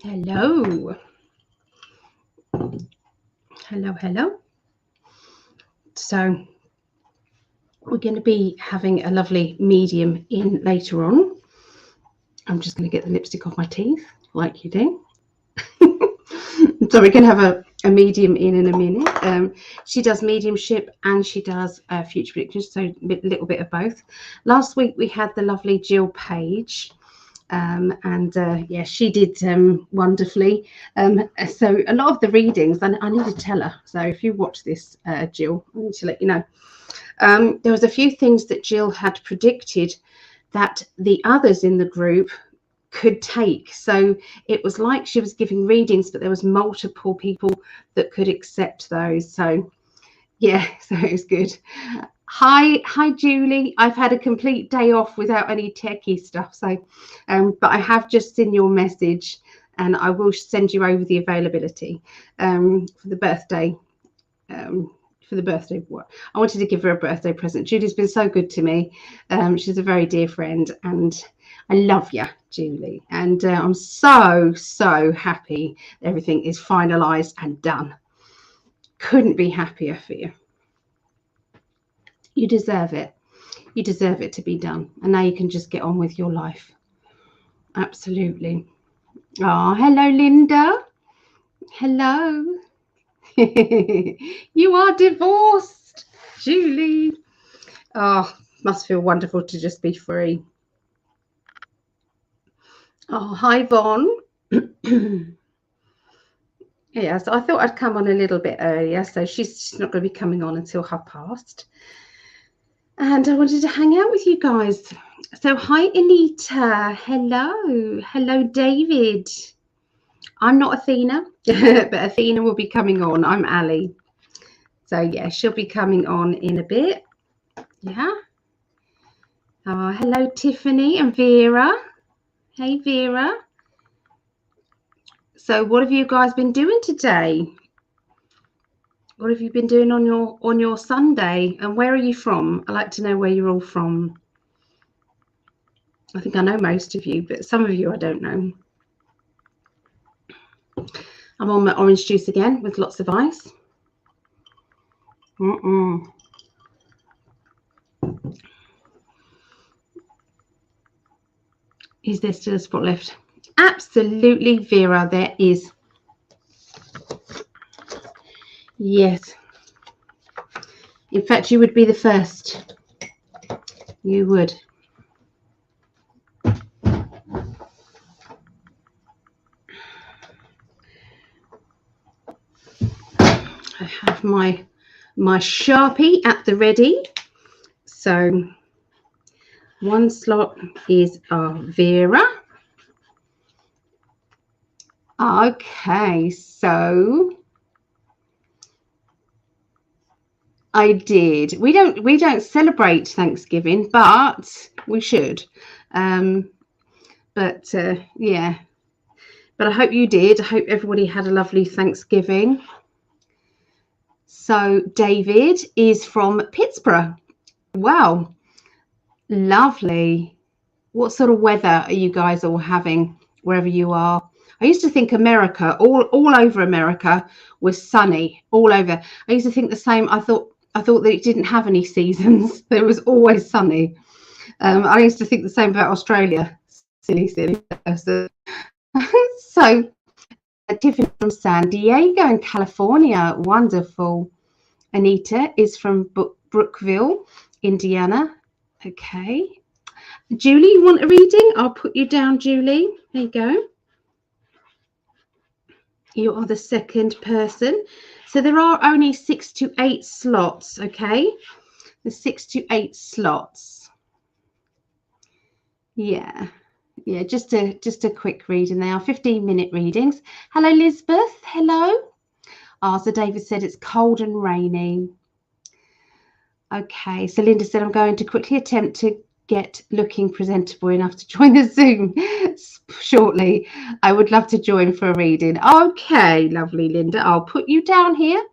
Hello. Hello. So we're going to be having a lovely medium in later on. I'm just going to get the lipstick off my teeth like you do. So we're going to have a medium in a minute. She does mediumship and she does future predictions, so a little bit of both. Last week we had the lovely Jill Page. Yeah, she did wonderfully. So a lot of the readings, I need to tell her. So if you watch this, Jill, I need to let you know. There was a few things that Jill had predicted that the others in the group could take. So it was like she was giving readings, but there was multiple people that could accept those. So yeah, so it was good. Hi Julie. I've had a complete day off without any techie stuff. So, but I have just seen your message, and I will send you over the availability for the birthday. What I wanted to give her a birthday present. Julie's been so good to me. She's a very dear friend, and I love you, Julie. And I'm so happy everything is finalised and done. Couldn't be happier for you. You deserve it. You deserve it to be done. And now you can just get on with your life. Absolutely. Oh, hello, Linda. Hello. You are divorced, Julie. Oh, must feel wonderful to just be free. Oh, hi, Von. Yeah, so I thought I'd come on a little bit earlier. So she's not going to be coming on until past. And I wanted to hang out with you guys. So hi, Anita. Hello, David. I'm not Athena, but Athena will be coming on. I'm Ali. So yeah, she'll be coming on in a bit. Yeah. Hello, Tiffany and Vera. Hey, Vera. So what have you guys been doing today? What have you been doing on your Sunday? And where are you from? I like to know where you're all from. I think I know most of you, but some of you I don't know. I'm on my orange juice again with lots of ice. Is there still a spot left? Absolutely, Vera, there is. Yes. In fact, you would be the first. You would. I have my Sharpie at the ready. So one slot is Vera. Okay, so I did. We don't celebrate Thanksgiving, but we should. Yeah. But I hope you did. I hope everybody had a lovely Thanksgiving. So David is from Pittsburgh. Wow. Lovely. What sort of weather are you guys all having wherever you are? I used to think America, all over America, was sunny all over. I used to think the same. I thought that it didn't have any seasons. It was always sunny. I used to think the same about Australia. Silly person. So Tiffany from San Diego in California. Wonderful. Anita is from Brookville, Indiana. Okay. Julie, you want a reading? I'll put you down, Julie. There you go. You are the second person. So there are only 6 to 8 slots, okay? The 6 to 8 slots. Yeah, just a quick reading. They are 15-minute readings. Hello, Lisbeth. Hello. So David said it's cold and rainy. Okay, so Linda said I'm going to quickly attempt to get looking presentable enough to join the Zoom shortly. I would love to join for a reading. Okay, lovely, Linda. I'll put you down here.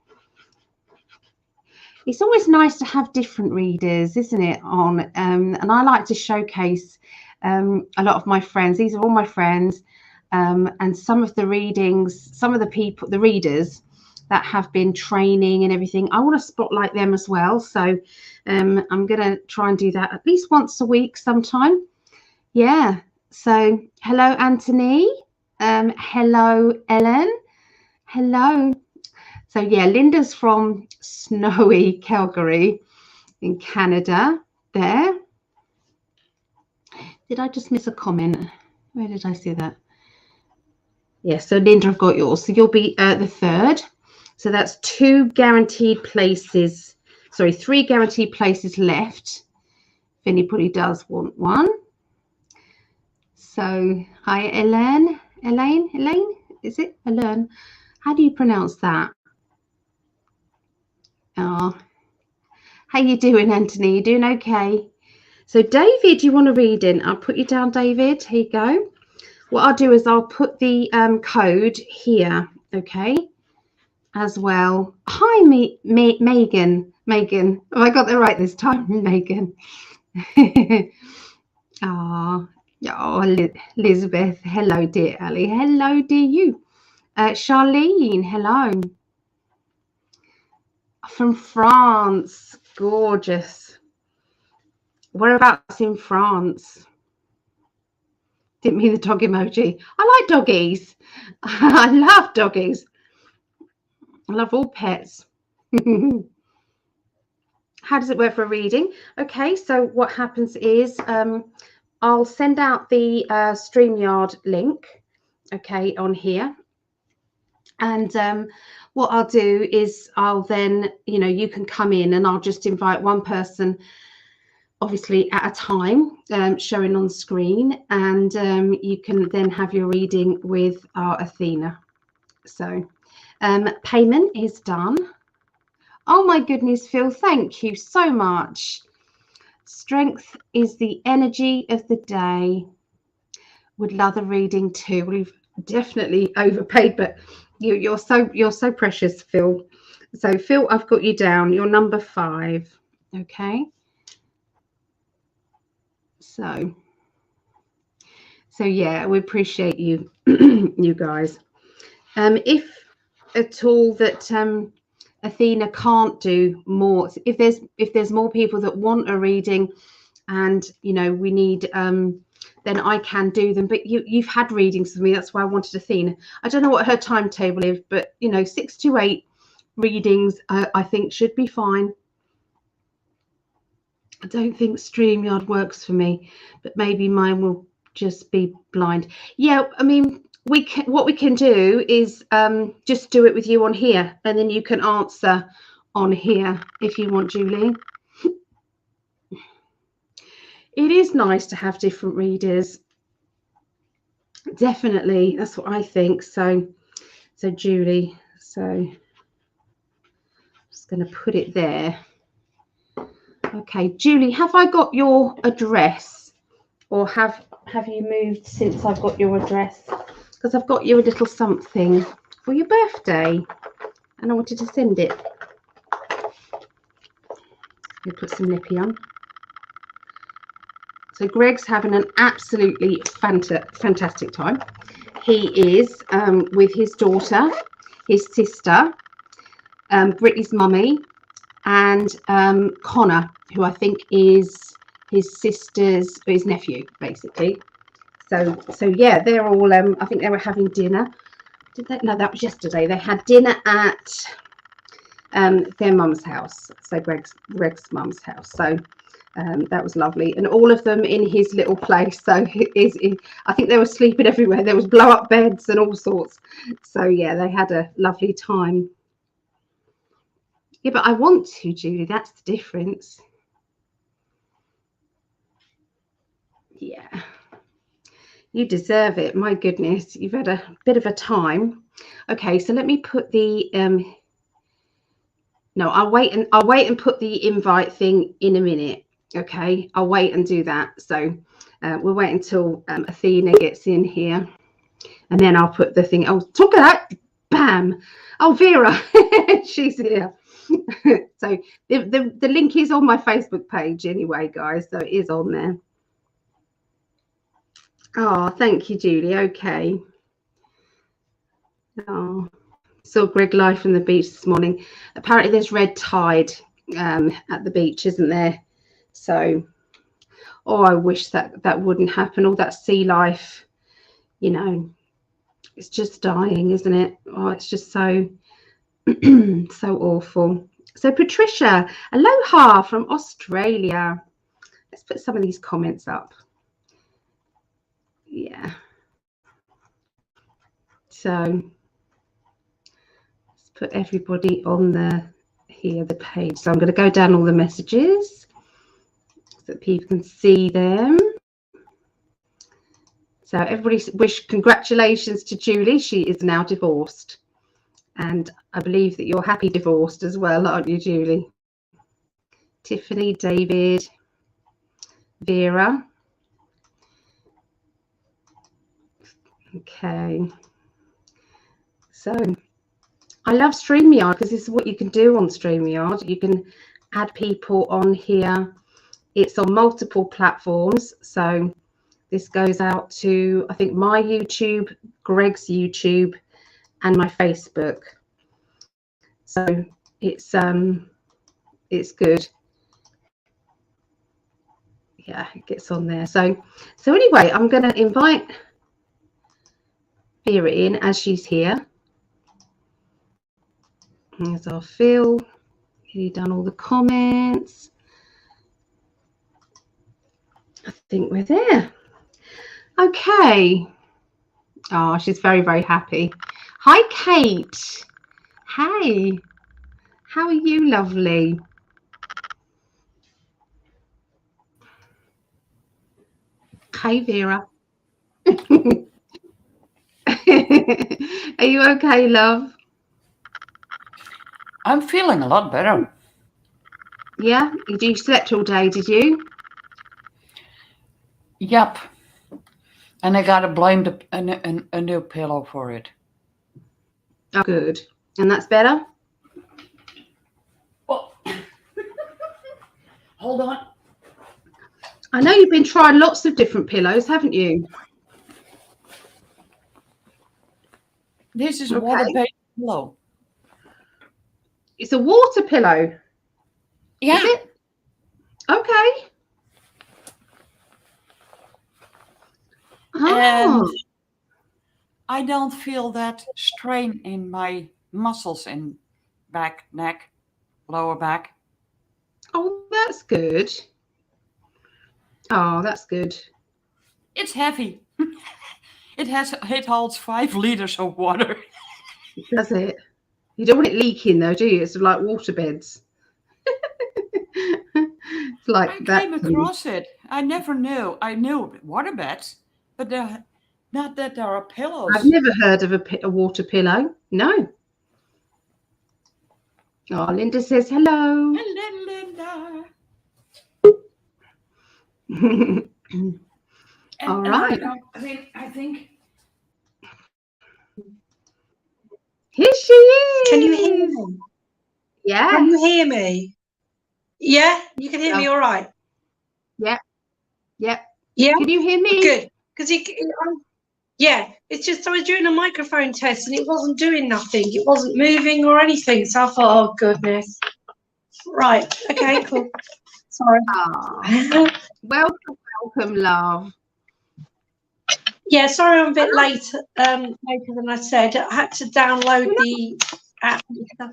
It's always nice to have different readers, isn't it? And I like to showcase a lot of my friends. These are all my friends. and some of the readings, some of the people, the readers that have been training and everything, I want to spotlight them as well. So I'm going to try and do that at least once a week sometime. Yeah. So hello, Anthony. Hello, Ellen. Hello. So yeah, Linda's from snowy Calgary in Canada there. Did I just miss a comment? Where did I see that? Yeah, so Linda, I've got yours. So you'll be the third. So that's 2 guaranteed places. Sorry, 3 guaranteed places left. If anybody does want one. So hi, Elaine. Elaine? Is it Elaine? How do you pronounce that? Oh, how you doing, Anthony? You doing okay? So David, you want to read in? I'll put you down, David. Here you go. What I'll do is I'll put the code here, okay, as well. Hi, Megan. Megan. Oh, I got that right this time, Megan. Oh, Elizabeth. Hello, dear Ali. Hello, dear you. Charlene, hello. From France. Gorgeous. Whereabouts in France? Didn't mean the dog emoji. I like doggies. I love doggies. I love all pets. How does it work for a reading? Okay, so what happens is I'll send out the StreamYard link, okay, on here. And what I'll do is I'll then, you know, you can come in and I'll just invite one person, obviously at a time, showing on screen, and you can then have your reading with our Athena. So payment is done. Oh my goodness, Phil, thank you so much. Strength is the energy of the day. Would love the reading too. We've definitely overpaid, but you're so precious, Phil. So Phil, I've got you down. You're number 5. Okay. So yeah, we appreciate you, you guys. If at all that Athena can't do more, if there's more people that want a reading, and you know we need, then I can do them. But you've had readings with me. That's why I wanted Athena. I don't know what her timetable is, but you know, 6 to 8 readings I think should be fine. I don't think StreamYard works for me, but maybe mine will just be blind. Yeah, I mean, what we can do is just do it with you on here, and then you can answer on here if you want, Julie. It is nice to have different readers. Definitely, that's what I think. So Julie, so I'm just going to put it there. Okay, Julie, have I got your address, or have you moved since I've got your address? Because I've got you a little something for your birthday, and I wanted to send it. You put some lippy on. So Greg's having an absolutely fantastic time. He is with his daughter, his sister, Brittany's mummy, and Connor, who I think is his his nephew, basically. So yeah, they're all. I think they were having dinner. Did they? No, that was yesterday. They had dinner at their mum's house. So Greg's mum's house. So that was lovely, and all of them in his little place. So I think they were sleeping everywhere. There was blow up beds and all sorts. So yeah, they had a lovely time. Yeah, but I want to, Julie. That's the difference. Yeah, you deserve it. My goodness, you've had a bit of a time. Okay, so let me put the no, I'll wait and put the invite thing in a minute. Okay, I'll wait and do that. So we'll wait until Athena gets in here, and then I'll put the thing. Oh, talk of that, bam! Oh, Vera, she's here. So the link is on my Facebook page anyway, guys. So it is on there. Oh, thank you, Julie. Okay. Oh, saw Greg live from the beach this morning. Apparently there's red tide at the beach, isn't there? So, oh, I wish that wouldn't happen. All that sea life, you know, it's just dying, isn't it? Oh, it's just so so awful. So Patricia, aloha from Australia. Let's put some of these comments up. Yeah. So let's put everybody on the page. So I'm going to go down all the messages so that people can see them. So everybody wish congratulations to Julie. She is now divorced. And I believe that you're happy divorced as well, aren't you, Julie? Tiffany, David, Vera. Okay. So I love StreamYard because this is what you can do on StreamYard. You can add people on here. It's on multiple platforms. So this goes out to, I think, my YouTube, Greg's YouTube, and my Facebook. So it's good. Yeah, it gets on there. So anyway, I'm going to invite Vera in as she's here. Here's our Phil. He done all the comments. I think we're there. Okay. Oh, she's very, very happy. Hi, Kate. Hey. How are you, lovely? Hey, Vera. Are you okay, love? I'm feeling a lot better. Yeah? You slept all day, did you? Yep. And I got a new pillow for it. Oh, good. And that's better? Oh. Hold on. I know you've been trying lots of different pillows, haven't you? This is a water-based pillow. It's a water pillow. Yeah. Is it? Okay. And I don't feel that strain in my muscles in back, neck, lower back. Oh, that's good. Oh, that's good. It's heavy. It holds 5 liters of water. Does it? You don't want it leaking though, do you? It's like water beds. It's like I that. came across it. I never knew. I knew water beds, but not that there are pillows. I've never heard of a water pillow. No. Oh, Linda says hello. Hello, Linda. All right. I think. Here she is. Can you hear me? Yeah. Can you hear me? Yeah, you can hear me all right. Yeah. Yeah. Yeah. Can you hear me? Good. Because yeah, it's just I was doing a microphone test and it wasn't doing nothing. It wasn't moving or anything. So I thought, oh goodness. Right. Okay. Cool. Sorry. Oh. Welcome, love. Yeah. Sorry, I'm a bit late. Later than I said. I had to download the app and stuff.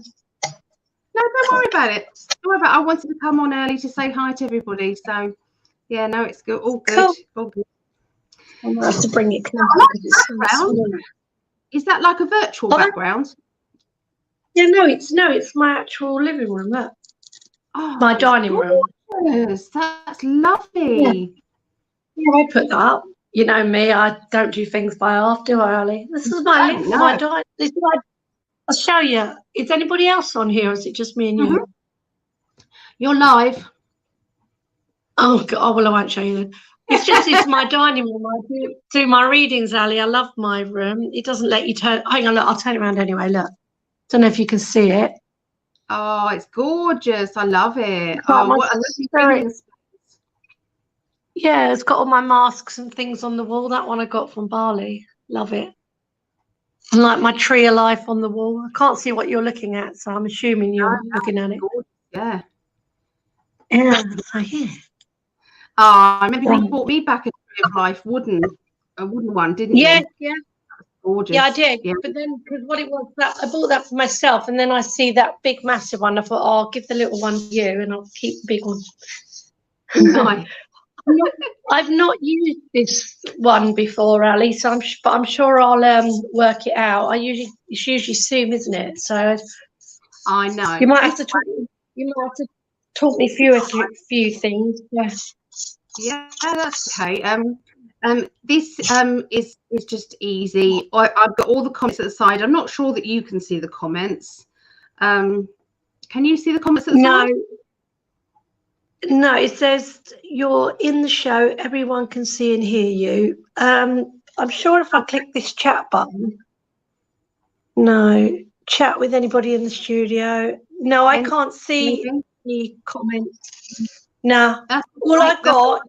No, don't worry about it. Don't worry about it. I wanted to come on early to say hi to everybody. So, yeah, no, it's good. All good. Cool. All good. I'm gonna have to bring it closer. Is that like a virtual background? Yeah, no, it's my actual living room. Look. Oh, My dining room. Yes, that's lovely. Yeah, I put that up. You know me, I don't do things by half, do I, Ali? This is my dining. I'll show you. Is anybody else on here, or is it just me and you? Mm-hmm. You're live. Oh, God. Oh, well, I won't show you then. It's my dining room. I do my readings, Ali. I love my room. It doesn't let you turn. Hang on, look. I'll turn it around anyway. Look. Don't know if you can see it. Oh, it's gorgeous. I love it. Oh, what a lovely reading space. Yeah, it's got all my masks and things on the wall. That one I got from Bali. Love it. And like my tree of life on the wall. I can't see what you're looking at, so I'm assuming you're looking at it. Yeah. Yeah. So yeah. I remember you bought me back a tree of life wooden one, didn't you? Yeah, yeah. Gorgeous. Yeah, I did. Yeah. But then, because what it was, that I bought that for myself, and then I see that big, massive one. I thought, oh, I'll give the little one to you, and I'll keep the big one. Nice. I've not used this one before, Ali, so but I'm sure I'll work it out. It's usually Zoom, isn't it? So I know. you might have to talk me through a few things. Yeah. Yeah, that's okay. This is just easy. I've got all the comments at the side. I'm not sure that you can see the comments. Can you see the comments at the side? No, it says you're in the show. Everyone can see and hear you. I'm sure if I click this chat button, no, chat with anybody in the studio. No, I can't see any comments. No, all I got,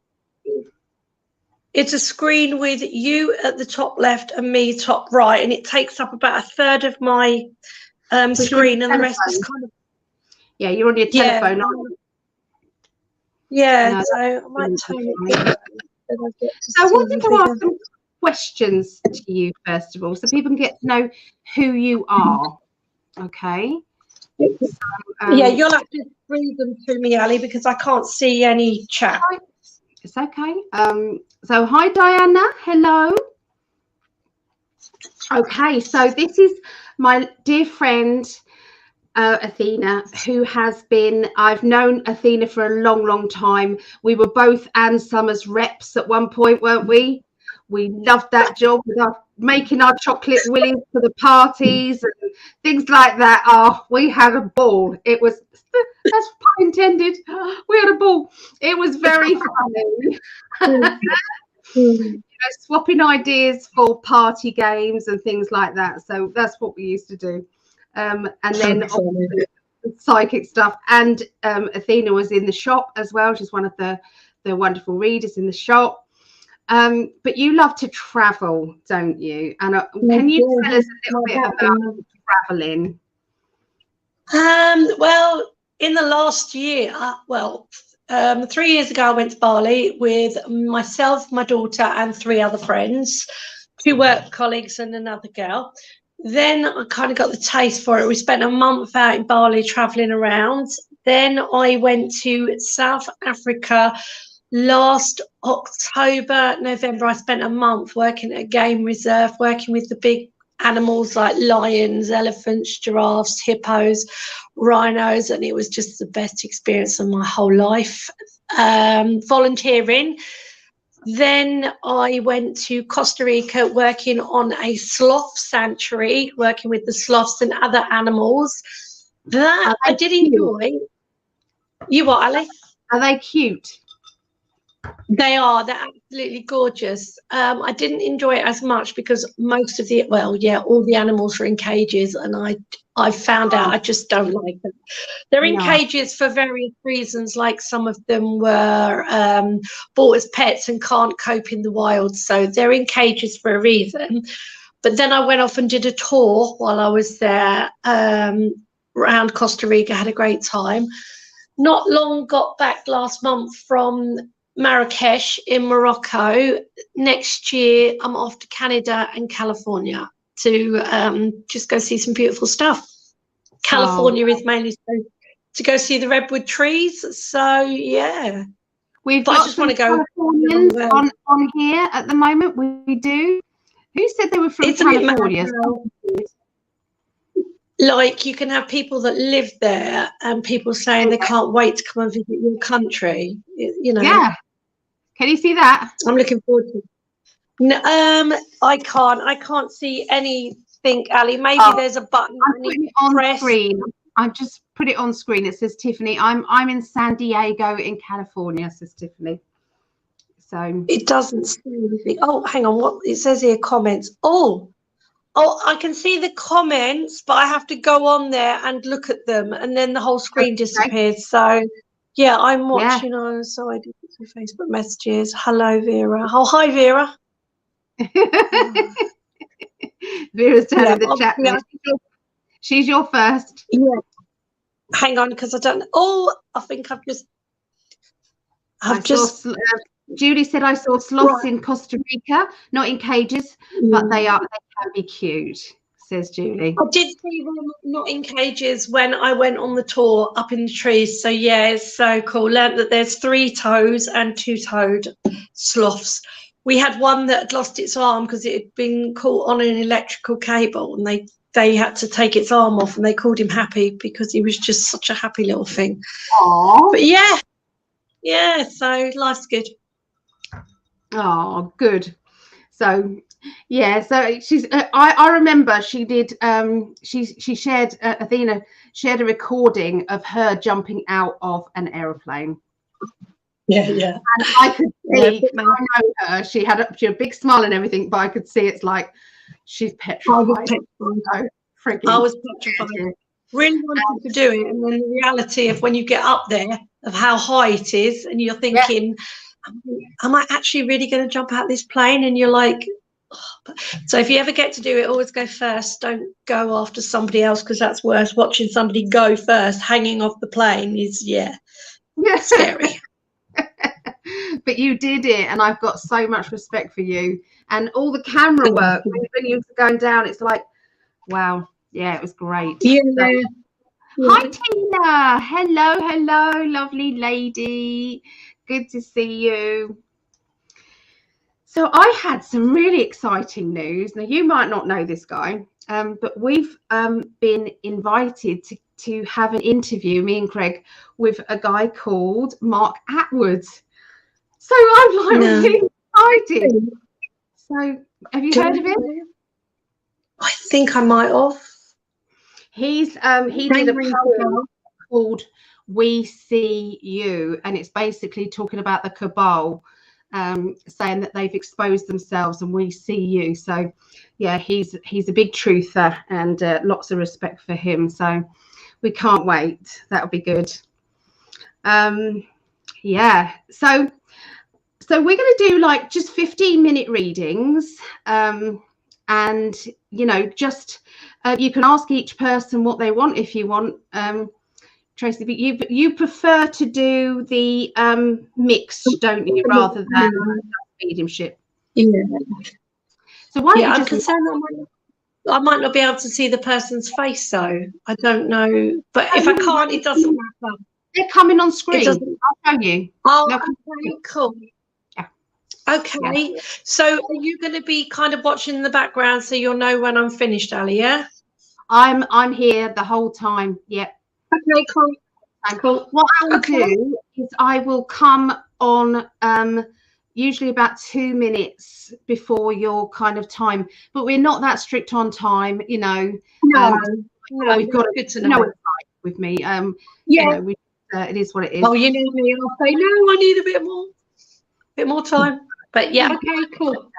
it's a screen with you at the top left and me top right, and it takes up about a third of my screen, and the rest is kind of. Yeah, you're on your telephone. Yeah, no, so I might turn it. So I wanted to ask some questions to you first of all, so people can get to know who you are. Okay. So, yeah, you'll have to read them to me, Ali, because I can't see any chat. It's okay. So hi Diana, hello. Okay, so this is my dear friend Athena, who has been, I've known Athena for a long time. We were both Ann Summers reps at one point, weren't we? We loved that job, making our chocolate willies for the parties and things like that. Oh, we had a ball. It was, that's pun intended, we had a ball. It was very funny. You know, swapping ideas for party games and things like that. So that's what we used to do. And then psychic stuff, and Athena was in the shop as well. She's one of the wonderful readers in the shop. But you love to travel, don't you? And can you tell us a little bit about traveling? Well, in the last year, 3 years ago, I went to Bali with myself, my daughter, and 3 other friends, 2 work colleagues and another girl. Then I kind of got the taste for it. We spent a month out in Bali traveling around. Then I went to South Africa last October, November. I spent a month working at a game reserve, working with the big animals like lions, elephants, giraffes, hippos, rhinos, and it was just the best experience of my whole life. Volunteering. Then I went to Costa Rica working on a sloth sanctuary, working with the sloths and other animals. That I did enjoy. You what, Ali? Are they cute? They are. They're absolutely gorgeous. I didn't enjoy it as much because most of the, all the animals are in cages, and I found out I just don't like them. They're in cages for various reasons, like some of them were bought as pets and can't cope in the wild, so they're in cages for a reason. But then I went off and did a tour while I was there around Costa Rica, had a great time. Not long got back last month from Marrakesh in Morocco. Next year I'm off to Canada and California to just go see some beautiful stuff. California is mainly to go see the redwood trees. So yeah, I just want to go on here at the moment. We do. Who said they were from California? Like, you can have people that live there and people saying they can't wait to come and visit your country. You know. Yeah. Can you see that? I'm looking forward to it. No, I can't see anything, Ali. Maybe there's a button. I'm putting it on screen. I just put it on screen. It says Tiffany. I'm in San Diego in California, says Tiffany. So it doesn't say anything. Oh, hang on. What it says here? Comments. Oh, I can see the comments, but I have to go on there and look at them, and then the whole screen disappears. So yeah, I'm watching on. So I did Facebook messages. Hello, Vera. Oh, hi, Vera. Vera's turning the chat. Yeah. She's your first. Yeah. Hang on, because I don't. Oh, I think I've just. Julie said I saw sloths in Costa Rica, not in cages, but they can be cute. Says Julie. I did see them not in cages when I went on the tour up in the trees. So yeah, it's so cool. Learned that there's 3-toed and 2-toed sloths. We had one that had lost its arm because it had been caught on an electrical cable, and they had to take its arm off, and they called him Happy because he was just such a happy little thing. Aww. But yeah. So life's good. Oh, good. So yeah, so she's I remember she did she shared Athena shared a recording of her jumping out of an aeroplane. Yeah. And I could see, I know her, she had a big smile and everything, but I could see it's like she's petrified. I was petrified. Really wanted to do it, and then the reality of when you get up there of how high it is, and you're thinking, am I actually really going to jump out of this plane? And you're like, oh. So if you ever get to do it, always go first. Don't go after somebody else, because that's worse. Watching somebody go first, hanging off the plane is scary. But you did it, and I've got so much respect for you and all the camera work when you're going down. It's like, wow, yeah, it was great. Hi Tina, hello, lovely lady, good to see you. So I had some really exciting news. Now you might not know this guy, but we've been invited to have an interview, me and Craig, with a guy called Mark Atwood. So I'm like really excited. So have you heard of him? I think I might have. He did a poem called "We See You," and it's basically talking about the cabal, saying that they've exposed themselves and we see you. So yeah, he's a big truther, and lots of respect for him. So we can't wait. That'll be good. Yeah. So we're going to do like just 15-minute readings, and just you can ask each person what they want if you want. Tracy, but you prefer to do the mixed, don't you, rather than mediumship? Yeah. So why don't you I'm concerned I might not be able to see the person's face, though. I don't know, but if I can't, it doesn't matter. They're coming on screen. I'll show you. Oh, okay, cool. Yeah. Okay. Yeah. So are you going to be kind of watching in the background so you'll know when I'm finished, Ali? Yeah. I'm here the whole time. Yep. Okay, cool. Cool. What I will do is I will come on usually about 2 minutes before your kind of time, but we're not that strict on time, No, we've got good to know. It's like with me. It is what it is. Oh, you know me. I'll say no. I need a bit more time. But yeah, okay, cool.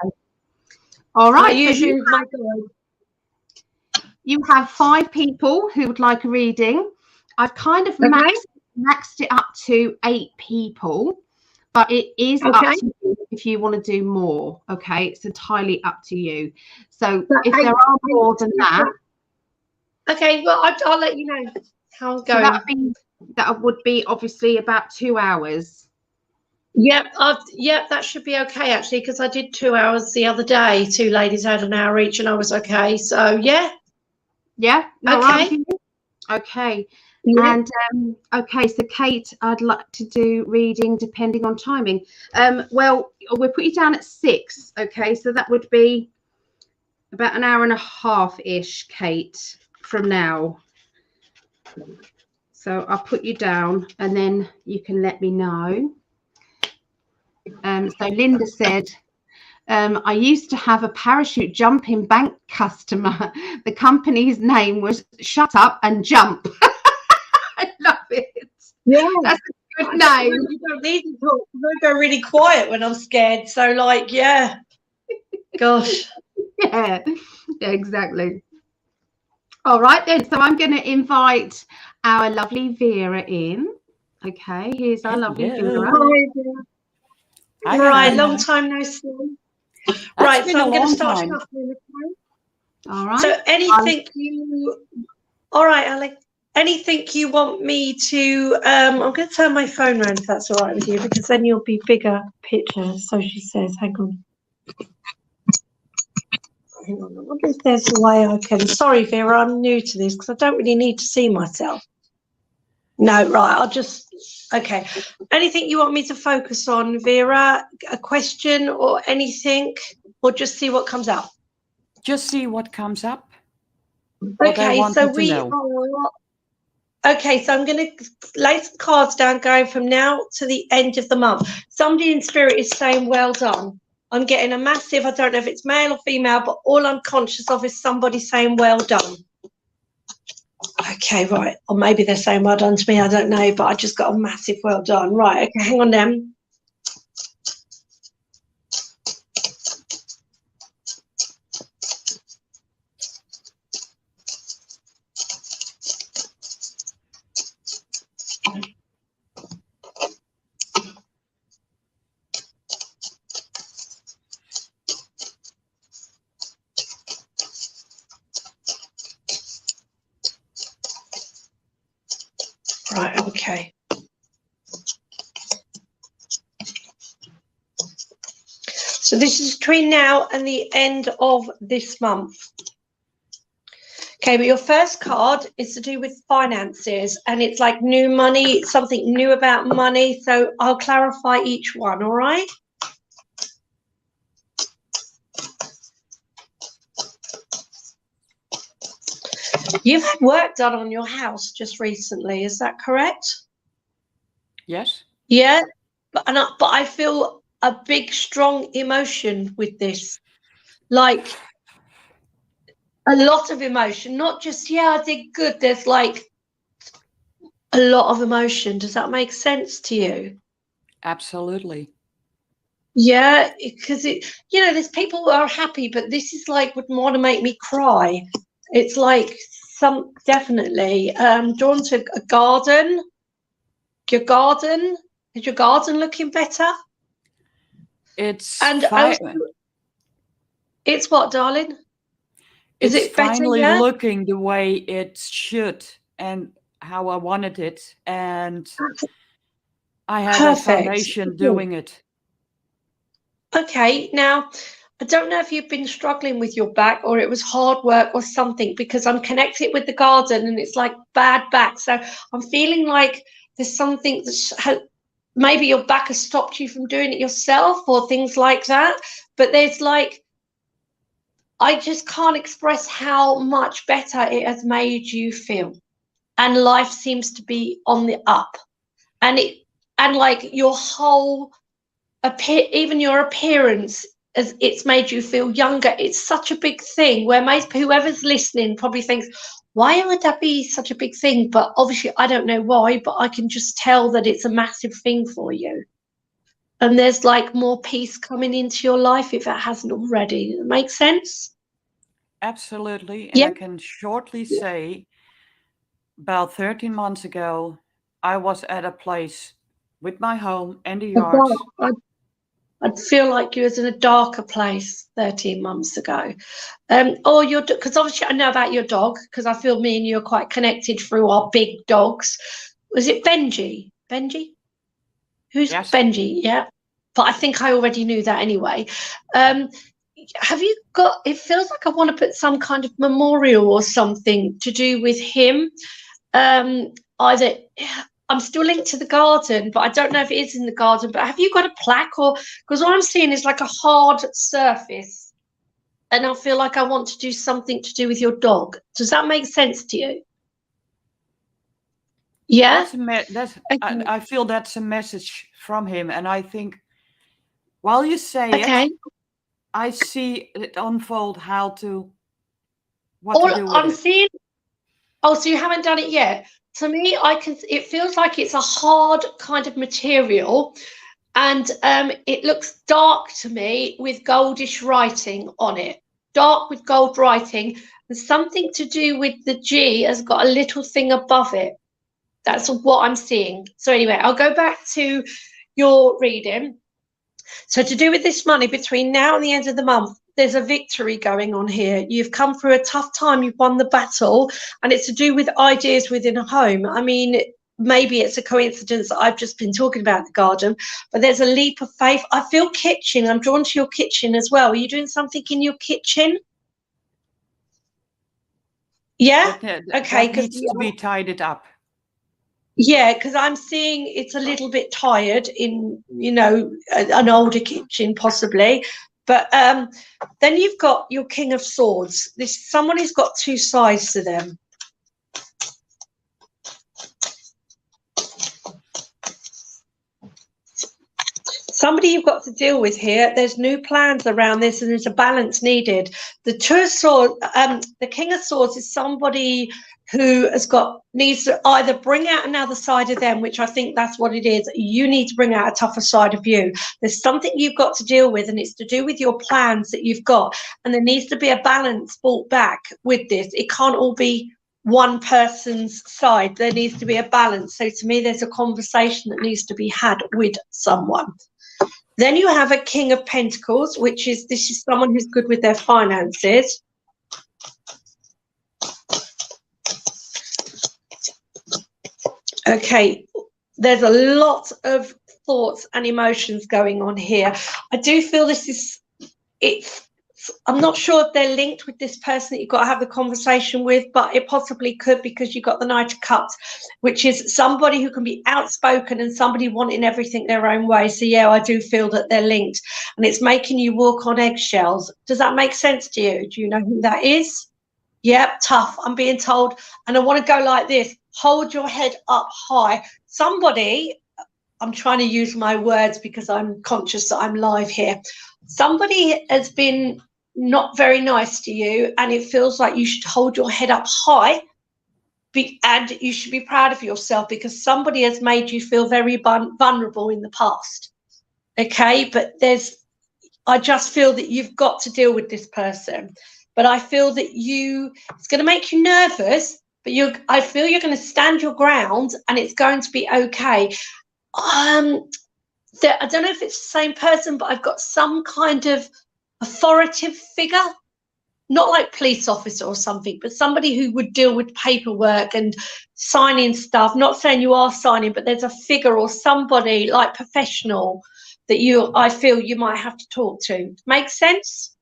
All right. Usually you have 5 people who would like a reading. I've kind of maxed it up to 8 people, but it is up to you if you want to do more. Okay, it's entirely up to you. So if there are more than that, okay, well I'll let you know how it's going. So that would be obviously about 2 hours. Yep, that should be okay actually, because I did 2 hours the other day. 2 ladies had an hour each, and I was okay. So yeah. Okay. Yeah. And okay, so Kate, I'd like to do reading depending on timing. Well, we'll put you down at 6. Okay, so that would be about an hour and a half ish, Kate, from now. So I'll put you down, and then you can let me know. So Linda said, I used to have a parachute jumping bank customer. The company's name was Shut Up and Jump. I love it. Yeah, that's a good name. You don't need to talk. I go really quiet when I'm scared. So, like, yeah. Gosh. Yeah, exactly. All right, then. So I'm going to invite our lovely Vera in. Okay, here's our lovely Vera. Hi, right, long time no see. Right, so I'm going to start shuffling. All right. So anything all right, Alec, anything you want me to, I'm going to turn my phone around if that's all right with you, because then you'll be bigger picture. So she says, hang on. Hang on, I wonder if there's a way I can, sorry Vera, I'm new to this because I don't really need to see myself. No, right, I'll just, okay. Anything you want me to focus on, Vera? A question or anything? Or just see what comes up? Just see what comes up. What I Okay, want so you to know. Okay, so I'm going to lay some cards down going from now to the end of the month. Somebody in spirit is saying, well done. I'm getting a massive, I don't know if it's male or female, but all I'm conscious of is somebody saying, well done. Okay, right. Or maybe they're saying well done to me, I don't know, but I just got a massive well done. Right, okay, hang on then. Right, okay. So this is between now and the end of this month. Okay, but your first card is to do with finances, and it's like new money, something new about money. So I'll clarify each one, all right? You've had work done on your house just recently, is that correct? Yes. Yeah, but I feel a big, strong emotion with this, like a lot of emotion, not just, yeah, I did good. There's like a lot of emotion. Does that make sense to you? Absolutely. Yeah, because there's people who are happy, but this is like would want to make me cry. It's like definitely drawn to a garden. Your garden, is your garden looking better? It's And it's what, darling? Is it's it better? finally Yeah? looking the way it should and how I wanted it, and I had a Perfect. foundation doing it. Okay, now I don't know if you've been struggling with your back or it was hard work or something, because I'm connected with the garden and it's like bad back. So I'm feeling like there's something that maybe your back has stopped you from doing it yourself or things like that. But there's like, I just can't express how much better it has made you feel. And life seems to be on the up. And like your whole even your appearance, as it's made you feel younger. It's such a big thing where whoever's listening probably thinks, why would that be such a big thing? But obviously I don't know why, but I can just tell that it's a massive thing for you. And there's like more peace coming into your life if it hasn't already. Does it make sense? Absolutely. And Yeah. I can shortly say about 13 months ago, I was at a place with my home and the yard. I'd feel like you was in a darker place 13 months ago. Because obviously I know about your dog, because I feel me and you are quite connected through our big dogs. Was it Benji? Benji? Who's Yes. Benji? Yeah. But I think I already knew that anyway. Have you got, it feels like I want to put some kind of memorial or something to do with him. Either I'm still linked to the garden, but I don't know if it is in the garden. But have you got a plaque? Or because what I'm seeing is like a hard surface, and I feel like I want to do something to do with your dog. Does that make sense to you? Yeah. I feel that's a message from him, and I think while you say it, I see it unfold what to do with I'm it. seeing. Oh, so you haven't done it yet? To me, it feels like it's a hard kind of material, and it looks dark to me with goldish writing on it. Dark with gold writing, and something to do with the G has got a little thing above it. That's what I'm seeing. So anyway, I'll go back to your reading. So to do with this money between now and the end of the month, there's a victory going on here. You've come through a tough time, you've won the battle, and it's to do with ideas within a home. I mean, maybe it's a coincidence that I've just been talking about the garden, but there's a leap of faith. I feel kitchen. I'm drawn to your kitchen as well. Are you doing something in your kitchen? Yeah? Okay. That needs to be tidied up. Yeah, because I'm seeing it's a little bit tired in, you know, an older kitchen possibly. But then you've got your King of Swords. This someone who's got two sides to them. Somebody you've got to deal with here. There's new plans around this, and there's a balance needed. The Two of Swords, the King of Swords is somebody who needs to either bring out another side of them, which I think that's what it is. You need to bring out a tougher side of you. There's something you've got to deal with, and it's to do with your plans that you've got. And there needs to be a balance brought back with this. It can't all be one person's side. There needs to be a balance. So to me, there's a conversation that needs to be had with someone. Then you have a King of Pentacles, which is, this is someone who's good with their finances. Okay, there's a lot of thoughts and emotions going on here. I do feel this is, I'm not sure if they're linked with this person that you've got to have the conversation with, but it possibly could, because you've got the Knight of Cups, which is somebody who can be outspoken and somebody wanting everything their own way. So yeah, I do feel that they're linked, and it's making you walk on eggshells. Does that make sense to you? Do you know who that is? Yep, tough. I'm being told, and I want to go like this. Hold your head up high. Somebody, I'm trying to use my words because I'm conscious that I'm live here. Somebody has been not very nice to you, and it feels like you should hold your head up high, and you should be proud of yourself, because somebody has made you feel very vulnerable in the past. Okay, but I just feel that you've got to deal with this person. But I feel that it's going to make you nervous, but I feel you're going to stand your ground, and it's going to be okay. I don't know if it's the same person, but I've got some kind of authoritative figure, not like police officer or something, but somebody who would deal with paperwork and signing stuff. Not saying you are signing, but there's a figure or somebody like professional that I feel you might have to talk to. Make sense?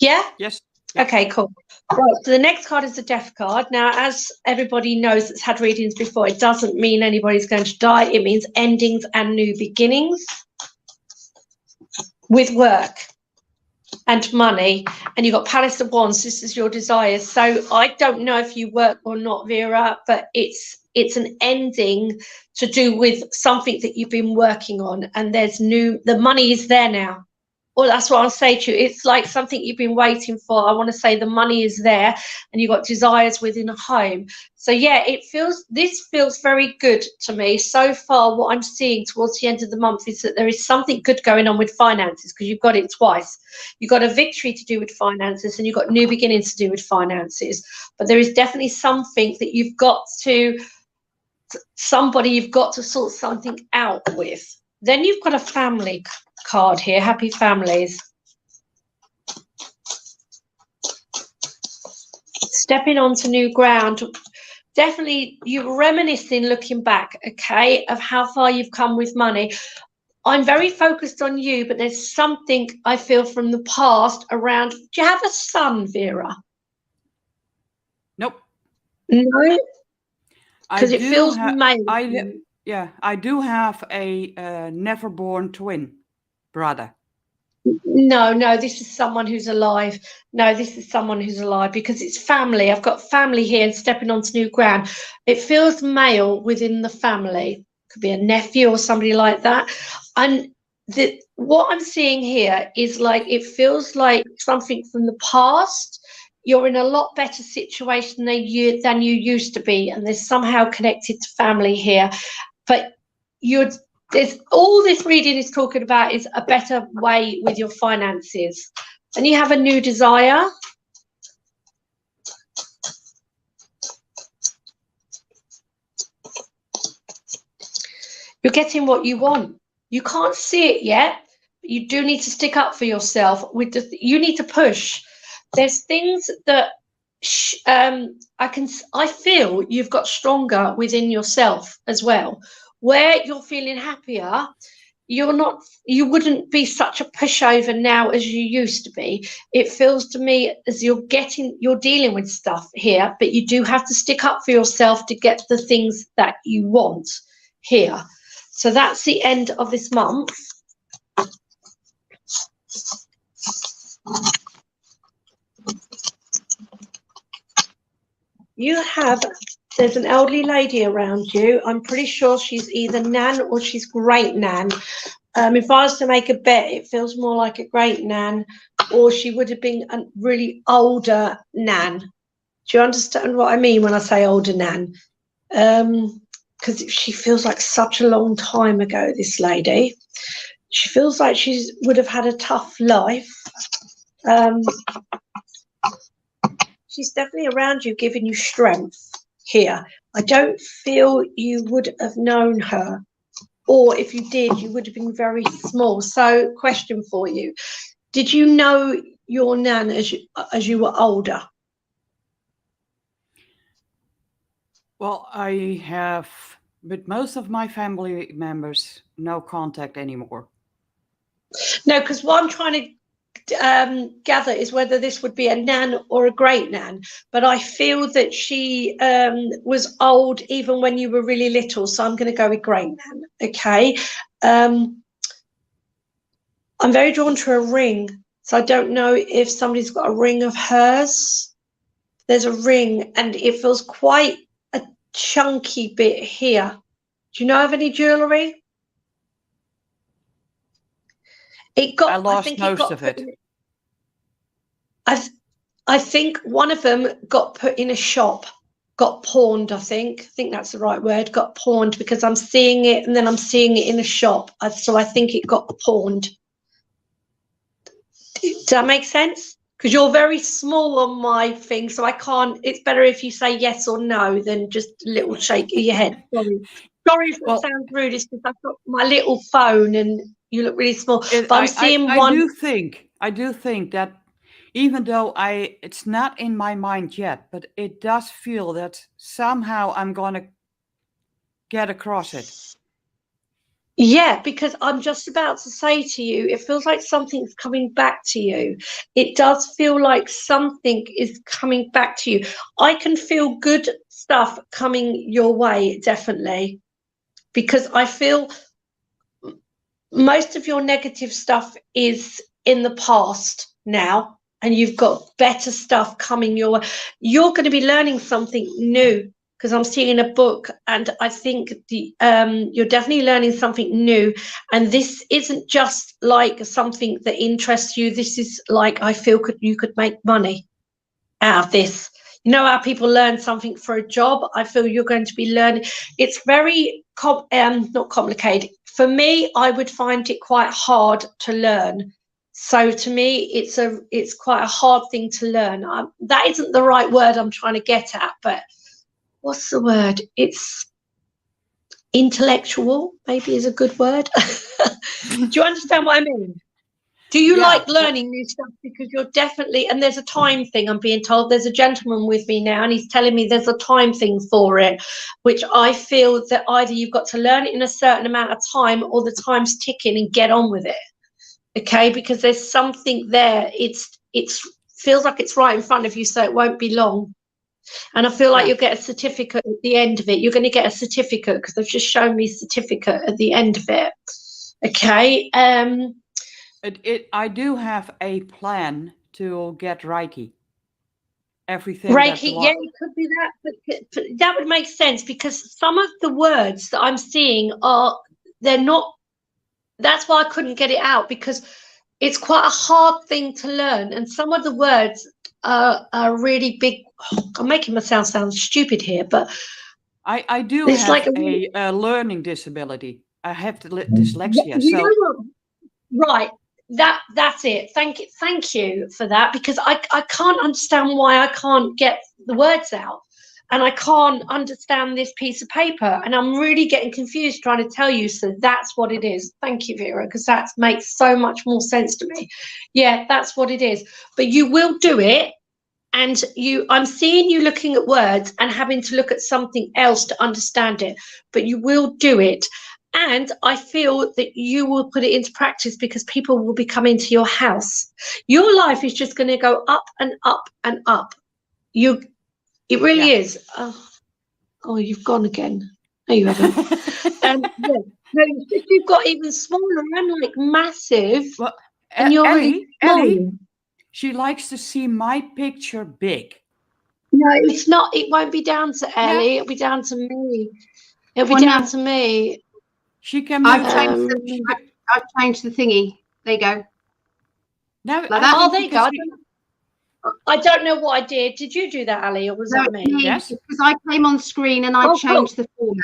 Yeah? Yes. Okay, cool. Right, so the next card is the Death card. Now, as everybody knows that's had readings before, it doesn't mean anybody's going to die. It means endings and new beginnings with work and money. And you've got Palace of Wands. This is your desires. So I don't know if you work or not, Vera, but it's an ending to do with something that you've been working on, and the money is there now. Well, that's what I'll say to you. It's like something you've been waiting for. I want to say the money is there, and you've got desires within a home. So yeah, this feels very good to me. So far, what I'm seeing towards the end of the month is that there is something good going on with finances, because you've got it twice. You've got a victory to do with finances, and you've got new beginnings to do with finances. But there is definitely something that you've got to sort something out with. Then you've got a family card here, happy families. Stepping onto new ground. Definitely you're reminiscing, looking back, okay, of how far you've come with money. I'm very focused on you, but there's something I feel from the past around. Do you have a son, Vera? Nope. No? Because it feels male. I do have a never born twin brother. No, this is someone who's alive. No, this is someone who's alive, because it's family. I've got family here and stepping onto new ground. It feels male within the family. Could be a nephew or somebody like that. And what I'm seeing here is like, it feels like something from the past. You're in a lot better situation than you used to be, and there's somehow connected to family here. But there's all this reading is talking about is a better way with your finances. And you have a new desire. You're getting what you want. You can't see it yet, you do need to stick up for yourself. You need to push. There's things that I feel you've got stronger within yourself as well, where you're feeling happier. You wouldn't be such a pushover now as you used to be. It feels to me as you're dealing with stuff here, but you do have to stick up for yourself to get the things that you want here. So that's the end of this month. There's an elderly lady around you. I'm pretty sure she's either Nan or she's Great Nan. If I was to make a bet, it feels more like a Great Nan, or she would have been a really older Nan. Do you understand what I mean when I say older Nan? Because she feels like such a long time ago, this lady. She feels like she would have had a tough life. She's definitely around you, giving you strength here. I don't feel you would have known her, or if you did, you would have been very small. So, question for you: did you know your Nan as you were older? Well, I have, with most of my family members, no contact anymore. No, because what I'm trying to gather is whether this would be a Nan or a Great Nan, but I feel that she was old even when you were really little, so I'm going to go with Great Nan. Okay. I'm very drawn to a ring, so I don't know if somebody's got a ring of hers. There's a ring and it feels quite a chunky bit here. Do you know of any jewellery? I lost most of it. I think one of them got put in a shop, got pawned, I think that's the right word, got pawned, because I'm seeing it and then I'm seeing it in a shop. So I think it got pawned. Does that make sense? Because you're very small on my thing, so I can't, it's better if you say yes or no than just a little shake of your head. Sorry if that sounds rude, it's because I've got my little phone and you look really small. But I'm seeing one. I do think that even though it's not in my mind yet, but it does feel that somehow I'm going to get across it. Yeah, because I'm just about to say to you, it feels like something's coming back to you. It does feel like something is coming back to you. I can feel good stuff coming your way, definitely, because I feel most of your negative stuff is in the past now, and you've got better stuff coming your way. You're going to be learning something new, because I'm seeing a book, and I think you're definitely learning something new. And this isn't just like something that interests you. This is like, I feel you could make money out of this. You know how people learn something for a job? I feel you're going to be learning. It's very not complicated. For me, I would find it quite hard to learn. So to me, it's quite a hard thing to learn. That isn't the right word I'm trying to get at, but what's the word? It's intellectual, maybe is a good word. Do you understand what I mean? Do you like learning new stuff? Because you're definitely, and there's a time thing, I'm being told. There's a gentleman with me now, and he's telling me there's a time thing for it, which I feel that either you've got to learn it in a certain amount of time, or the time's ticking and get on with it. Okay, because there's something there. It's feels like it's right in front of you, so it won't be long. And I feel like you'll get a certificate at the end of it. You're going to get a certificate, because they've just shown me a certificate at the end of it. Okay. I do have a plan to get Reiki. Everything. Reiki, yeah, it could be that, but that would make sense, because some of the words that I'm seeing they're not. That's why I couldn't get it out, because it's quite a hard thing to learn, and some of the words are really big. I'm making myself sound stupid here, but I do have like a learning disability. I have dyslexia. Right. That's it. Thank you for that, because I can't understand why I can't get the words out. and I can't understand this piece of paper, and I'm really getting confused trying to tell you. So that's what it is. Thank you, Vera, because that makes so much more sense to me. Yeah, that's what it is. But you will do it. And I'm seeing you looking at words and having to look at something else to understand it, but you will do it. And I feel that you will put it into practice because people will be coming to your house. Your life is just going to go up and up and up. It really is. Oh, you've gone again. No, you haven't. No, you've got even smaller and like massive. Well, and you're Ellie, she likes to see my picture big. No, it's not. It won't be down to Ellie. It'll be down to me. It'll be down to me. She can. I've changed the thingy. There you go. No, like that. Oh, there you go. I don't know what I did. Did you do that, Ali, or was that me? Yes, because I came on screen and I changed the format.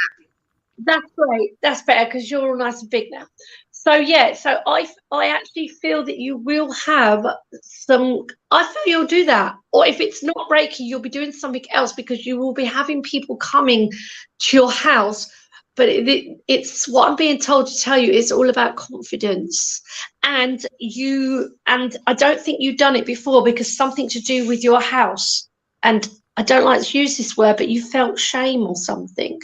That's great. That's better because you're all nice and big now. So yeah, so I actually feel that you will have some. I feel you'll do that, or if it's not Reiki, you'll be doing something else because you will be having people coming to your house. But it's what I'm being told to tell you. It's all about confidence, and I don't think you've done it before because something to do with your house. And I don't like to use this word, but you felt shame or something.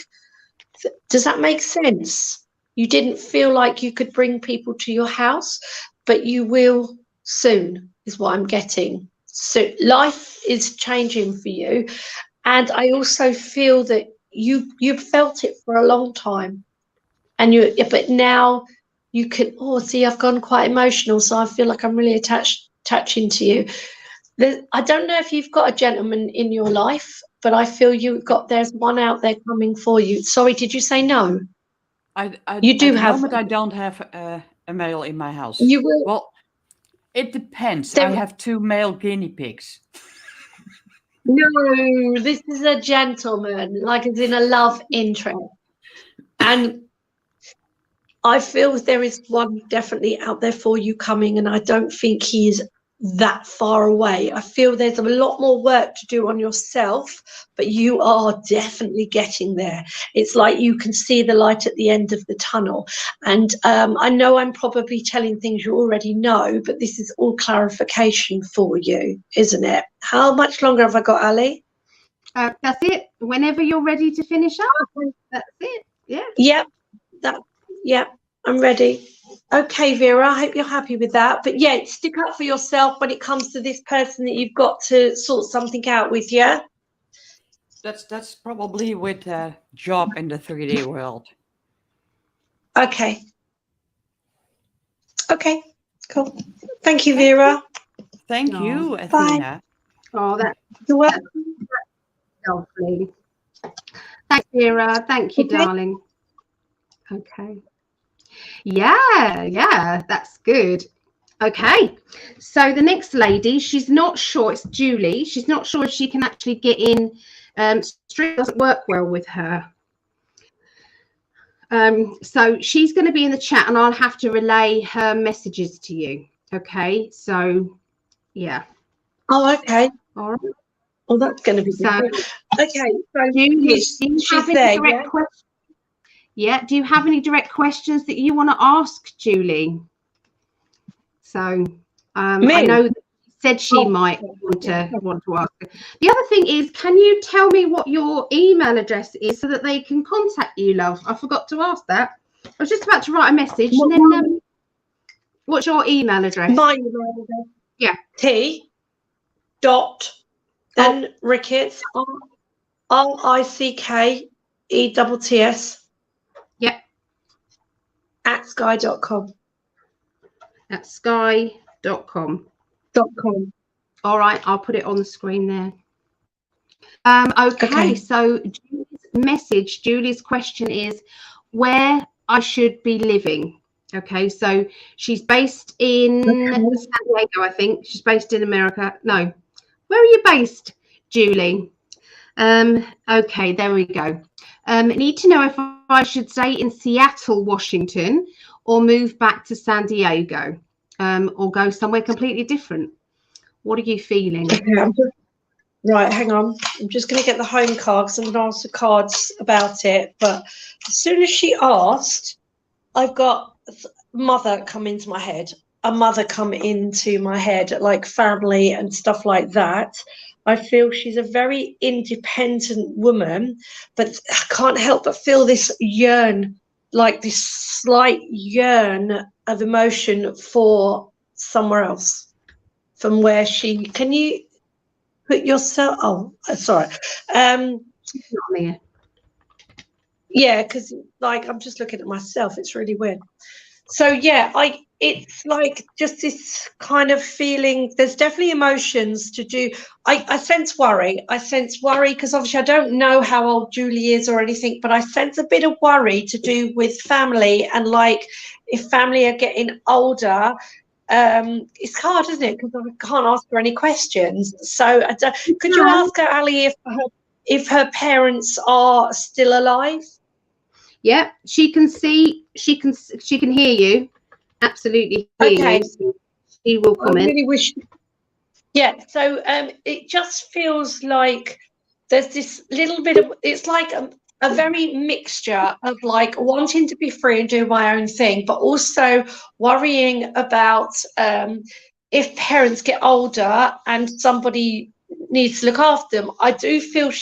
Does that make sense? You didn't feel like you could bring people to your house, but you will soon, is what I'm getting. So life is changing for you. And I also feel that you've felt it for a long time. But now you can, I've gone quite emotional, so I feel like I'm really attaching to you. I don't know if you've got a gentleman in your life, but I feel there's one out there coming for you. Sorry, did you say no? You do have. At the moment, I don't have a male in my house. You will. Well, it depends. I have 2 male guinea pigs. No, this is a gentleman, like it's in a love interest. And I feel there is one definitely out there for you coming, and I don't think he is that far away. I feel there's a lot more work to do on yourself, but you are definitely getting there. It's like you can see the light at the end of the tunnel. And I know I'm probably telling things you already know, but this is all clarification for you, isn't it? How much longer have I got, Ali? That's it. Whenever you're ready to finish up, that's it. Yeah. Yep. I'm ready. Okay, Vera, I hope you're happy with that. But yeah, stick up for yourself when it comes to this person that you've got to sort something out with, yeah? That's probably with a job in the 3D world. Okay. Okay, cool. Thank you, Vera. Thank you, Athena. Oh, you're welcome. Lovely. Thanks, Vera. Thank you, darling. Okay. Yeah, that's good. Okay, so the next lady, she's not sure, it's Julie. She's not sure if she can actually get in. Stream doesn't work well with her. So she's going to be in the chat and I'll have to relay her messages to you. Okay, so yeah. Oh, okay. All right. Well, that's going to be so. Okay, so Julie, she's there, yeah? Yeah, do you have any direct questions that you want to ask Julie? So I know that she said she might want to ask her. The other thing is, can you tell me what your email address is so that they can contact you, love? I forgot to ask that. I was just about to write a message. And then, what's your email address? My email address. Yeah. T. Dot. Then Ricketts. RICKETTS. Yep. At sky.com. At sky.com. All right, I'll put it on the screen there. Okay, so Julie's question is where I should be living. Okay, so she's based in San Diego, I think. She's based in America. No, where are you based, Julie? Okay, there we go. Need to know if I should stay in Seattle, Washington, or move back to San Diego, or go somewhere completely different. What are you feeling? Right, hang on. I'm just going to get the home card because I'm going to ask the cards about it. But as soon as she asked, I've got mother come into my head. A mother come into my head, like family and stuff like that. I feel she's a very independent woman, but I can't help but feel this yearn, like this slight yearn of emotion for somewhere else from where she, can you put yourself, oh, sorry. Yeah, because like I'm just looking at myself, it's really weird. So yeah, it's like just this kind of feeling. There's definitely emotions to do. I sense worry. I sense worry because obviously I don't know how old Julie is or anything, but I sense a bit of worry to do with family, and like if family are getting older, it's hard, isn't it? Because I can't ask her any questions. So could you ask her, Ali, if her parents are still alive? Yeah, she can see, she can hear you. Absolutely hear you. So she will comment. I really wish. Yeah, so it just feels like there's this little bit of, it's like a very mixture of like wanting to be free and do my own thing, but also worrying about if parents get older and somebody needs to look after them. I do feel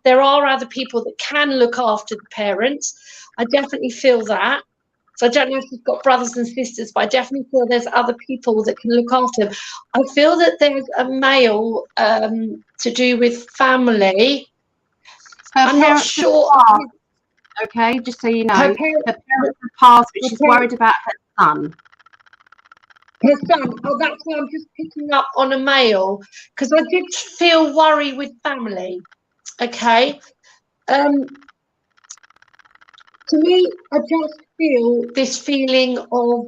there are other people that can look after the parents. I definitely feel that. So I don't know if you've got brothers and sisters, but I definitely feel there's other people that can look after them. I feel that there's a male to do with family. I'm not sure. Okay, just so you know, her parents have passed, but she's worried about her son. Her son. Oh, that's why I'm just picking up on a male, because I did feel worry with family. Okay. To me, I just feel this feeling of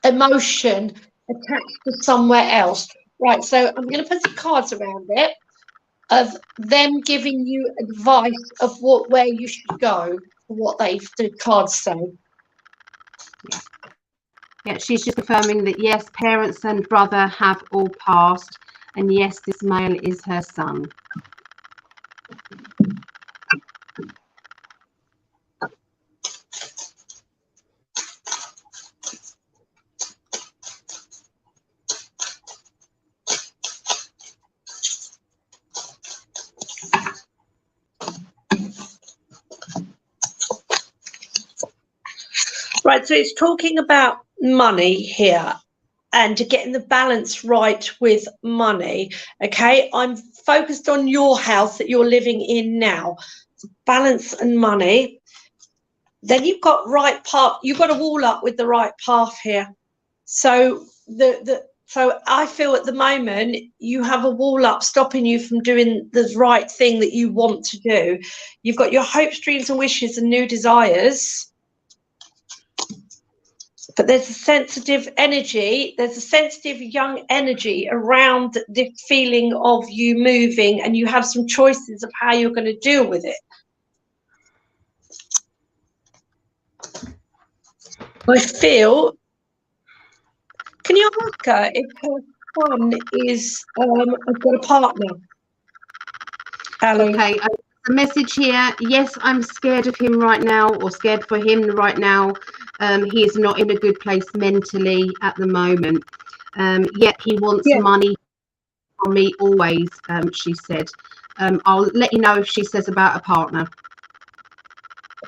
emotion attached to somewhere else. Right, so I'm going to put some cards around it of them giving you advice of where you should go, what the cards say. Yeah, she's just confirming that yes, parents and brother have all passed, and yes, this male is her son. Right, so it's talking about money here and getting the balance right with money. Okay, I'm focused on your house that you're living in now. Balance and money. Then you've got right path. You've got a wall up with the right path here. So so I feel at the moment you have a wall up stopping you from doing the right thing that you want to do. You've got your hopes, dreams, and wishes and new desires. But there's a sensitive energy, there's a sensitive young energy around this feeling of you moving, and you have some choices of how you're going to deal with it. I feel, can you ask her if her son is, I've got a partner? Ali. Okay, the message here, yes, I'm scared of him right now, or scared for him right now. He is not in a good place mentally at the moment. Yet he wants money from me always, she said. I'll let you know if she says about a partner.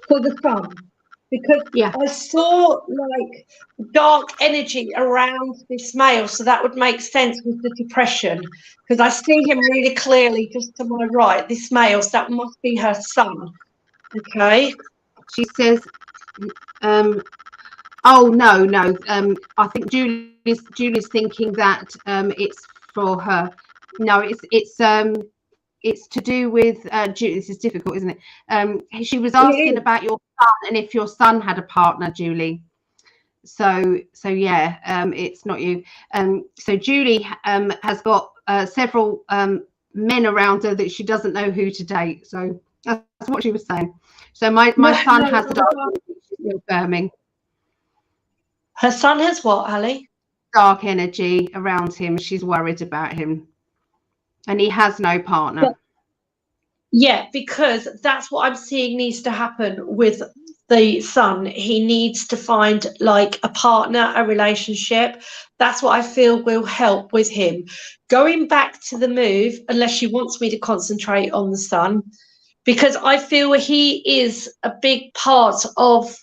For the son. Because I saw like dark energy around this male, so that would make sense with the depression, because I see him really clearly just to my right, this male, so that must be her son. Okay. She says, oh no, I think Julie's thinking that it's for her. No, it's to do with Julie. This is difficult, isn't it? She was asking about your son and if your son had a partner, Julie. So yeah, it's not you. So Julie has got several men around her that she doesn't know who to date. So that's what she was saying. So my son has the dark energy confirming. Her son has what, Ali? Dark energy around him. She's worried about him. And he has no partner. But, yeah, because that's what I'm seeing needs to happen with the son. He needs to find like a partner, a relationship. That's what I feel will help with him. Going back to the move, unless she wants me to concentrate on the son, because I feel he is a big part of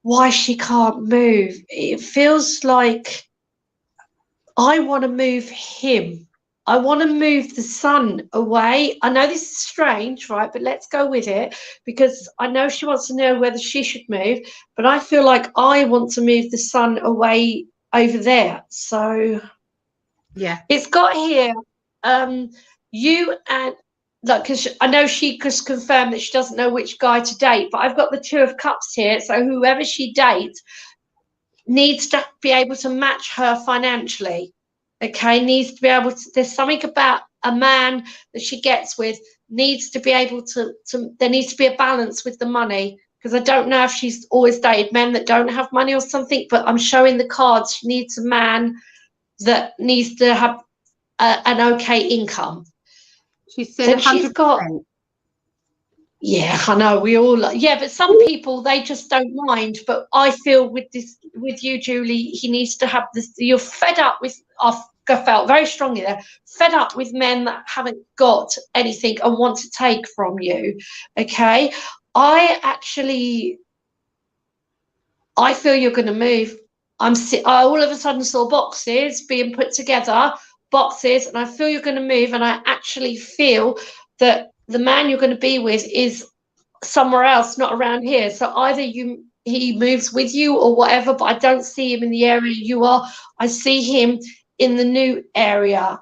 why she can't move. It feels like I want to move him. I want to move the son away. I know this is strange, right? But let's go with it, because I know she wants to know whether she should move, but I feel like I want to move the son away over there. So yeah, it's got here, you and, look, because I know she just confirmed that she doesn't know which guy to date, but I've got the Two of Cups here. So whoever she dates needs to be able to match her financially. Okay, needs to be able to, there's something about a man that she gets with, needs to be able to there needs to be a balance with the money, because I don't know if she's always dated men that don't have money or something, but I'm showing the cards. She needs a man that needs to have an okay income. She said 100%. She's got, yeah, I know, we all, yeah, but some people, they just don't mind. But I feel with this, with you, Julie, he needs to have this. You're fed up with, I felt very strongly there, fed up with men that haven't got anything and want to take from you. Okay, I feel you're going to move. I all of a sudden saw boxes being put together, boxes, and I feel you're going to move. And I actually feel that the man you're going to be with is somewhere else, not around here. So either he moves with you or whatever, but I don't see him in the area you are. I see him in the new area.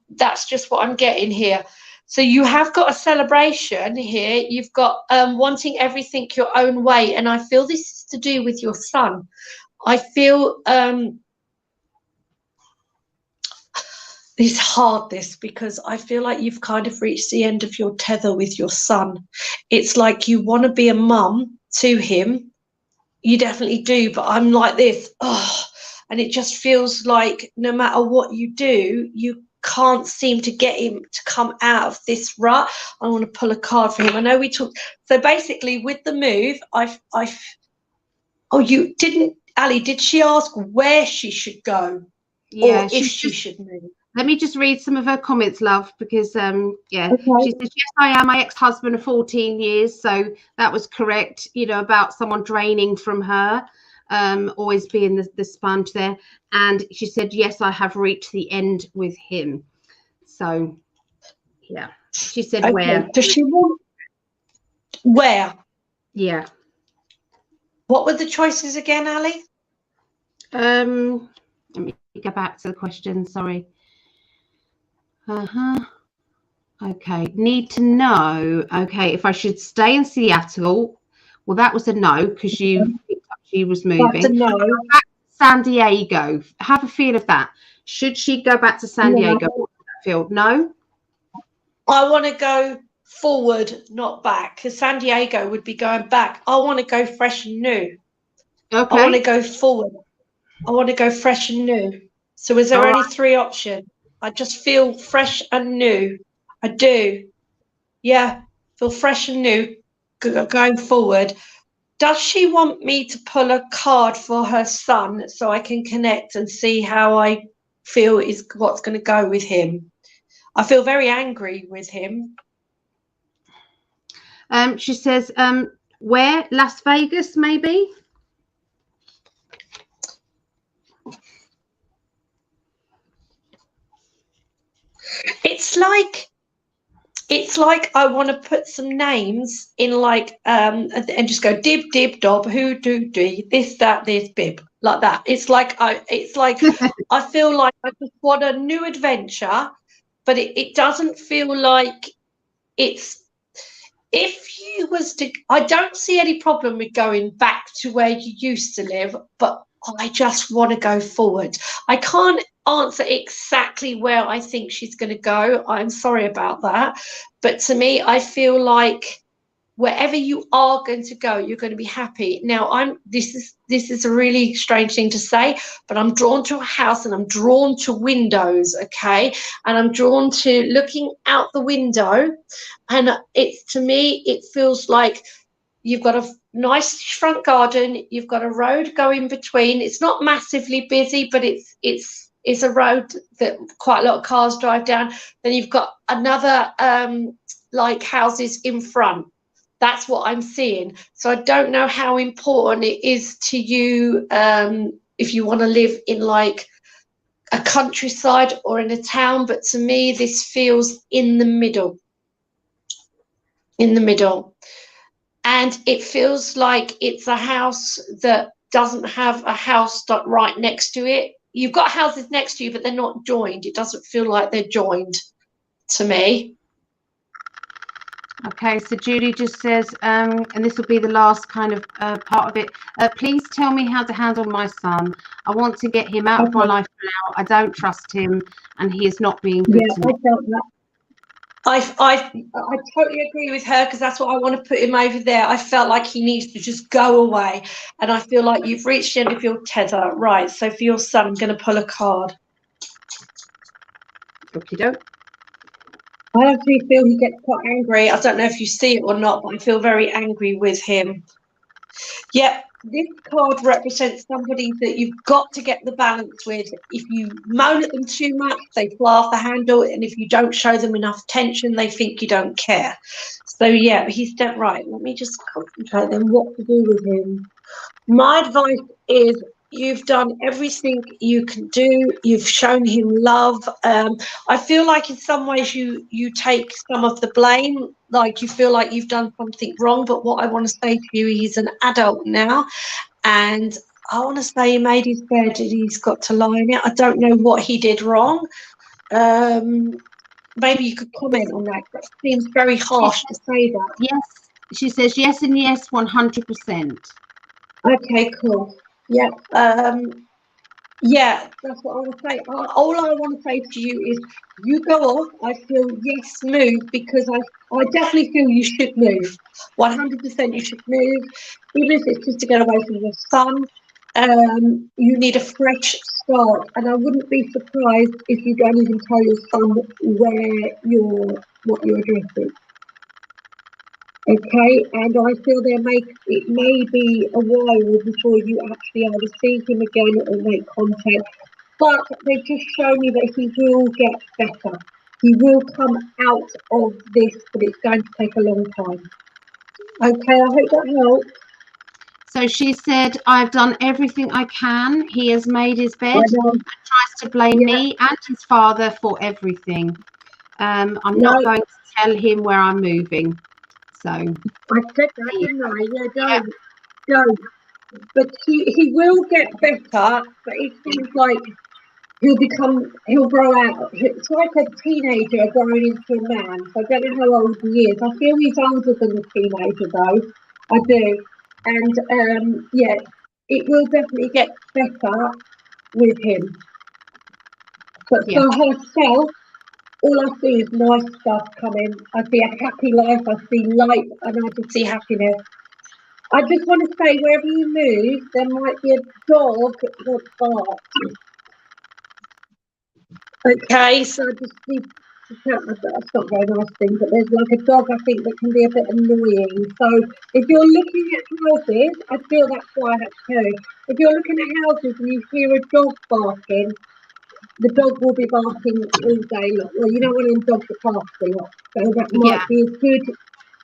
That's just what I'm getting here. So you have got a celebration here. You've got wanting everything your own way. And I feel this is to do with your son. I feel it's hard, this, because I feel like you've kind of reached the end of your tether with your son. It's like you want to be a mum to him. You definitely do, but I'm like this. Oh, and it just feels like no matter what you do, you can't seem to get him to come out of this rut. I want to pull a card for him. I know we talked. So basically with the move, oh, you didn't, Ali, did she ask where she should go? Yeah, or if she should move? Let me just read some of her comments, love, because yeah, okay. She says, yes, I am my ex-husband of 14 years, so that was correct, you know, about someone draining from her, always being the sponge there. And she said, yes, I have reached the end with him. So yeah, she said, okay. Where does she want? Where? Yeah. What were the choices again, Ali? Let me go back to the question, sorry. Okay, need to know, okay, if I should stay in Seattle. Well, that was a no, because you picked up she was moving. That's a no. Back to San Diego. Have a feel of that. Should she go back to San Diego? What does that feel? No? I want to go forward, not back, because San Diego would be going back. I want to go fresh and new. Okay. I want to go forward. I want to go fresh and new. So is there only 3 options? I just feel fresh and new. I do. Yeah, feel fresh and new going forward. Does she want me to pull a card for her son so I can connect and see how I feel is what's going to go with him? I feel very angry with him. She says, where? Las Vegas, maybe? It's like I want to put some names in, like and just go dib dib dob, who do this that this bib, like that. It's like I feel like I just want a new adventure, but it doesn't feel like it's. If you was to, I don't see any problem with going back to where you used to live, but I just want to go forward. I can't answer exactly where I think she's going to go. I'm sorry about that. But to me, I feel like wherever you are going to go, you're going to be happy. Now, this is a really strange thing to say, but I'm drawn to a house and I'm drawn to windows, okay? And I'm drawn to looking out the window, and to me, it feels like you've got a nice front garden, you've got a road going between. It's not massively busy, but it's a road that quite a lot of cars drive down. Then you've got another like houses in front. That's what I'm seeing. So I don't know how important it is to you if you want to live in like a countryside or in a town, but to me this feels in the middle. In the middle. And it feels like it's a house that doesn't have a house right next to it. You've got houses next to you, but they're not joined. It doesn't feel like they're joined to me. Okay, so Julie just says, and this will be the last kind of part of it. Please tell me how to handle my son. I want to get him out of my life now. I don't trust him, and he is not being good to me. I felt that. I totally agree with her, because that's what I want to put him over there. I felt like he needs to just go away, and I feel like you've reached the end of your tether. Right, so for your son, I'm going to pull a card. Okie doke. I actually feel he gets quite angry. I don't know if you see it or not, but I feel very angry with him. Yep, this card represents somebody that you've got to get the balance with. If you moan at them too much, they fly off the handle, and if you don't show them enough attention, they think you don't care. So yeah, he's dead right. Let me just concentrate on what to do with him. My advice is, you've done everything you can do. You've shown him love. I feel like in some ways you take some of the blame, like you feel like you've done something wrong. But what I want to say to you, he's an adult now, and I want to say he made his bed and he's got to lie in it. I don't know what he did wrong. Maybe you could comment on that. That seems very harsh to say that. Yes, she says yes and yes, 100%. Okay, cool. Yeah, yeah, that's what I want to say. All I want to say to you is, you go off. I feel yes, move, because I definitely feel you should move. 100% you should move, even if it's just to get away from your son. You need a fresh start, and I wouldn't be surprised if you don't even tell your son what your address is. Okay, and I feel it may be a while before you actually either see him again or make contact, but they've just shown me that he will get better. He will come out of this, but it's going to take a long time. Okay, I hope that helps. So she said, I've done everything I can. He has made his bed and tries to blame me and his father for everything. I'm not going to tell him where I'm moving. So I said that, didn't I? Yeah, don't. But he will get better, but it seems like he'll grow out. It's like a teenager growing into a man. So I don't know how old he is. I feel he's older than a teenager though. I do. And yeah, it will definitely get better with him. But for herself, all I see is nice stuff coming. I see a happy life, I see light, and I just see happiness. I just want to say, wherever you move, there might be a dog that barks. Okay, so I just need to tell you, that's not a very nice thing, but there's like a dog, I think, that can be a bit annoying. So if you're looking at houses, I feel that's why I had to tell you. If you're looking at houses and you hear a dog barking, the dog will be barking all day long. Well, you don't want them dogs to bark a lot, so that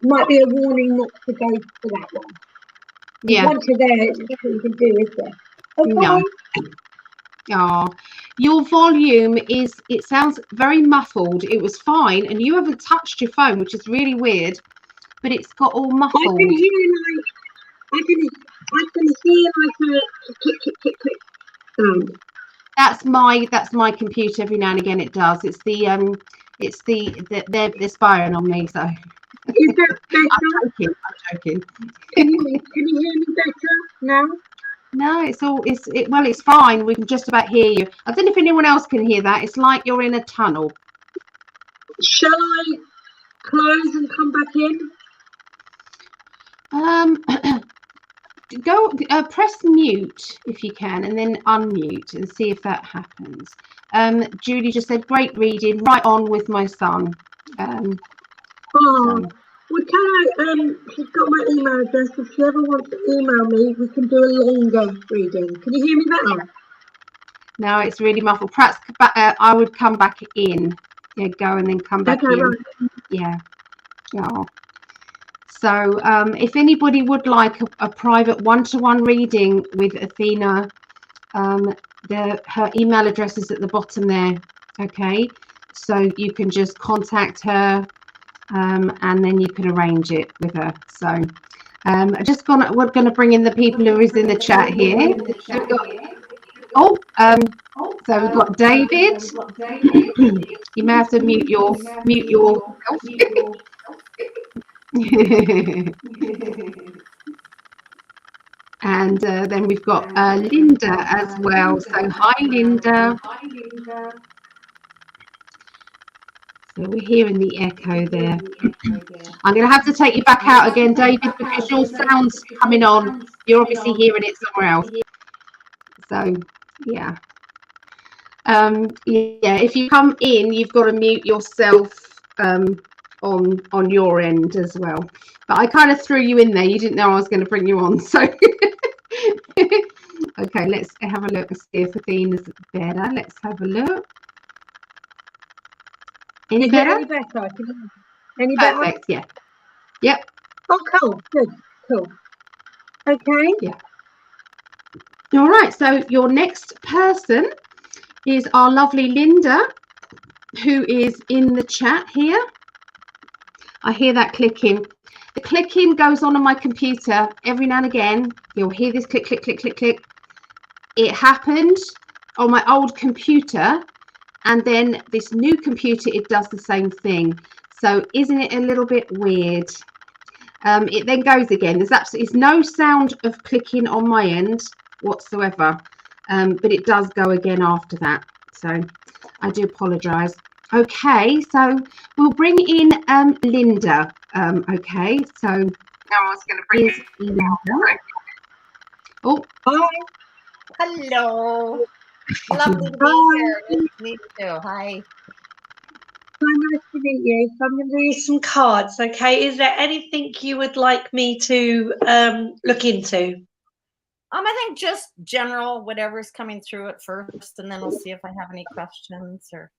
might be a warning not to go for that one. Yeah. Once you're there, there's nothing you can do, is there? Okay. No. Oh, your volume it sounds very muffled. It was fine, and you haven't touched your phone, which is really weird, but it's got all muffled. I can hear like a click, click, click, click sound. That's my computer. Every now and again it does. They're spying on me. So is that better? I'm joking. Can you hear me better now? No, it's fine. We can just about hear you. I don't know if anyone else can hear that. It's like you're in a tunnel. Shall I close and come back in? Go press mute if you can, and then unmute and see if that happens. Julie just said, great reading, right on with my son. Well, can I, she's got my email address. If she ever wants to email me, we can do a longer reading. Can you hear me better? No, it's really muffled. Perhaps I would come back in. Yeah, go and then come back in. Right. Yeah. Oh. So if anybody would like a private one-to-one reading with Athena, her email address is at the bottom there. Okay, so you can just contact her, and then you can arrange it with her. So we're going to bring in the people who is in the chat here. So we've got David. You may have to mute yourself. And then we've got Linda as well. So hi, Linda. So we're hearing the echo there. I'm going to have to take you back out again, David, because your sound's coming on. You're obviously hearing it somewhere else. So, yeah. Yeah, if you come in, you've got to mute yourself on your end as well. But I kind of threw you in there. You didn't know I was going to bring you on. So, okay, let's have a look and see if Athena's better. Let's have a look. Any better? Any better? Any better? Perfect, yeah. Yep. Oh, cool. Good. Cool. Okay. Yeah. All right, so your next person is our lovely Linda, who is in the chat here. I hear that clicking. The clicking goes on my computer every now and again. You'll hear this click, click, click, click, click. It happened on my old computer, and then this new computer, it does the same thing. So isn't it a little bit weird? It then goes again. There's absolutely no sound of clicking on my end whatsoever, but it does go again after that. So I do apologize. Okay, so we'll bring in Linda. Okay, so now I was going to bring in Linda. Oh, hi. Hello. Lovely to be here. Nice to meet you. Hi. Nice to meet you. So I'm going to do you some cards. Okay, is there anything you would like me to look into? I think just general, whatever's coming through at first, and then we'll see if I have any questions or.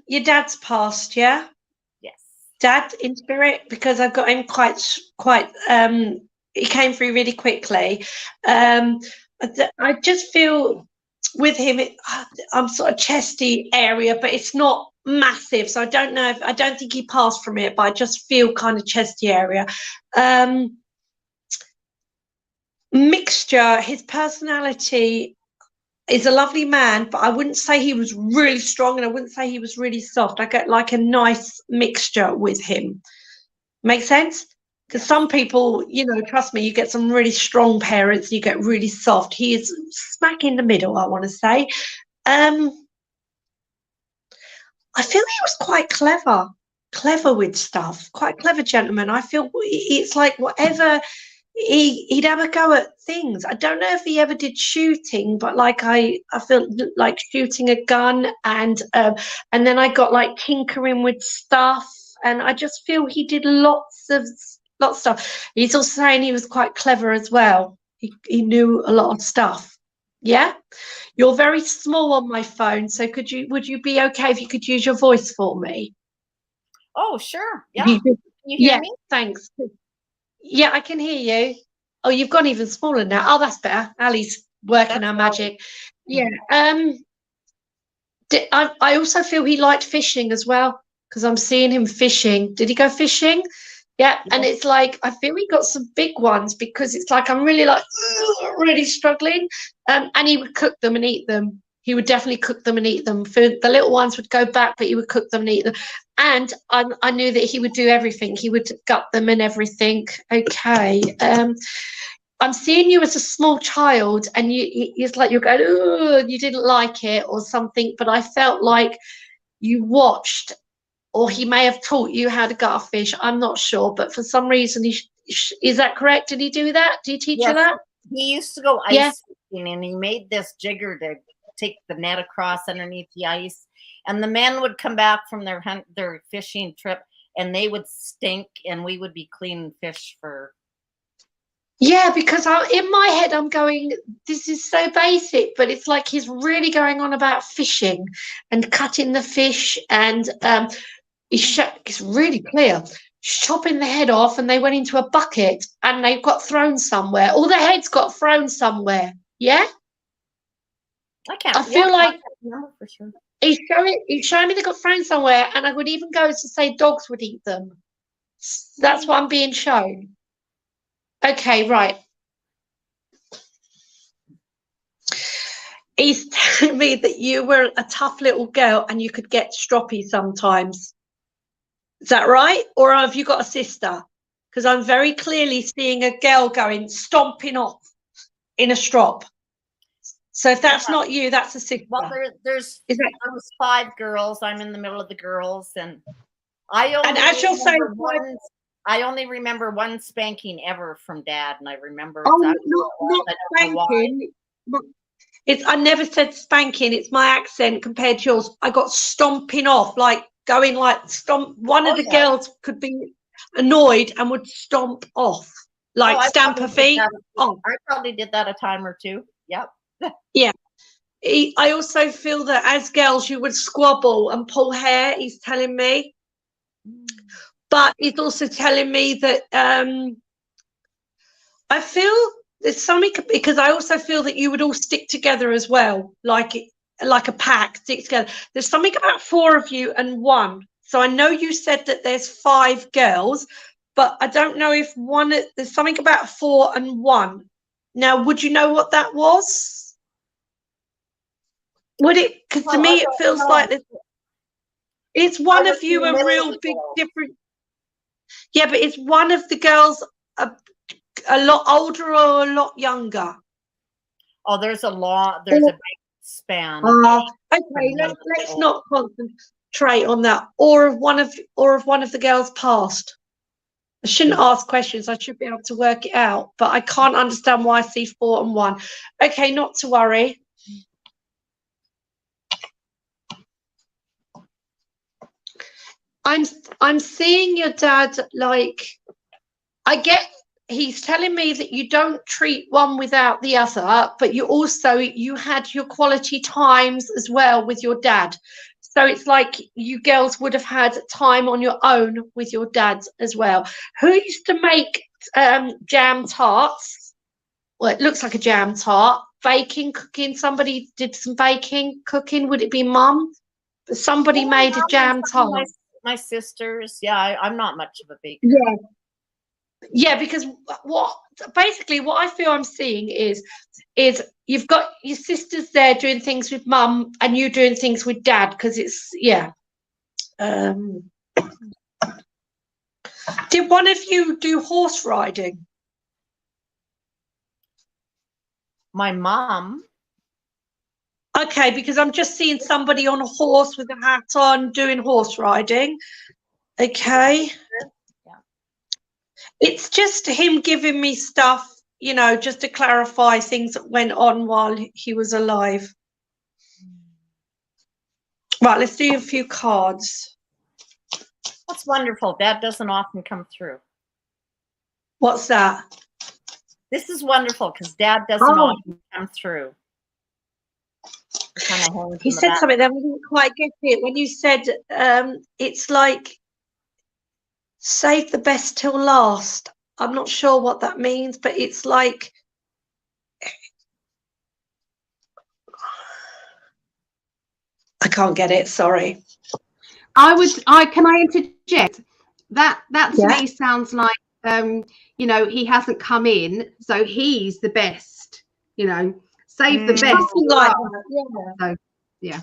Your dad's passed, yeah? Yes. Dad in spirit, because I've got him quite. He came through really quickly. I just feel with him, I'm sort of chesty area, but it's not massive, so I don't know. I don't think he passed from it, but I just feel kind of chesty area. Mixture. His personality is a lovely man, but I wouldn't say he was really strong, and I wouldn't say he was really soft. I get like a nice mixture with him. Make sense? Because some people, you know, trust me, you get some really strong parents, you get really soft. He is smack in the middle, I want to say. I feel he was quite clever with stuff, quite clever gentleman. I feel it's like whatever he'd have a go at things. I don't know if he ever did shooting, but like I feel like shooting a gun, and then I got like tinkering with stuff, and I just feel he did lots of stuff. He's also saying he was quite clever as well. He knew a lot of stuff. Yeah, you're very small on my phone, so would you be okay if you could use your voice for me? Oh, sure. Yeah. Can you hear me? Thanks. Yeah, I can hear you. Oh, you've gone even smaller now. Oh, that's better. Ali's working her magic. Yeah. I also feel he liked fishing as well, because I'm seeing him fishing. Did he go fishing? Yeah. And it's like I feel he got some big ones, because it's like I'm really like really struggling. And he would cook them and eat them. He would definitely cook them and eat them. The little ones would go back, but he would cook them and eat them. And I knew that he would do everything. He would gut them and everything. Okay. I'm seeing you as a small child, and it's like you're going, oh, you didn't like it or something. But I felt like you watched, or he may have taught you how to gut a fish. I'm not sure. But for some reason, Is that correct? Did he do that? Did he teach you that? He used to go ice fishing, and he made this jigger to take the net across underneath the ice. And the men would come back from their fishing trip, and they would stink, and we would be cleaning fish for. Yeah, because in my head I'm going, this is so basic, but it's like he's really going on about fishing and cutting the fish, and it's really clear. Chopping the head off, and they went into a bucket, and they got thrown somewhere. All the heads got thrown somewhere. Yeah, I feel like for sure. he's showing me they got thrown somewhere, and I would even go to say dogs would eat them. That's what I'm being shown. Okay, right. He's telling me that you were a tough little girl and you could get stroppy sometimes. Is that right? Or have you got a sister? Because I'm very clearly seeing a girl going stomping off in a strop. So if that's not you, that's a sister. Well, there was 5 girls. I'm in the middle of the girls, and I only remember one spanking ever from Dad, and I remember. Not spanking. I never said spanking. It's my accent compared to yours. I got stomping off, like going like stomp. One of the girls could be annoyed and would stomp off, like stamp her feet. I probably did that a time or two. Yep. Yeah. I also feel that as girls you would squabble and pull hair. He's telling me. But he's also telling me that I feel there's something, because I also feel that you would all stick together as well, like a pack, stick together. There's something about 4 of you and 1. So I know you said that there's 5 girls, but I don't know if there's something about 4 and 1. Now, would you know what that was? Would it? Because to me, it feels like it's one of you a real big difference. Yeah, but is one of the girls a lot older or a lot younger? Oh, there's a big span. Okay, let's not concentrate on that. Or if one of the girls passed. I shouldn't ask questions. I should be able to work it out, but I can't understand why I see 4 and 1. Okay, not to worry. I'm seeing your dad, like, I get he's telling me that you don't treat one without the other, but you had your quality times as well with your dad. So it's like you girls would have had time on your own with your dad as well. Who used to make jam tarts? Well, it looks like a jam tart. Baking, cooking. Somebody did some baking, cooking. Would it be Mum? Somebody made a jam tart. My sisters. Yeah, I'm not much of a baker. Yeah, because what I feel I'm seeing is you've got your sisters there doing things with Mum and you doing things with Dad, because it's Did one of you do horse riding? My mom. Okay, because I'm just seeing somebody on a horse with a hat on doing horse riding. Okay. Yeah. It's just him giving me stuff, just to clarify things that went on while he was alive. Right, let's do a few cards. That's wonderful. That doesn't often come through. What's that? This is wonderful because Dad doesn't often come through. He said something that I didn't quite get it. When you said it's like save the best till last. I'm not sure what that means, but it's like I can't get it, sorry. Can I interject? That to me sounds like he hasn't come in, so he's the best, save the best. Like that. So, yeah.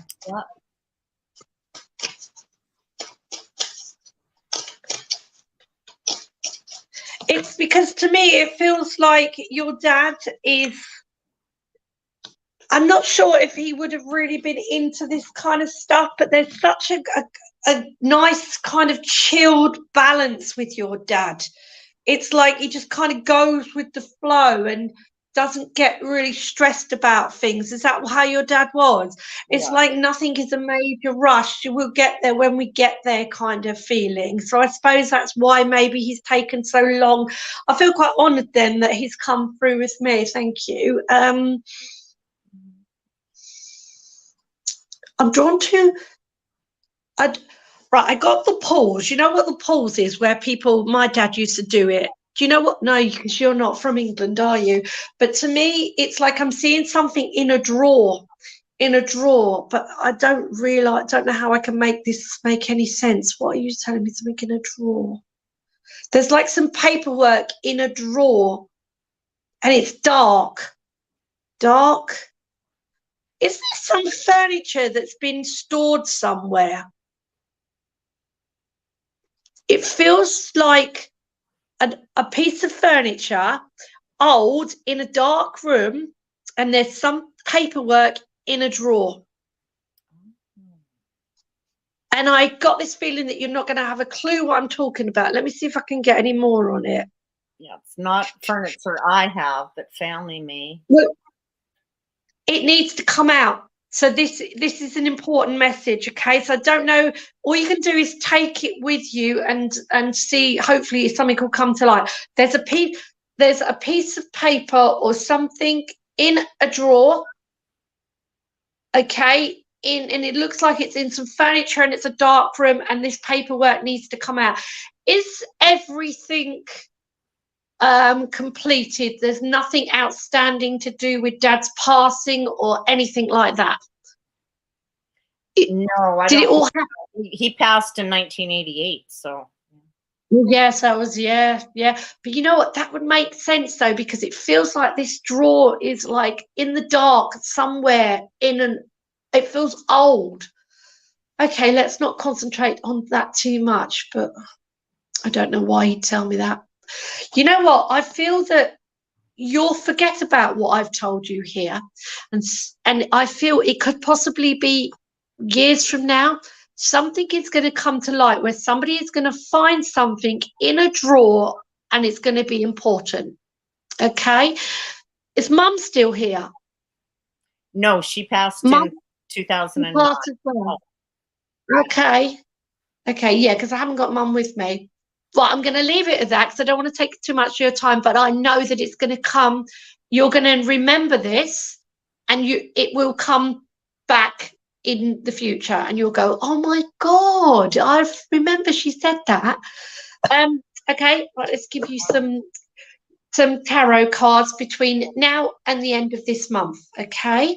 It's because to me it feels like your dad is, I'm not sure if he would have really been into this kind of stuff, but there's such a nice kind of chilled balance with your dad. it's like he just kind of goes with the flow and doesn't get really stressed about things. Is that how your dad was? It's like nothing is a major rush. We'll get there when we get there kind of feeling. So I suppose that's why maybe he's taken so long. I feel quite honoured then that he's come through with me. Thank you. I'm drawn to... Right, I got the pause. You know what the pause is, where people, my dad used to do it. Do you know what? No, because you're not from England, are you? But to me, it's like I'm seeing something in a drawer, but I don't know how I can make this make any sense. What are you telling me, something in a drawer? There's like some paperwork in a drawer and it's dark. Is there some furniture that's been stored somewhere? It feels like a piece of furniture, old, in a dark room, and there's some paperwork in a drawer. And I got this feeling that you're not going to have a clue what I'm talking about. Let me see if I can get any more on it. Yeah, it's not furniture I have, but family may. Well, it needs to come out. So this is an important message, okay? So I don't know. All you can do is take it with you and see. Hopefully, something will come to light. There's a piece of paper or something in a drawer, okay? And it looks like it's in some furniture and it's a dark room and this paperwork needs to come out. Is everything completed? There's nothing outstanding to do with Dad's passing or anything like that? No, I did don't. It all happen? He passed in 1988, so. Yes, that was, yeah. But you know what? That would make sense though, because it feels like this drawer is like in the dark somewhere it feels old. Okay, let's not concentrate on that too much, but I don't know why he'd tell me that. You know what? I feel that you'll forget about what I've told you here. And I feel it could possibly be years from now, something is going to come to light where somebody is going to find something in a drawer and it's going to be important. Okay? Is Mum still here? No, she passed in 2009. Well. Okay, yeah, because I haven't got Mum with me. But I'm going to leave it at that because I don't want to take too much of your time, but I know that it's going to come. You're going to remember this and it will come back in the future and you'll go, oh my God, I remember she said that. Okay, right, let's give you some tarot cards between now and the end of this month. Okay,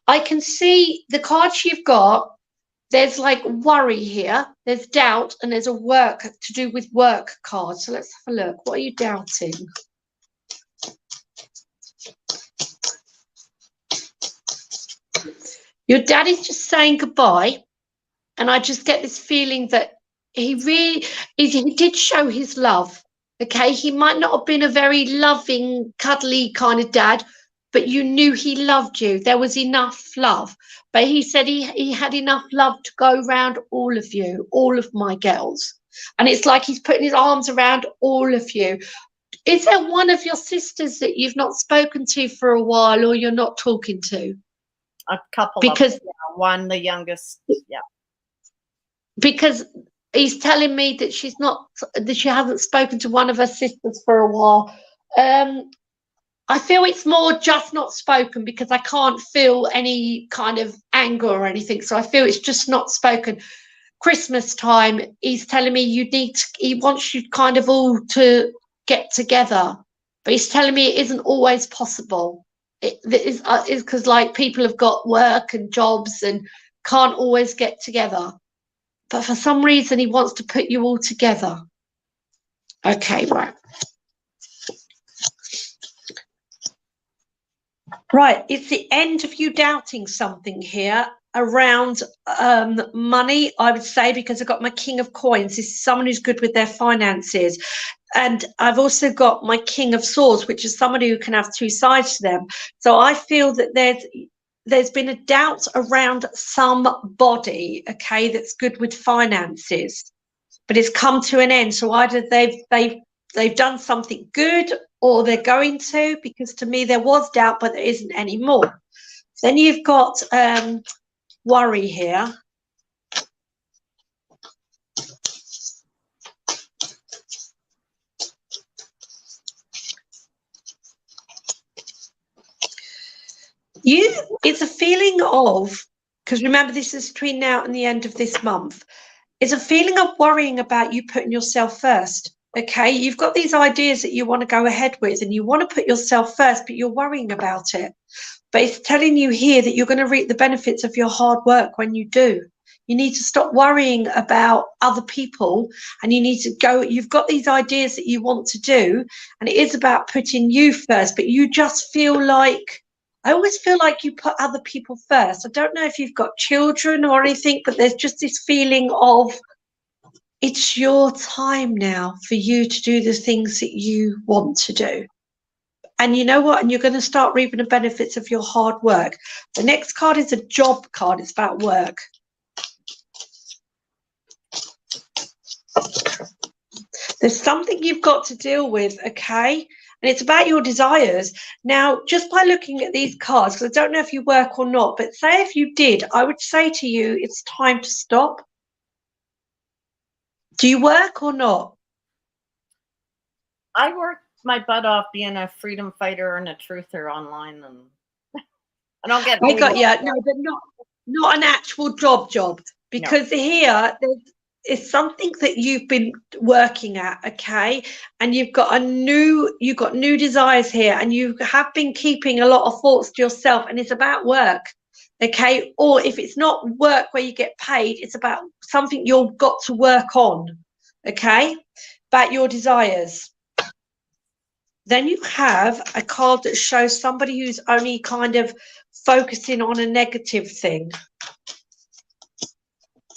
I can see the cards you've got. There's like worry here, there's doubt, and there's a work to do with work card. So let's have a look. What are you doubting? Your dad is just saying goodbye, and I just get this feeling that he did show his love. Okay, he might not have been a very loving, cuddly kind of dad, but you knew he loved you. There was enough love. But he said he had enough love to go around all of you, all of my girls. And it's like he's putting his arms around all of you. Is there one of your sisters that you've not spoken to for a while or you're not talking to? A couple because of them, yeah. One, the youngest, yeah. Because he's telling me that she hasn't spoken to one of her sisters for a while. I feel it's more just not spoken because I can't feel any kind of anger or anything. So I feel it's just not spoken. Christmas time, he's telling me he wants you kind of all to get together. But he's telling me it isn't always possible. It is because like people have got work and jobs and can't always get together. But for some reason, he wants to put you all together. Okay, right. Right, it's the end of you doubting something here around money, I would say, because I've got my King of Coins. This is someone who's good with their finances. And I've also got my King of Swords, which is somebody who can have two sides to them. So I feel that there's been a doubt around somebody, okay, that's good with finances, but it's come to an end. So either they've they've done something good, or they're going to, because to me there was doubt, but there isn't anymore. Then you've got worry here. It's a feeling of, because remember this is between now and the end of this month, it's a feeling of worrying about you putting yourself first. Okay, you've got these ideas that you want to go ahead with and you want to put yourself first, but you're worrying about it. But it's telling you here that you're going to reap the benefits of your hard work when you do. You need to stop worrying about other people, and you need to go. You've got these ideas that you want to do, and it is about putting you first, but you just feel like, I always feel like you put other people first. I don't know if you've got children or anything, but there's just this feeling of, it's your time now for you to do the things that you want to do. And you know what? And you're going to start reaping the benefits of your hard work. The next card is a job card. It's about work. There's something you've got to deal with, okay? And it's about your desires. Now, just by looking at these cards, because I don't know if you work or not, but say if you did, I would say to you, it's time to stop. Do you work or not? I work my butt off being a freedom fighter and a truther online, and I don't get. I got you. No, but not an actual job, because here it's something that you've been working at, okay? And you've got new desires here, and you have been keeping a lot of thoughts to yourself, and it's about work, okay? Or if it's not work where you get paid, it's about something you've got to work on, okay? About your desires. Then you have a card that shows somebody who's only kind of focusing on a negative thing.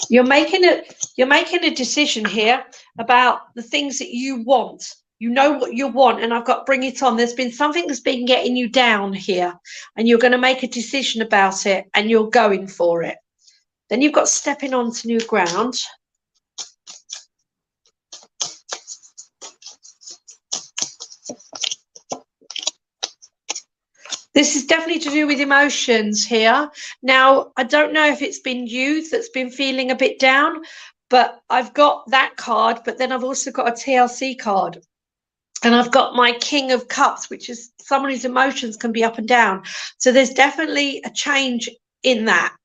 You're making a decision here about the things that you want. You know what you want, and I've got bring it on. There's been something that's been getting you down here, and you're going to make a decision about it, and you're going for it. Then you've got stepping onto new ground. This is definitely to do with emotions here. Now, I don't know if it's been you that's been feeling a bit down, but I've got that card, but then I've also got a TLC card. And I've got my King of Cups, which is someone whose emotions can be up and down. So there's definitely a change in that.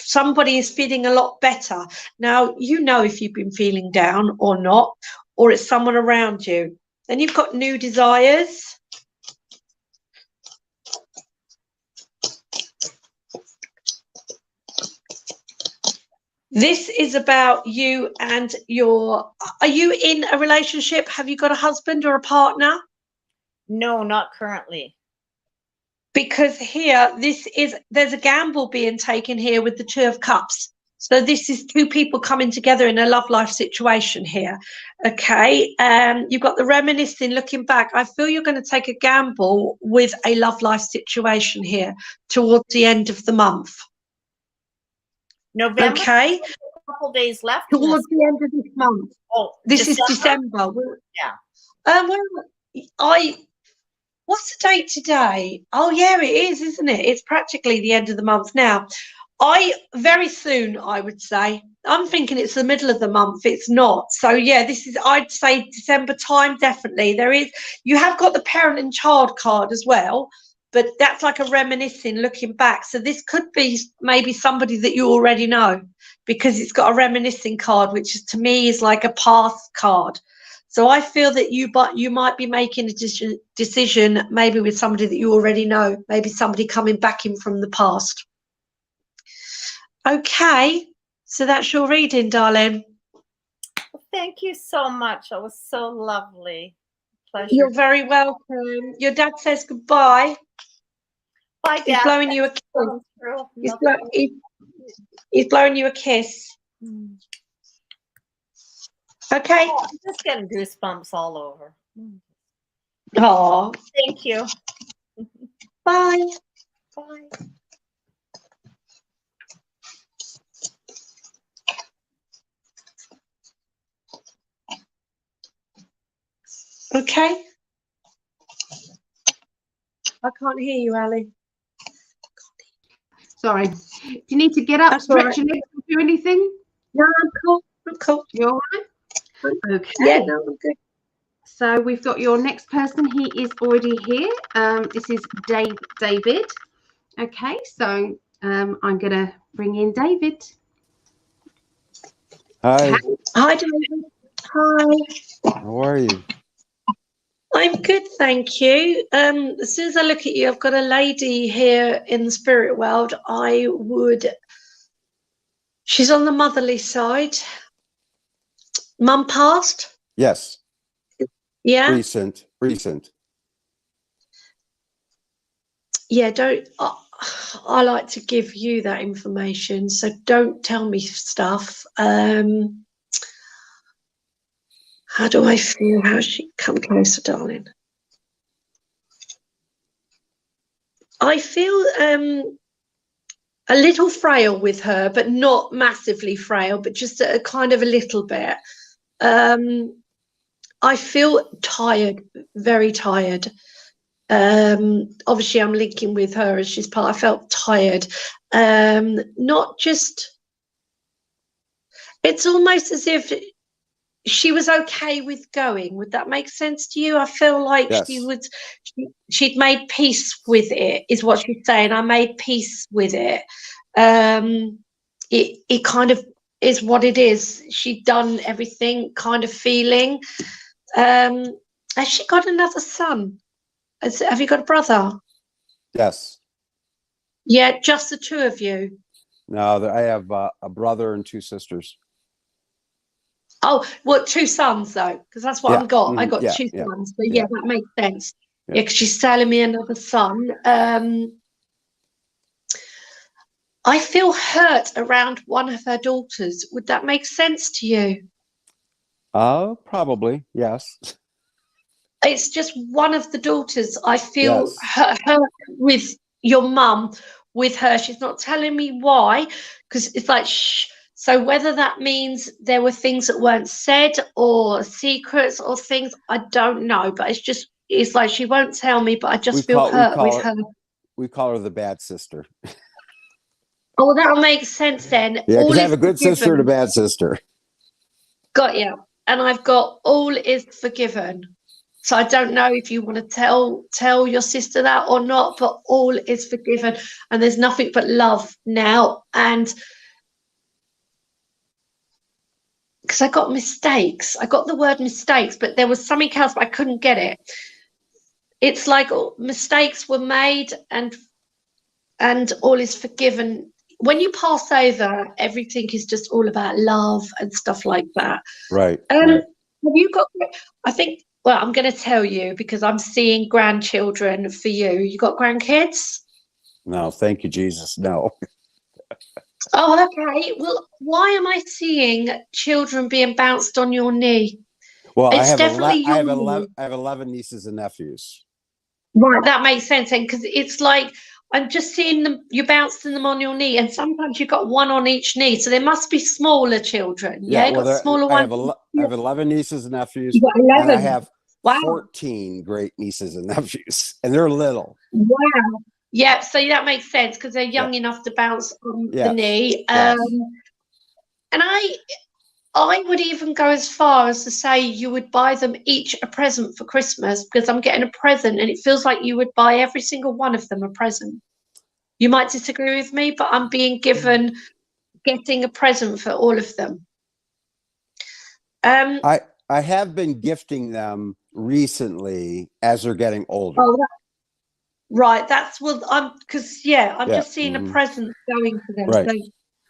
Somebody is feeling a lot better. Now, you know if you've been feeling down or not, or it's someone around you. Then you've got new desires. This is about you and are you in a relationship? Have you got a husband or a partner? No, not currently. Because here, there's a gamble being taken here with the Two of Cups. So this is two people coming together in a love life situation here. Okay. You've got the reminiscing, looking back. I feel you're going to take a gamble with a love life situation here towards the end of the month. November. Okay. A couple days left. Towards the end of this month. Oh, this is December. Yeah. What's the date today? Oh yeah, it is, isn't it? It's practically the end of the month now. Very soon, I would say. I'm thinking it's the middle of the month. It's not. So yeah, I'd say December time, definitely. You have got the parent and child card as well, but that's like a reminiscing, looking back. So this could be maybe somebody that you already know, because it's got a reminiscing card, which is, to me, is like a past card. So I feel that you might be making a decision maybe with somebody that you already know, maybe somebody coming back in from the past. Okay, so that's your reading, darling. Well, thank you so much. It was so lovely. Pleasure. You're very welcome. Your dad says goodbye. Bye, Dad. He's blowing you a kiss. He's blowing you a kiss. Okay. Oh, I'm just getting goosebumps all over. Oh. Thank you. Bye. Bye. Okay. I can't hear you, Ali. Sorry. Do you need to get up, That's stretch right. your legs, and do anything? No, I'm cool. I'm cool. You're all right? Okay. Yeah, no, I'm good. So we've got your next person. He is already here. This is David. Okay, so I'm going to bring in David. Hi. Hi, David. Hi. How are you? I'm good, thank you. As soon as I look at you, I've got a lady here in the spirit world. She's on the motherly side. Mum passed? Yes. Yeah? Recent. Yeah, I like to give you that information, so don't tell me stuff. How do I feel? How she come closer, darling? I feel a little frail with her, but not massively frail, but just a kind of a little bit. I feel tired, very tired. Obviously I'm linking with her as she's part. I felt tired. Not just, it's almost as if she was okay with going. Would that make sense to you? I feel like Yes. she'd made peace with it, is what she's saying. I made peace with it. It kind of is what it is. She'd done everything, kind of feeling. Has she got another son? Have you got a brother? Yes. Yeah, just the two of you. No, I have a brother and 2 sisters. Oh, well, 2 sons though, because that's what Yeah. I've got. I got Yeah, 2 yeah, sons, but yeah. yeah, that makes sense. Yeah. Yeah, because she's telling me another son. I feel hurt around one of her daughters. Would that make sense to you? Probably, yes. It's just one of the daughters. I feel Yes. hurt with your mum, with her. She's not telling me why, because it's like, shh. So whether that means there were things that weren't said or secrets or things, I don't know. But it's like she won't tell me, but I just feel hurt with her. We call her the bad sister. Oh, that'll make sense then. Yeah, because I have a good forgiven. sister and a bad sister. Got you. And I've got all is forgiven. So I don't know if you want to tell your sister that or not, but all is forgiven. And there's nothing but love now. And because I got mistakes. I got the word mistakes, but there was something else, but I couldn't get it. It's like mistakes were made and all is forgiven. When you pass over, everything is just all about love and stuff like that. Right. Have you got, I think, well, I'm going to tell you because I'm seeing grandchildren for you. You got grandkids? No, thank you, Jesus. No. Oh, okay. Well, why am I seeing children being bounced on your knee? Well, It's I definitely have your knee. 11 nieces and nephews. Right, that makes sense then, because it's like I'm just seeing them, you bouncing them on your knee, and sometimes you've got one on each knee, so there must be smaller children. Yeah, well, got smaller I ones. have 11 nieces and nephews, You got 11. and I have Wow. 14 great nieces and nephews, and they're little. Wow. Yeah, so that makes sense because they're young enough to bounce on the knee. And I would even go as far as to say you would buy them each a present for Christmas, because I'm getting a present and it feels like you would buy every single one of them a present. You might disagree with me, but I'm being given getting a present for all of them. I have been gifting them recently as they're getting older. Oh, right, that's well. I'm just seeing a present going to them. Right. So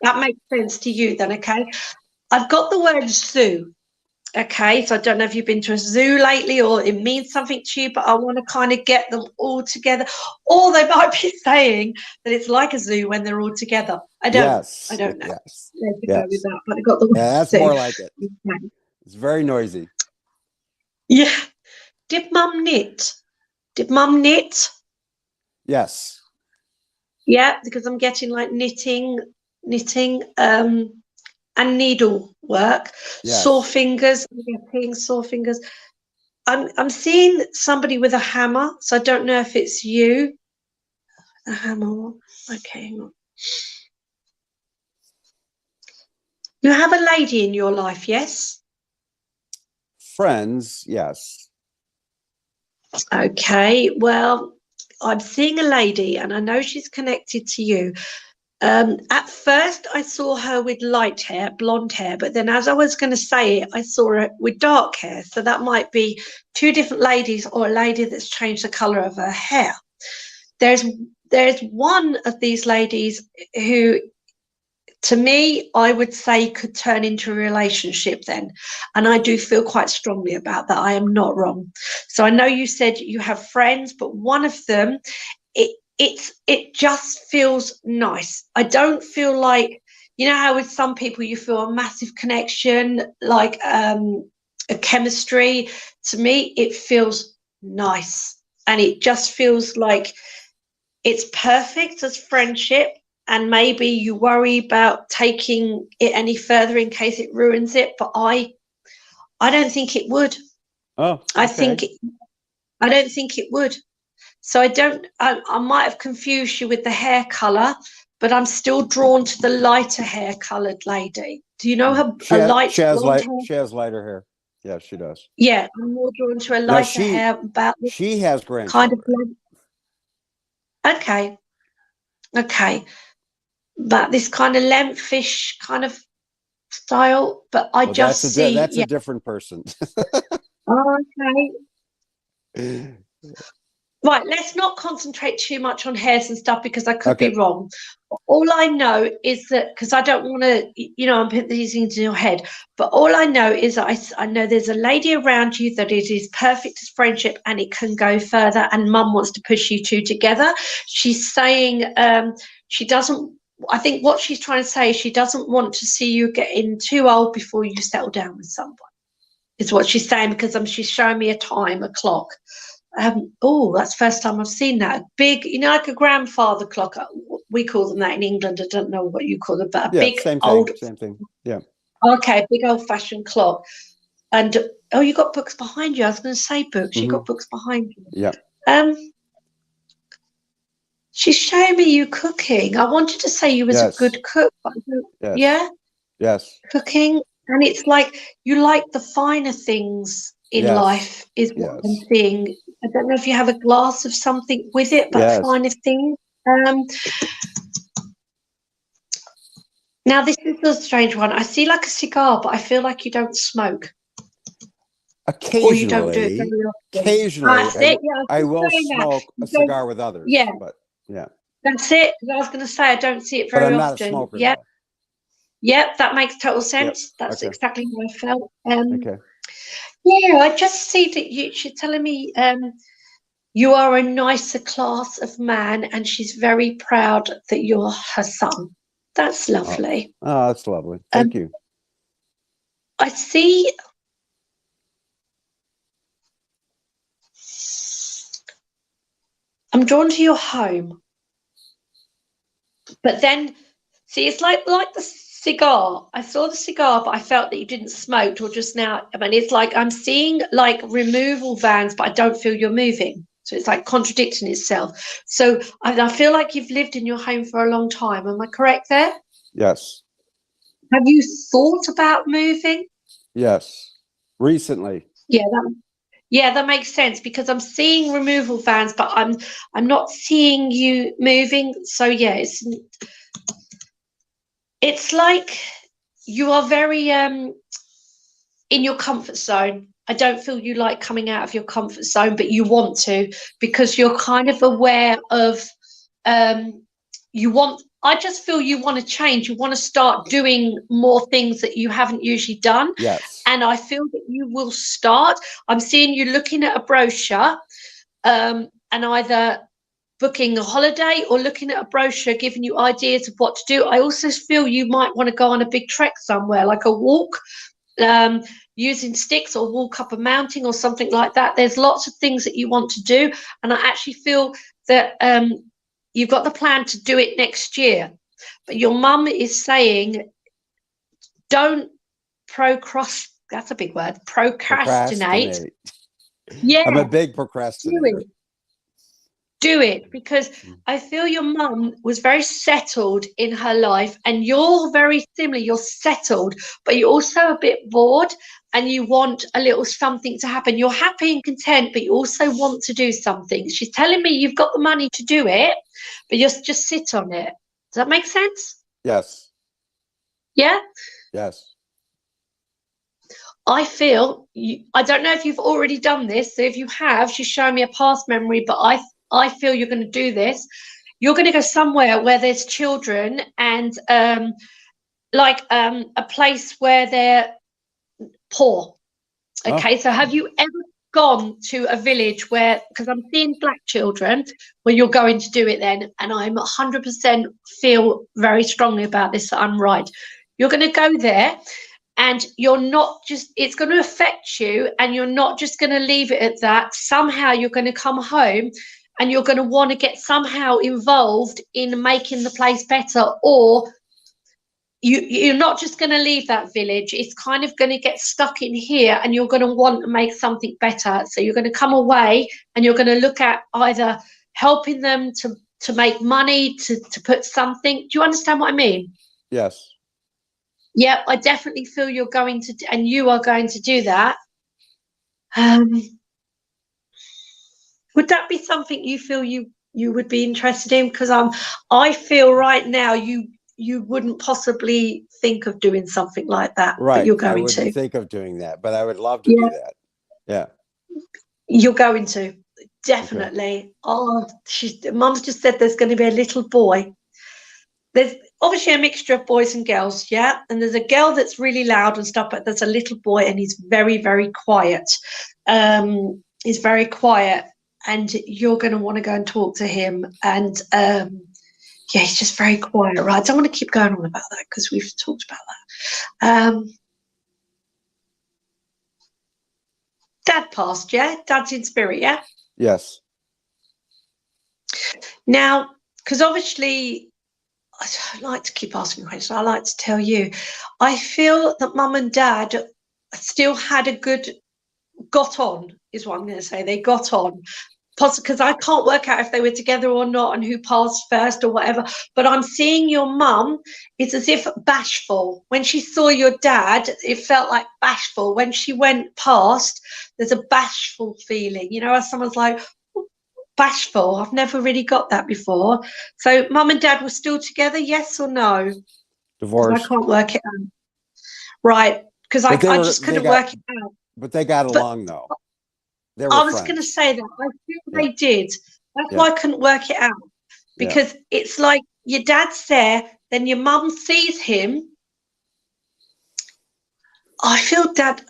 that makes sense to you then, okay? I've got the word zoo. Okay, so I don't know if you've been to a zoo lately or it means something to you, but I want to kind of get them all together. Or they might be saying that it's like a zoo when they're all together. I don't know. Yes. Let's go with that, but I got the word that's zoo. more like it. Okay. It's very noisy. Yeah. Did Mum knit? Yes. Yeah, because I'm getting like knitting, and needle work. Yes. Sore fingers. I'm getting sore fingers. I'm seeing somebody with a hammer, so I don't know if it's you. A hammer. Okay, hang on. You have a lady in your life, yes? Friends, yes. Okay, well, I'm seeing a lady, and I know she's connected to you. At first, I saw her with light hair, blonde hair, but then as I was going to say it, I saw her with dark hair. So that might be two different ladies, or a lady that's changed the color of her hair. There's one of these ladies who, to me, I would say could turn into a relationship then. And I do feel quite strongly about that. I am not wrong. So I know you said you have friends, but one of them, it just feels nice. I don't feel like, you know how with some people you feel a massive connection, like a chemistry. To me, it feels nice. And it just feels like it's perfect as friendship. And maybe you worry about taking it any further in case it ruins it. But I don't think it would. Oh, okay. I don't think it would. So I might have confused you with the hair color, but I'm still drawn to the lighter hair colored lady. Do you know her? She has lighter hair. Yeah, she does. Yeah, I'm more drawn to a lighter hair. She has grandchildren. Kind of. Okay. But this kind of lengthish kind of style, but that's a different person. Okay. Right, let's not concentrate too much on hairs and stuff because I could be wrong. All I know is that, because I don't want to, I'm putting these things in your head, but all I know is that I know there's a lady around you that it is perfect as friendship and it can go further, and Mum wants to push you two together. She's saying she doesn't, I think what she's trying to say is she doesn't want to see you getting too old before you settle down with someone, is what she's saying, because she's showing me a clock. Oh, that's the first time I've seen that. Big, like a grandfather clock. We call them that in England. I don't know what you call them, but big same thing. Yeah. Okay, big old-fashioned clock. And you got books behind you. I was going to say books. You got books behind you. Yeah. She's showing me you cooking. I wanted to say you was a good cook, but Yes. Cooking, and it's like you like the finer things in life is what I'm seeing. I don't know if you have a glass of something with it, but finer things. Now this is a strange one. I see like a cigar, but I feel like you don't smoke. Occasionally, or you don't do it very often. Occasionally, I will smoke a cigar with others. Yeah, but that's it. I was going to say I don't see it very often. But I'm not a smoker. Yep, that makes total sense. Yep. That's exactly how I felt. Okay. Yeah, I just see that you're telling me you are a nicer class of man, and she's very proud that you're her son. That's lovely. Oh, that's lovely. Thank you. I see. I'm drawn to your home. But then, see, it's like the cigar. I saw the cigar, but I felt that you didn't smoke till just now. I mean, it's like I'm seeing like removal vans, but I don't feel you're moving. So it's like contradicting itself. So I feel like you've lived in your home for a long time. Am I correct there? Yes. Have you thought about moving? Yes. Recently. Yeah, that makes sense, because I'm seeing removal vans, but I'm not seeing you moving. So yeah, it's like you are very in your comfort zone. I don't feel you like coming out of your comfort zone, but you want to, because you're kind of aware of I just feel you want to change. You want to start doing more things that you haven't usually done. Yes. And I feel that you will start. I'm seeing you looking at a brochure and either booking a holiday or looking at a brochure, giving you ideas of what to do. I also feel you might want to go on a big trek somewhere, like a walk, using sticks, or walk up a mountain or something like that. There's lots of things that you want to do. And I actually feel that you've got the plan to do it next year. But your mum is saying, don't that's a big word, procrastinate. Yeah, I'm a big do procrastinator. it. Do it, because I feel your mum was very settled in her life, and you're very similar. You're settled, but you're also a bit bored, and you want a little something to happen. You're happy and content, but you also want to do something. She's telling me you've got the money to do it, but you just sit on it. Does that make sense? Yes. Yeah? Yes. I feel I don't know if you've already done this. So if you have, she's showing me a past memory, but I feel you're going to do this. You're going to go somewhere where there's children, and a place where they're poor. Okay, so have you ever gone to a village where, because I'm seeing black children, where you're going to do it then, and I'm 100% feel very strongly about this, that I'm right. You're going to go there, and you're not just, it's going to affect you, and you're not just going to leave it at that. Somehow you're going to come home, and you're going to want to get somehow involved in making the place better, or you're not just going to leave that village. It's kind of going to get stuck in here, and you're going to want to make something better. So you're going to come away, and you're going to look at either helping them to make money, to put something. Do you understand what I mean? Yes. Yeah, I definitely feel you're going to, and you are going to do that. Would that be something you feel you would be interested in? Because I feel right now you wouldn't possibly think of doing something like that, Right. but you're going I wouldn't to. think of doing that, but I would love to do that. Yeah. You're going to, definitely. Okay. Oh, Mum's just said there's going to be a little boy. There's obviously a mixture of boys and girls, yeah? And there's a girl that's really loud and stuff, but there's a little boy, and he's very, very quiet. He's very quiet, and you're going to want to go and talk to him. And yeah, he's just very quiet, right? I don't want to keep going on about that because we've talked about that. Dad passed, yeah? Dad's in spirit, yeah? Yes. Now, because obviously, I don't like to keep asking questions. I like to tell you. I feel that Mum and Dad still had got on, is what I'm going to say. They got on. Because I can't work out if they were together or not, and who passed first or whatever. But I'm seeing your mum, it's as if bashful. When she saw your dad, it felt like bashful. When she went past, there's a bashful feeling. You know, as someone's like, bashful. I've never really got that before. So Mum and Dad were still together, yes or no? Divorced. I can't work it out. Right, because I just couldn't work it out. But they got along, though. I was going to say that. I feel they did. That's why I couldn't work it out. Because it's like your dad's there, then your mum sees him. I feel Dad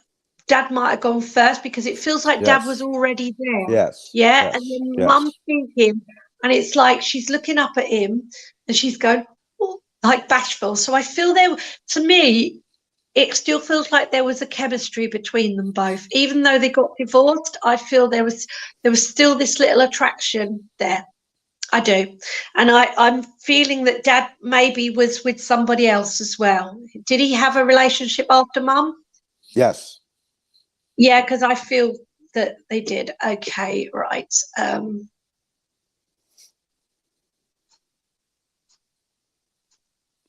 might have gone first, because it feels like Dad was already there. Yes. Yeah. And then Mum sees him, and it's like she's looking up at him, and she's going, oh, like bashful. So I feel to me, it still feels like there was a chemistry between them both. Even though they got divorced, I feel there was still this little attraction there. I do. And I'm feeling that Dad maybe was with somebody else as well. Did he have a relationship after Mum? Yes. Yeah, because I feel that they did. Okay, right.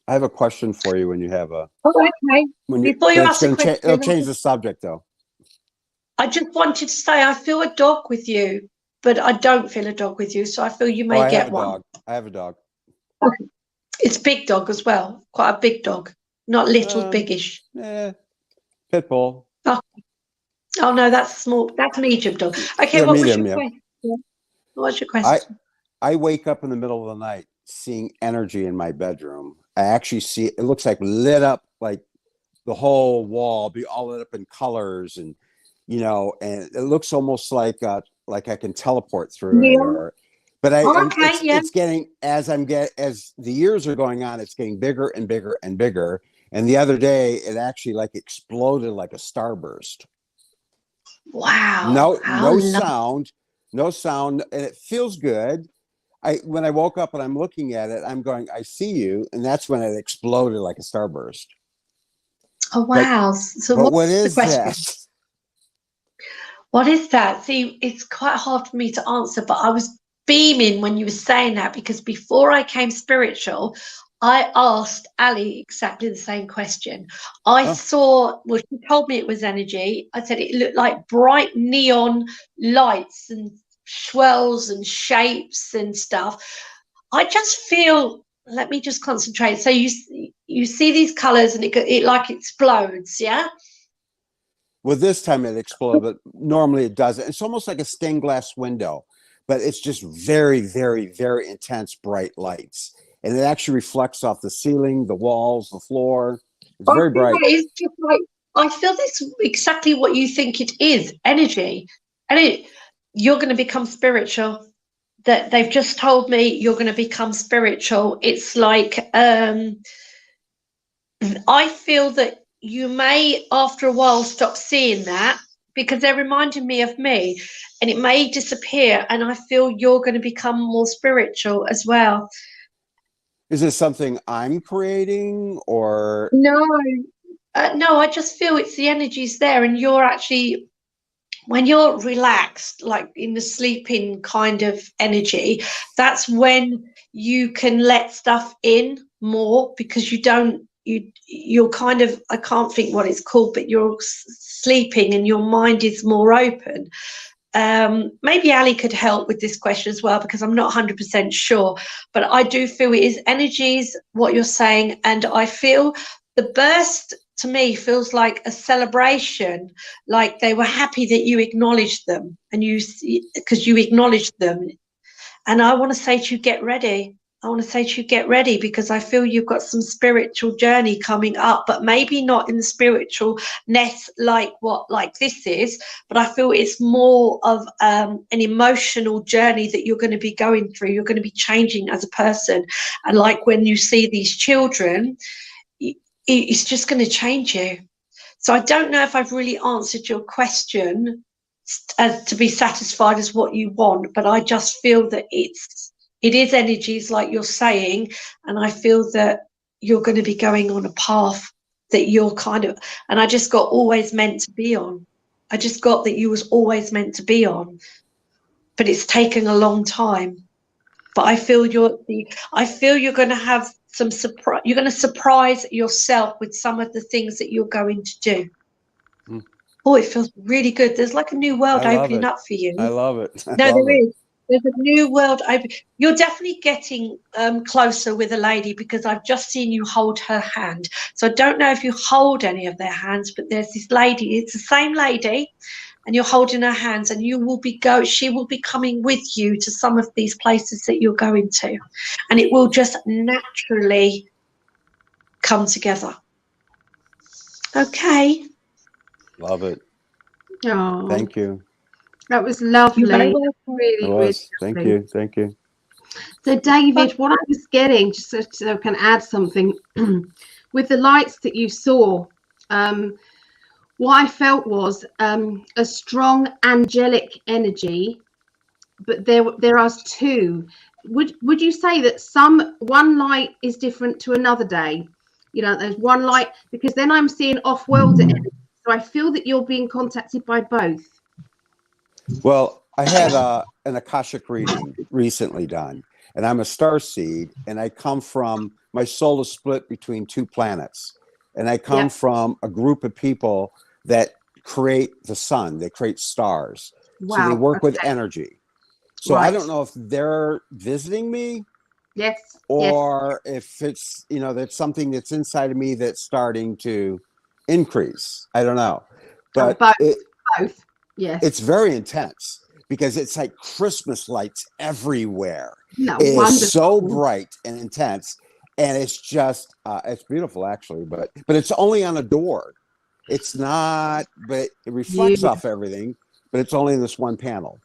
I have a question for you when you have a. Oh, okay. Before you ask a question, it'll change the subject, though. I just wanted to say I feel a dog with you, but I don't feel a dog with you, so I feel you may get one. I have a dog. Okay. It's big dog as well, quite a big dog, not little, biggish. Pit bull. Oh no, that's small. That's medium dog. Okay, what was your question? What's your question? I wake up in the middle of the night seeing energy in my bedroom. I actually see it looks like lit up, like the whole wall be all lit up in colors, and and it looks almost like I can teleport through it. But it's getting as the years are going on, it's getting bigger and bigger and bigger. And the other day, it actually like exploded like a starburst. Wow! No sound, and it feels good. When I woke up and I'm looking at it, I'm going, I see you, and that's when it exploded like a starburst. Oh wow! So what is that? What is that? See, it's quite hard for me to answer, but I was beaming when you were saying that, because before I came spiritual, I asked Ali exactly the same question. I saw, well, she told me it was energy. I said it looked like bright neon lights and swirls and shapes and stuff. I just feel, let me just concentrate. So you see these colors and it like explodes, yeah? Well, this time it exploded, but normally it doesn't. It's almost like a stained glass window, but it's just very, very, very intense bright lights. And it actually reflects off the ceiling, the walls, the floor. It's very bright. It's just like, I feel this exactly what you think it is, energy. And you're going to become spiritual. That they've just told me you're going to become spiritual. It's like, I feel that you may, after a while, stop seeing that, because they're reminding me of me, and it may disappear. And I feel you're going to become more spiritual as well. Is this something I'm creating, or? No, no, I just feel it's the energy's there, and you're actually, when you're relaxed, like in the sleeping kind of energy, that's when you can let stuff in more, because you're kind of, I can't think what it's called, but you're sleeping and your mind is more open. Maybe Ali could help with this question as well, because I'm not 100% sure, but I do feel it is energies, what you're saying. And I feel the burst to me feels like a celebration, like they were happy that you acknowledged them, and because you acknowledged them. And I want to say to you, get ready. I want to say to you, get ready, because I feel you've got some spiritual journey coming up, but maybe not in the spiritualness like this is, but I feel it's more of an emotional journey that you're going to be going through. You're going to be changing as a person. And like when you see these children, it's just going to change you. So I don't know if I've really answered your question as to be satisfied as what you want, but I just feel that it is energies like you're saying, and I feel that you're going to be going on a path that you're kind of, and I just got always meant to be on. I just got that you was always meant to be on, but it's taken a long time. But I feel you're going to have some surprise. You're going to surprise yourself with some of the things that you're going to do. Mm. Oh, it feels really good. There's like a new world opening up for you. I love it. There is. There's a new world open. You're definitely getting closer with a lady, because I've just seen you hold her hand. So I don't know if you hold any of their hands, but there's this lady. It's the same lady, and you're holding her hands, and she will be coming with you to some of these places that you're going to, and it will just naturally come together. Okay. Love it. Oh, thank you. That was lovely. Really, really thank you. Thank you. So, David, what I was getting, just so I can add something, with the lights that you saw, what I felt was a strong angelic energy, but there are two. Would you say that one light is different to another day? You know, there's one light, because then I'm seeing off-world energy. So I feel that you're being contacted by both. Well, I had an Akashic reading recently done, and I'm a starseed, and I come from, my soul is split between two planets, and I come from a group of people that create the sun, they create stars. Wow. So they work with energy. So I don't know if they're visiting me, or if it's, that's something that's inside of me that's starting to increase. I don't know, but both. Yes. It's very intense, because it's like Christmas lights everywhere. No, it's wonderful. So bright and intense, and it's just it's beautiful actually, but it's only on a door. It's not, but it reflects off everything, but it's only in this one panel.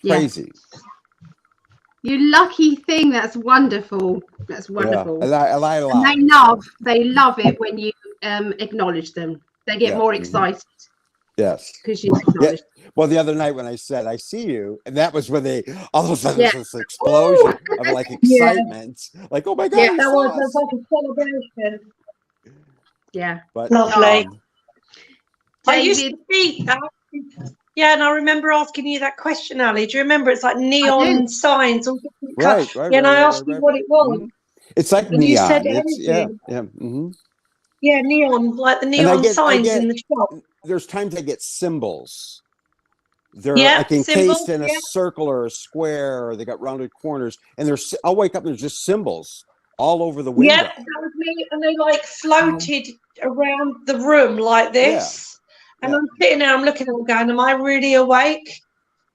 Crazy. You lucky thing. That's wonderful. That's wonderful. Yeah. I lie a lot. And they love it when you acknowledge them. They get more excited. Yes. Because you acknowledge. Well, the other night when I said I see you, and that was when they all of a sudden there's this explosion of like excitement, like, oh my god, that was like a celebration. Yeah, but lovely. I David, used to be Yeah, and I remember asking you that question, Ali. Do you remember? It's like neon signs. All different colours. Right. Yeah, and I asked you what it was. Mhm. It's like And neon. you said It's, yeah. energy. Yeah. Mhm. Yeah, neon, like the And I neon get- signs in the shop. There's times I get symbols. They're Yeah, like encased symbols, in a yeah. circle or a square, or they got rounded corners. And I'll wake up and there's just symbols all over the window. Yeah, that was me. And they like floated around the room like this. And Yeah. I'm sitting there, I'm looking at them going, am I really awake?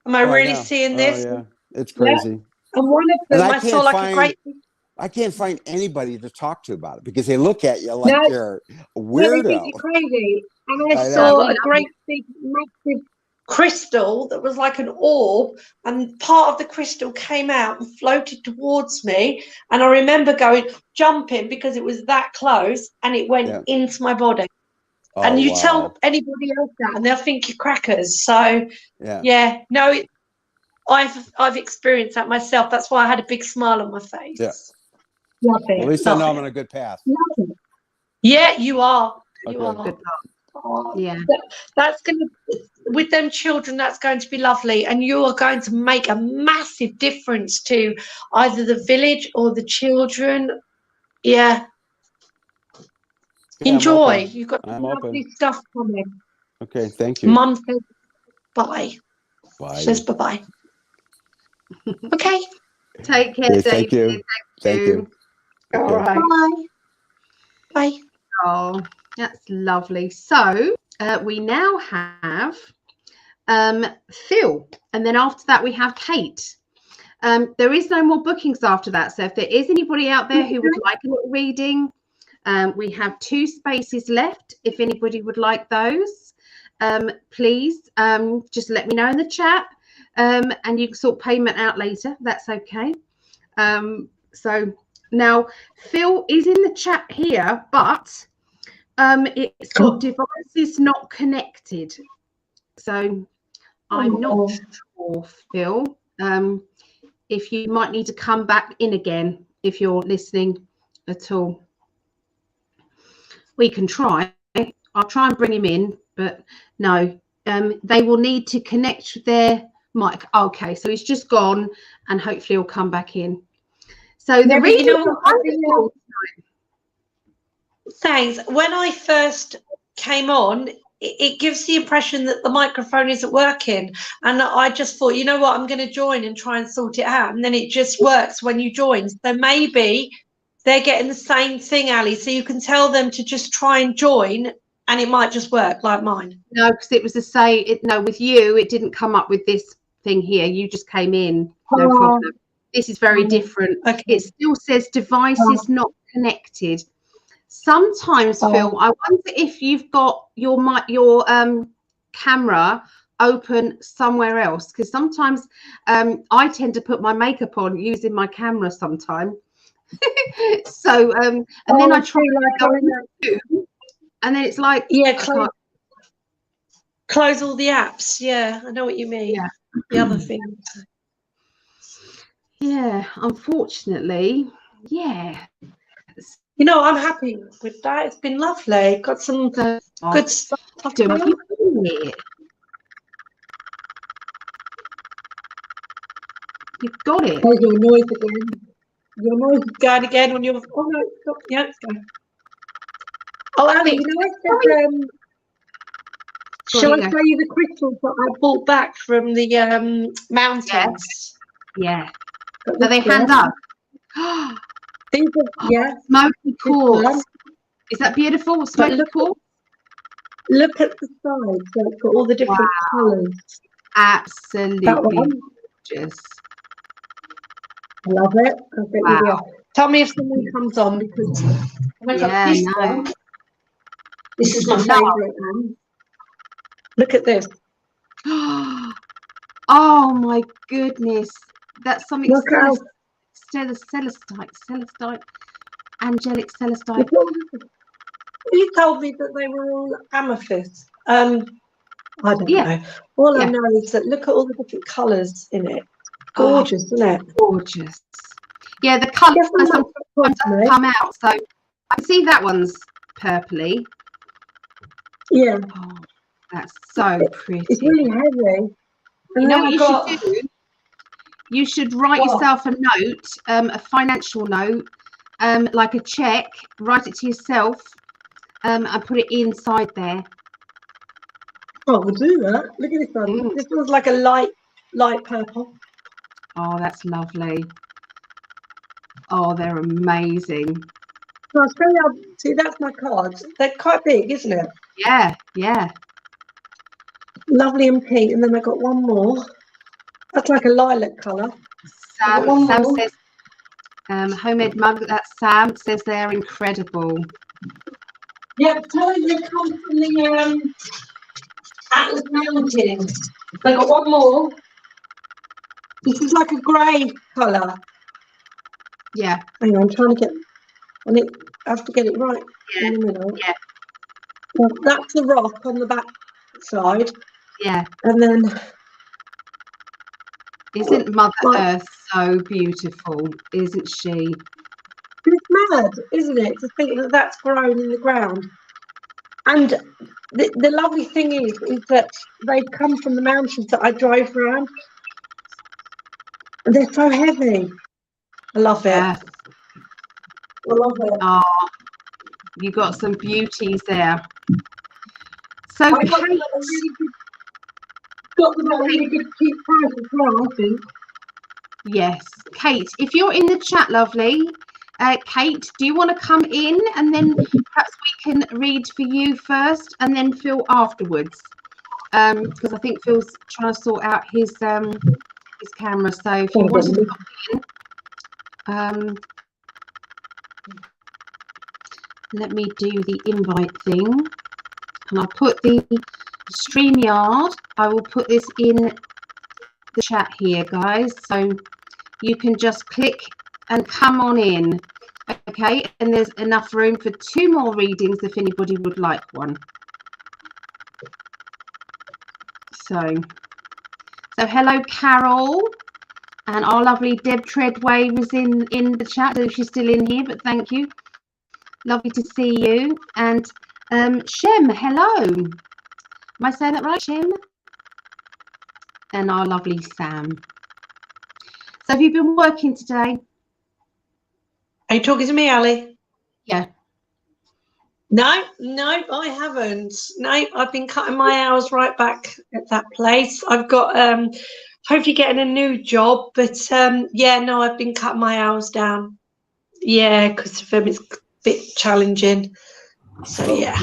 Am I Oh, really know. seeing this? Oh, yeah. It's crazy. And one of And them, I saw like a great... I can't find anybody to talk to about it because they look at you like you're a Well, they weirdo. think you're crazy. And I I saw know. a great big massive crystal that was like an orb, and part of the crystal came out and floated towards me. And I remember jumping because it was that close, and it went into my body. Oh, and you wow. tell anybody else that, and they'll think you're crackers. So no, I've experienced that myself. That's why I had a big smile on my face. Yeah. Love it. Well, at least I know I'm on a good path. Love it. Yeah, you are. You Okay. are. Good Oh, Yeah. That's going to, with them children, that's going to be lovely. And you are going to make a massive difference to either the village or the children. Yeah. Enjoy. You've got lovely stuff coming. Okay, thank you. Mum says bye. Bye. Says bye-bye. Okay. Take care, Okay, David. thank you. Thank you. All Okay. right. Bye. Bye. Oh, that's lovely. So we now have Phil, and then after that we have Kate. There is no more bookings after that. So if there is anybody out there who would like a little reading, we have 2 spaces left. If anybody would like those, please just let me know in the chat, and you can sort payment out later. That's okay. So now Phil is in the chat here, but it's got devices not connected. So I'm not sure, Phil, if you might need to come back in again if you're listening at all. We can try. I'll try and bring him in, but no, they will need to connect their mic. Okay, so he's just gone, and hopefully he'll come back in. So the reading. Thanks. When I first came on, it gives the impression that the microphone isn't working, and I just thought, you know what, I'm going to join and try and sort it out, and then it just works when you join. So maybe they're getting the same thing, Ali. So you can tell them to just try and join, and it might just work like mine. No, because it was no, with you, it didn't come up with this thing here. You just came in. No problem. This is very different. Okay. It still says devices not connected. Sometimes, Phil, I wonder if you've got your camera open somewhere else, because sometimes I tend to put my makeup on using my camera sometimes. So and then I try to go in there, and then it's like close all the apps. Yeah, I know what you mean. Yeah. The other thing. Yeah, unfortunately, yeah. You know, I'm happy with that. It's been lovely. Got some good stuff. Do have you seen it? You've got it. Oh, your noise again. Your noise is going again on your. Oh no, stop. Yeah, it's going. Oh, Ali, you know, I said, shall I show you the crystals that I brought back from the mountains? Yeah. Are they hand up? These are, smoky quartz. Is that beautiful? Smoky quartz? Look at the sides. So it's got all the different colours. Absolutely gorgeous. I love it. Wow. Tell me if someone comes on, because I got this one. This is my favourite one. Look at this. Oh my goodness. That's something celestite, angelic celestite. You told me that they were all amethyst. I don't know. All I know is that look at all the different colours in it. Gorgeous, isn't it? Gorgeous. Yeah, the colours sometimes come out, so I can see that one's purpley. Yeah. Oh, That's so pretty. It's really heavy. You know what you should do? You should write yourself a note, a financial note, like a check. Write it to yourself, and put it inside there. Oh, we'll do that. Look at this one. This one's like a light purple. Oh, that's lovely. Oh, they're amazing. So I'll show you. See, that's my cards. They're quite big, isn't it? Yeah, yeah. Lovely and pink. And then I got one more. That's like a lilac colour. Sam says, homemade mug. That's Sam says they're incredible. Yeah, tell them they come from the Atlas Mountains. I got one more. This is like a grey colour. Yeah. Hang on, I'm trying to get. I have to get it right in the middle. Yeah. Well, that's the rock on the back side. Yeah. And then. Isn't Mother Earth so beautiful? Isn't she? It's mad, isn't it, to think that that's grown in the ground. And the lovely thing is that they've come from the mountains that I drove around. And they're so heavy. I love it. Yeah. I love it. Oh, you got some beauties there. So I got them at a really good cheap price as well, I think. Yes. Kate, if you're in the chat, lovely. Kate, do you want to come in and then perhaps we can read for you first and then Phil afterwards? Because I think Phil's trying to sort out his camera. So if you wanted to come in, let me do the invite thing. And I'll put the StreamYard. I will put this in the chat here, guys. So you can just click and come on in. Okay, and there's enough room for 2 more readings if anybody would like one. So hello, Carol, and our lovely Deb Treadway was in the chat. I don't know if she's still in here, but thank you. Lovely to see you. And Shem, hello. Am I saying that right, Shem? And our lovely Sam. So have you been working today? Are you talking to me, Ali? Yeah. No, I haven't. No, I've been cutting my hours right back at that place. I've got hopefully getting a new job, but yeah, no, I've been cutting my hours down. Yeah, because for them it's a bit challenging. So yeah.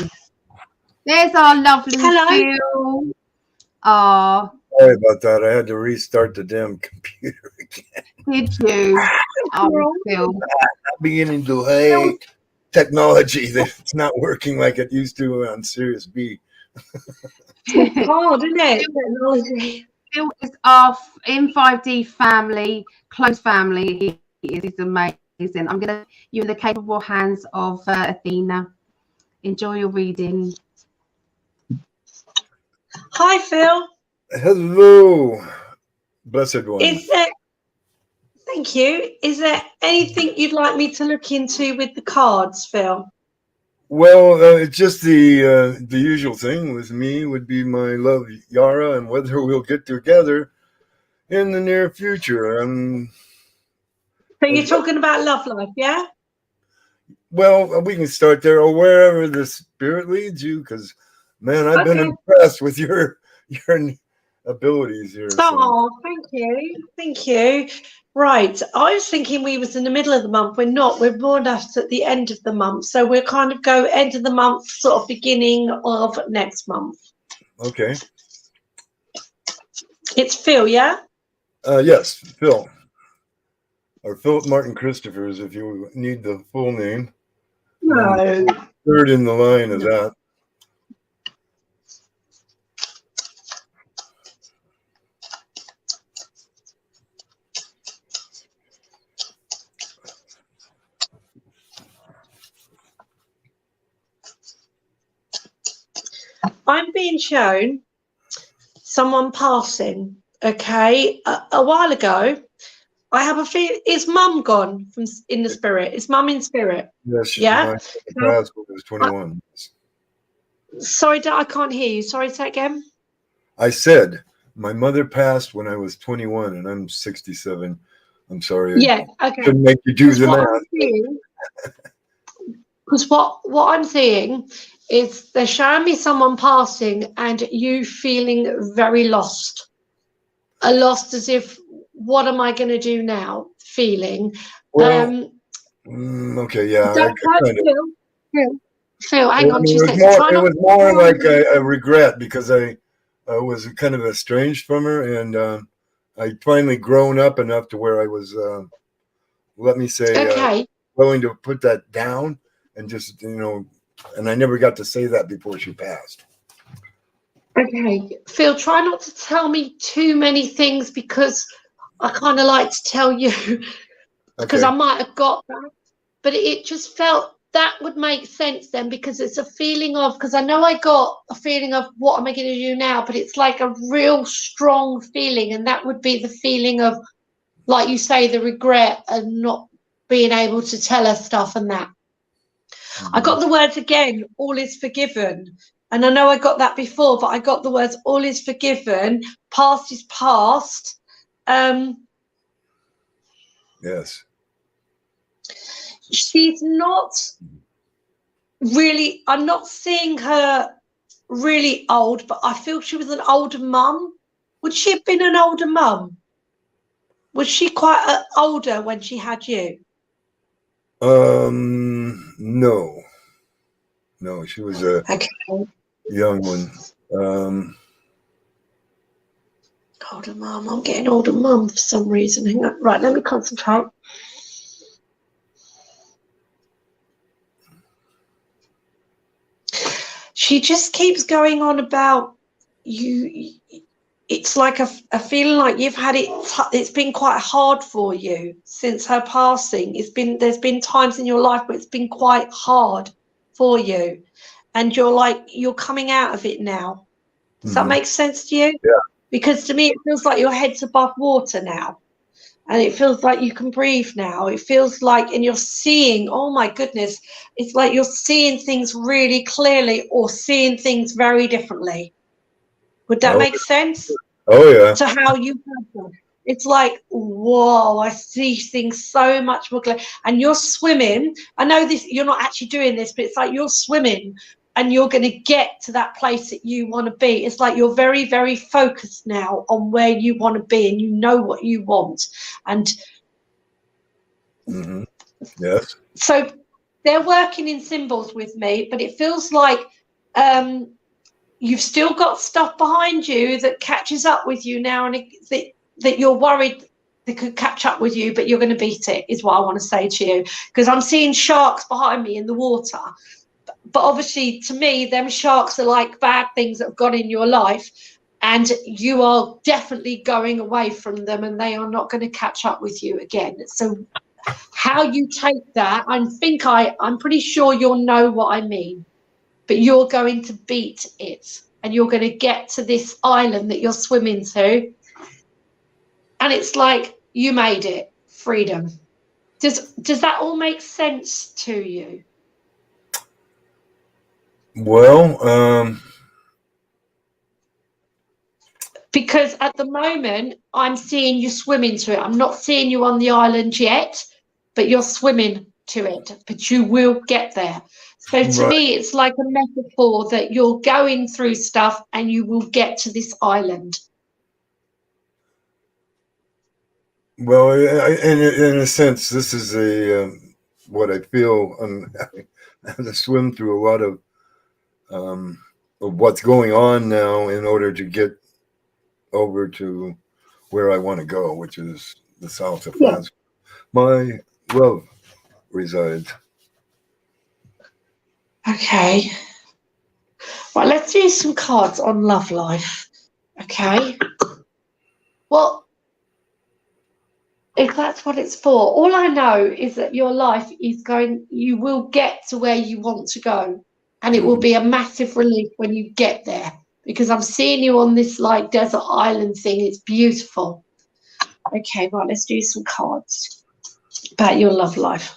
There's our lovely Hello. Phil. Oh. Sorry about that. I had to restart the damn computer again. Did you? Oh, Phil. I'm beginning to hate technology that's not working like it used to on Sirius B. Hard, isn't it? Technology. Phil is our M5D family, close family. He's amazing. I'm going to you in the capable hands of Athena. Enjoy your reading. Hi, Phil. Hello, blessed one. Thank you. Is there anything you'd like me to look into with the cards, Phil? Well, it's just the usual thing with me would be my love, Yara, and whether we'll get together in the near future. So you're talking about love life, yeah? Well, we can start there or wherever the spirit leads you, because, man, I've been impressed with your abilities here. Oh, thank you. Thank you. Right. I was thinking we was in the middle of the month. We're not. We're more or less at the end of the month. So we'll kind of go end of the month, sort of beginning of next month. Okay. It's Phil, yeah? Yes, Phil. Or Philip Martin Christophers, if you need the full name. No. Third in the line of that. I'm being shown someone passing, okay? A while ago, I have a feeling, is Mum gone from in the spirit? Is Mum in spirit? Yes. Yeah? My passed when I was 21. Sorry, I can't hear you. Sorry, say again. I said my mother passed when I was 21, and I'm 67. I'm sorry. Yeah, okay. Couldn't make you do the math. Because what I'm seeing is they're showing me someone passing and you feeling very lost. Lost as if, what am I going to do now? Feeling. Well, okay, yeah. Phil, hang on 2 seconds. It was more like a regret because I was kind of estranged from her, and I finally grown up enough to where I was, let me say, willing to put that down and just, and I never got to say that before she passed. Okay, Phil, try not to tell me too many things because I kind of like to tell you because I might have got that, but it just felt that would make sense then because it's a feeling of, because I know I got a feeling of what am I going to do now, but it's like a real strong feeling, and that would be the feeling of, like you say, the regret and not being able to tell her stuff and that. I got the words again, all is forgiven. And I know I got that before, but I got the words all is forgiven, past is past. Yes. She's not really, I'm not seeing her really old, but I feel she was an older mum. Would she have been an older mum? Was she quite older when she had you? No, she was a young one. Older mum, I'm getting older mum for some reason. Hang on. Right, let me concentrate. She just keeps going on about you. It's like a feeling like you've had it. It's been quite hard for you since her passing. There's been times in your life where it's been quite hard for you, and you're coming out of it now. Does that make sense to you? Yeah. Because to me, it feels like your head's above water now, and it feels like you can breathe now. It feels like, and you're seeing. Oh my goodness, it's like you're seeing things really clearly, or seeing things very differently. Would that make sense? Oh, yeah. To how you have them. It's like, whoa, I see things so much more clear. And you're swimming. I know this, you're not actually doing this, but it's like you're swimming and you're going to get to that place that you want to be. It's like you're very, very focused now on where you want to be, and you know what you want. And yes. So they're working in symbols with me, but it feels like you've still got stuff behind you that catches up with you now, and that you're worried that could catch up with you, but you're going to beat it, is what I want to say to you. Because I'm seeing sharks behind me in the water. But obviously, to me, them sharks are like bad things that have gone in your life, and you are definitely going away from them, and they are not going to catch up with you again. So how you take that, I'm pretty sure you'll know what I mean. But you're going to beat it, and you're going to get to this island that you're swimming to, and it's like you made it. Freedom. Does that all make sense to you? Well, because at the moment I'm seeing you swimming to it. I'm not seeing you on the island yet, but you're swimming to it. But you will get there. So to me, it's like a metaphor that you're going through stuff and you will get to this island. Well, in a sense, this is what I feel. I have to swim through a lot of what's going on now in order to get over to where I want to go, which is the south of France. My love resides. Okay. Right, let's do some cards on love life. Okay. Well, if that's what it's for, all I know is that your life is you will get to where you want to go, and it will be a massive relief when you get there, because I'm seeing you on this like desert island thing. It's beautiful. Okay, right, let's do some cards about your love life.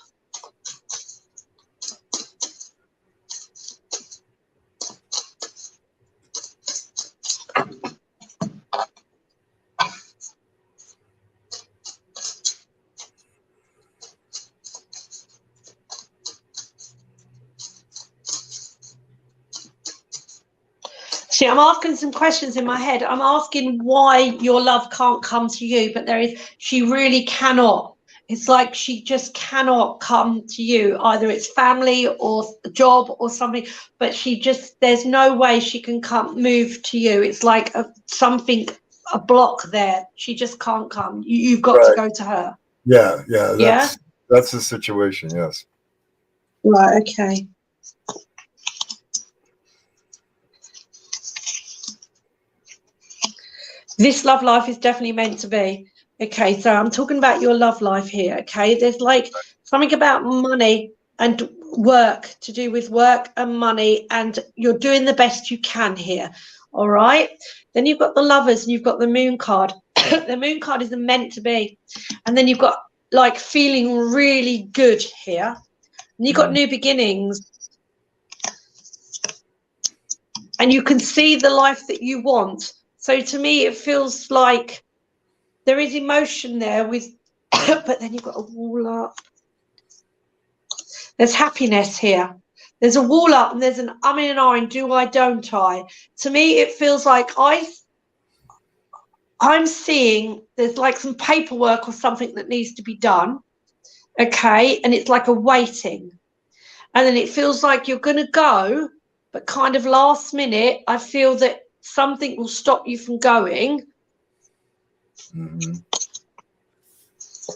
See, I'm asking some questions in my head. I'm asking why your love can't come to you, but she really cannot. It's like she just cannot come to you. Either it's family or a job or something, but there's no way she can move to you. It's like a block there. She just can't come. You've got to go to her. Yeah. That's the situation. Yes. Right. Okay. This love life is definitely meant to be. Okay, so I'm talking about your love life here. Okay, there's like something about money and work, to do with work and money, and you're doing the best you can here. All right, then you've got the Lovers and you've got the Moon card. The Moon card is the meant to be, and then you've got like feeling really good here, and you've got new beginnings, and you can see the life that you want. So to me, it feels like there is emotion there with, but then you've got a wall up. There's happiness here. There's a wall up and there's an and an ahhing, do I, don't I? To me, it feels like I'm seeing there's like some paperwork or something that needs to be done. Okay. And it's like a waiting. And then it feels like you're going to go, but kind of last minute, I feel that something will stop you from going. Mm-hmm.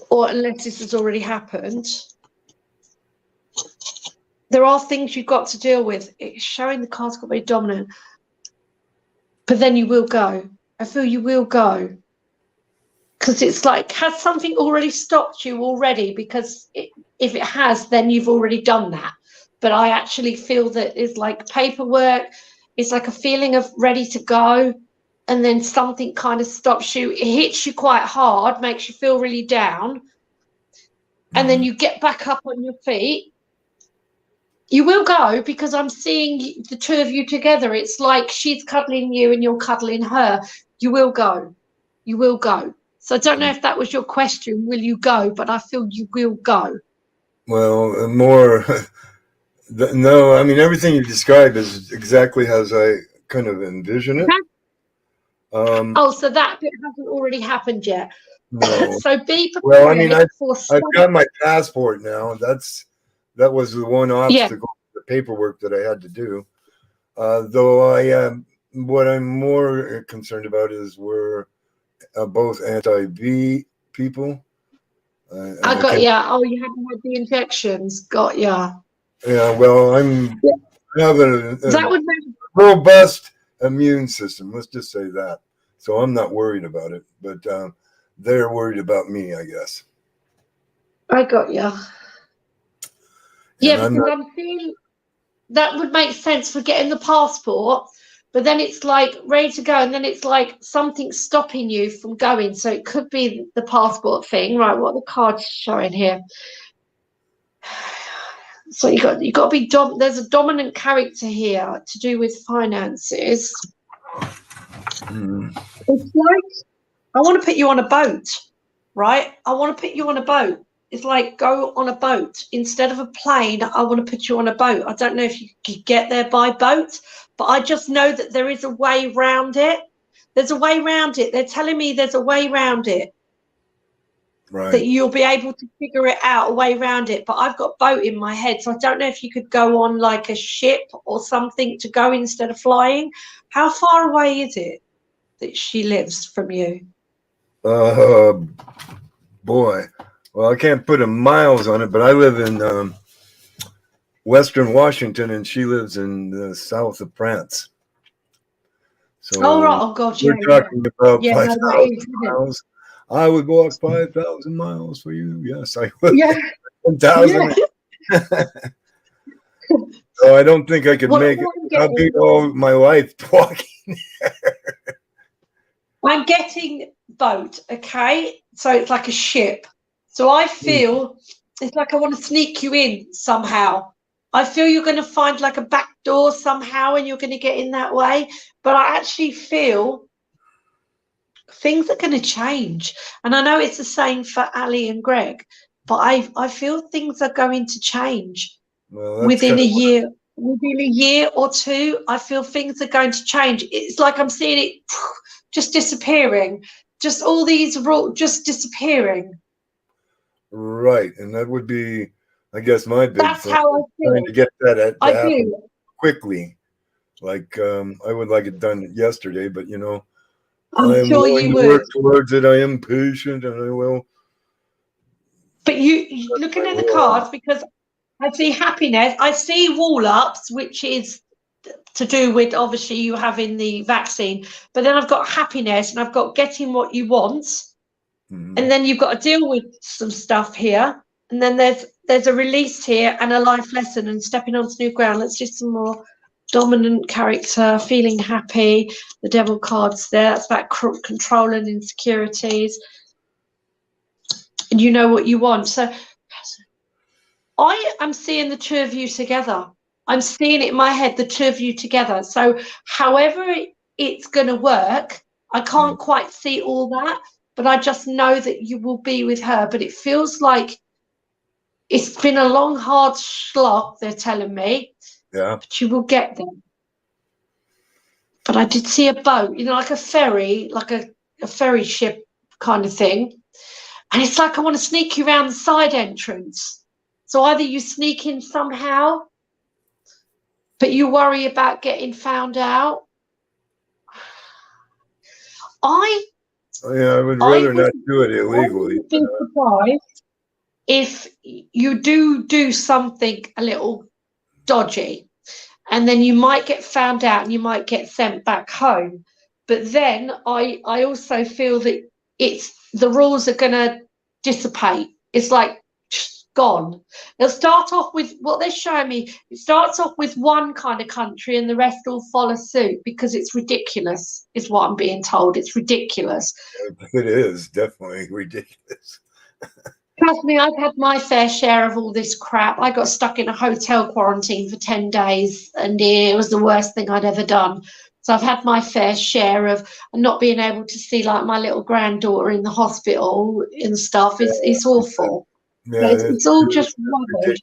Or unless this has already happened. There are things you've got to deal with. It's showing the cards got very dominant. But then you will go. I feel you will go. Because it's like, has something already stopped you already? Because if it has, then you've already done that. But I actually feel that it's like paperwork. It's like a feeling of ready to go. And then something kind of stops you. It hits you quite hard, makes you feel really down. And then you get back up on your feet. You will go, because I'm seeing the two of you together. It's like she's cuddling you and you're cuddling her. You will go. You will go. So I don't know if that was your question, will you go? But I feel you will go. Well, more... No, I mean, everything you described is exactly as I kind of envision it. So that bit hasn't already happened yet. No. So be prepared. Well, I mean, I've got my passport now. That was the one obstacle, the paperwork that I had to do. Though what I'm more concerned about is we're both anti-V people. I got ya. Oh, you haven't had the injections. Got ya. Yeah, well, I have a robust immune system. Let's just say that. So I'm not worried about it, but they're worried about me, I guess. I got you. Yeah, because I'm seeing that would make sense for getting the passport, but then it's like ready to go, and then it's like something stopping you from going. So it could be the passport thing, right? What are the cards showing here? So you got to be there's a dominant character here to do with finances. It's like I want to put you on a boat, right? I want to put you on a boat. It's like go on a boat instead of a plane. I want to put you on a boat. I don't know if you could get there by boat, but I just know that there is a way around it. There's a way around it. They're telling me there's a way around it. Right. That you'll be able to figure it out, a way around it. But I've got boat in my head, so I don't know if you could go on like a ship or something to go instead of flying. How far away is it that she lives from you? Boy. Well, I can't put a miles on it, but I live in Western Washington, and she lives in the south of France. So right. Oh, God, we're talking about 5,000 miles. I would walk 5,000 miles for you. Yes, I would. Yeah. 1,000. Yeah. So I don't think I could make it. I'll be all my life walking there. I'm getting boat, okay? So it's like a ship. So I feel it's like I want to sneak you in somehow. I feel you're going to find like a back door somehow and you're going to get in that way. But I actually feel things are going to change. And I know it's the same for Ali and Greg, but I feel things are going to change within a year. within a year or two, I feel things are going to change. It's like I'm seeing it just disappearing, just all these rules just disappearing. Right, and that would be, I guess, my big That's thing. how I feel. Trying to get that to happen do. quickly. Like I would like it done yesterday, but you know, I'm sure willing you to would. work towards it. I am patient, and I will. But you looking at the cards, because I see happiness, I see wall ups, which is to do with obviously you having the vaccine, but then I've got happiness and I've got getting what you want, and then you've got to deal with some stuff here, and then there's a release here and a life lesson and stepping onto new ground. Let's do some more dominant character, feeling happy. The devil card's there. That's about control and insecurities, and you know what you want. So I am seeing the two of you together. I'm seeing it in my head, the two of you together. So however it's going to work, I can't quite see all that, but I just know that you will be with her. But it feels like it's been a long, hard slog, they're telling me. Yeah. But you will get there. But I did see a boat, you know, like a ferry, like a ferry ship kind of thing. And it's like I want to sneak you around the side entrance. So either you sneak in somehow, but you worry about getting found out. I would rather not do it illegally. I would be surprised if you do something a little dodgy, and then you might get found out and you might get sent back home. But then I also feel that the rules are going to dissipate. It's like gone. They'll start off with what they're showing me. It starts off with one kind of country and the rest will follow suit because it's ridiculous, is what I'm being told. It's ridiculous. It is definitely ridiculous. Trust me, I've had my fair share of all this crap. I got stuck in a hotel quarantine for 10 days and it was the worst thing I'd ever done. So I've had my fair share of not being able to see like my little granddaughter in the hospital and stuff. It's awful. Yeah, it's all just rubbish.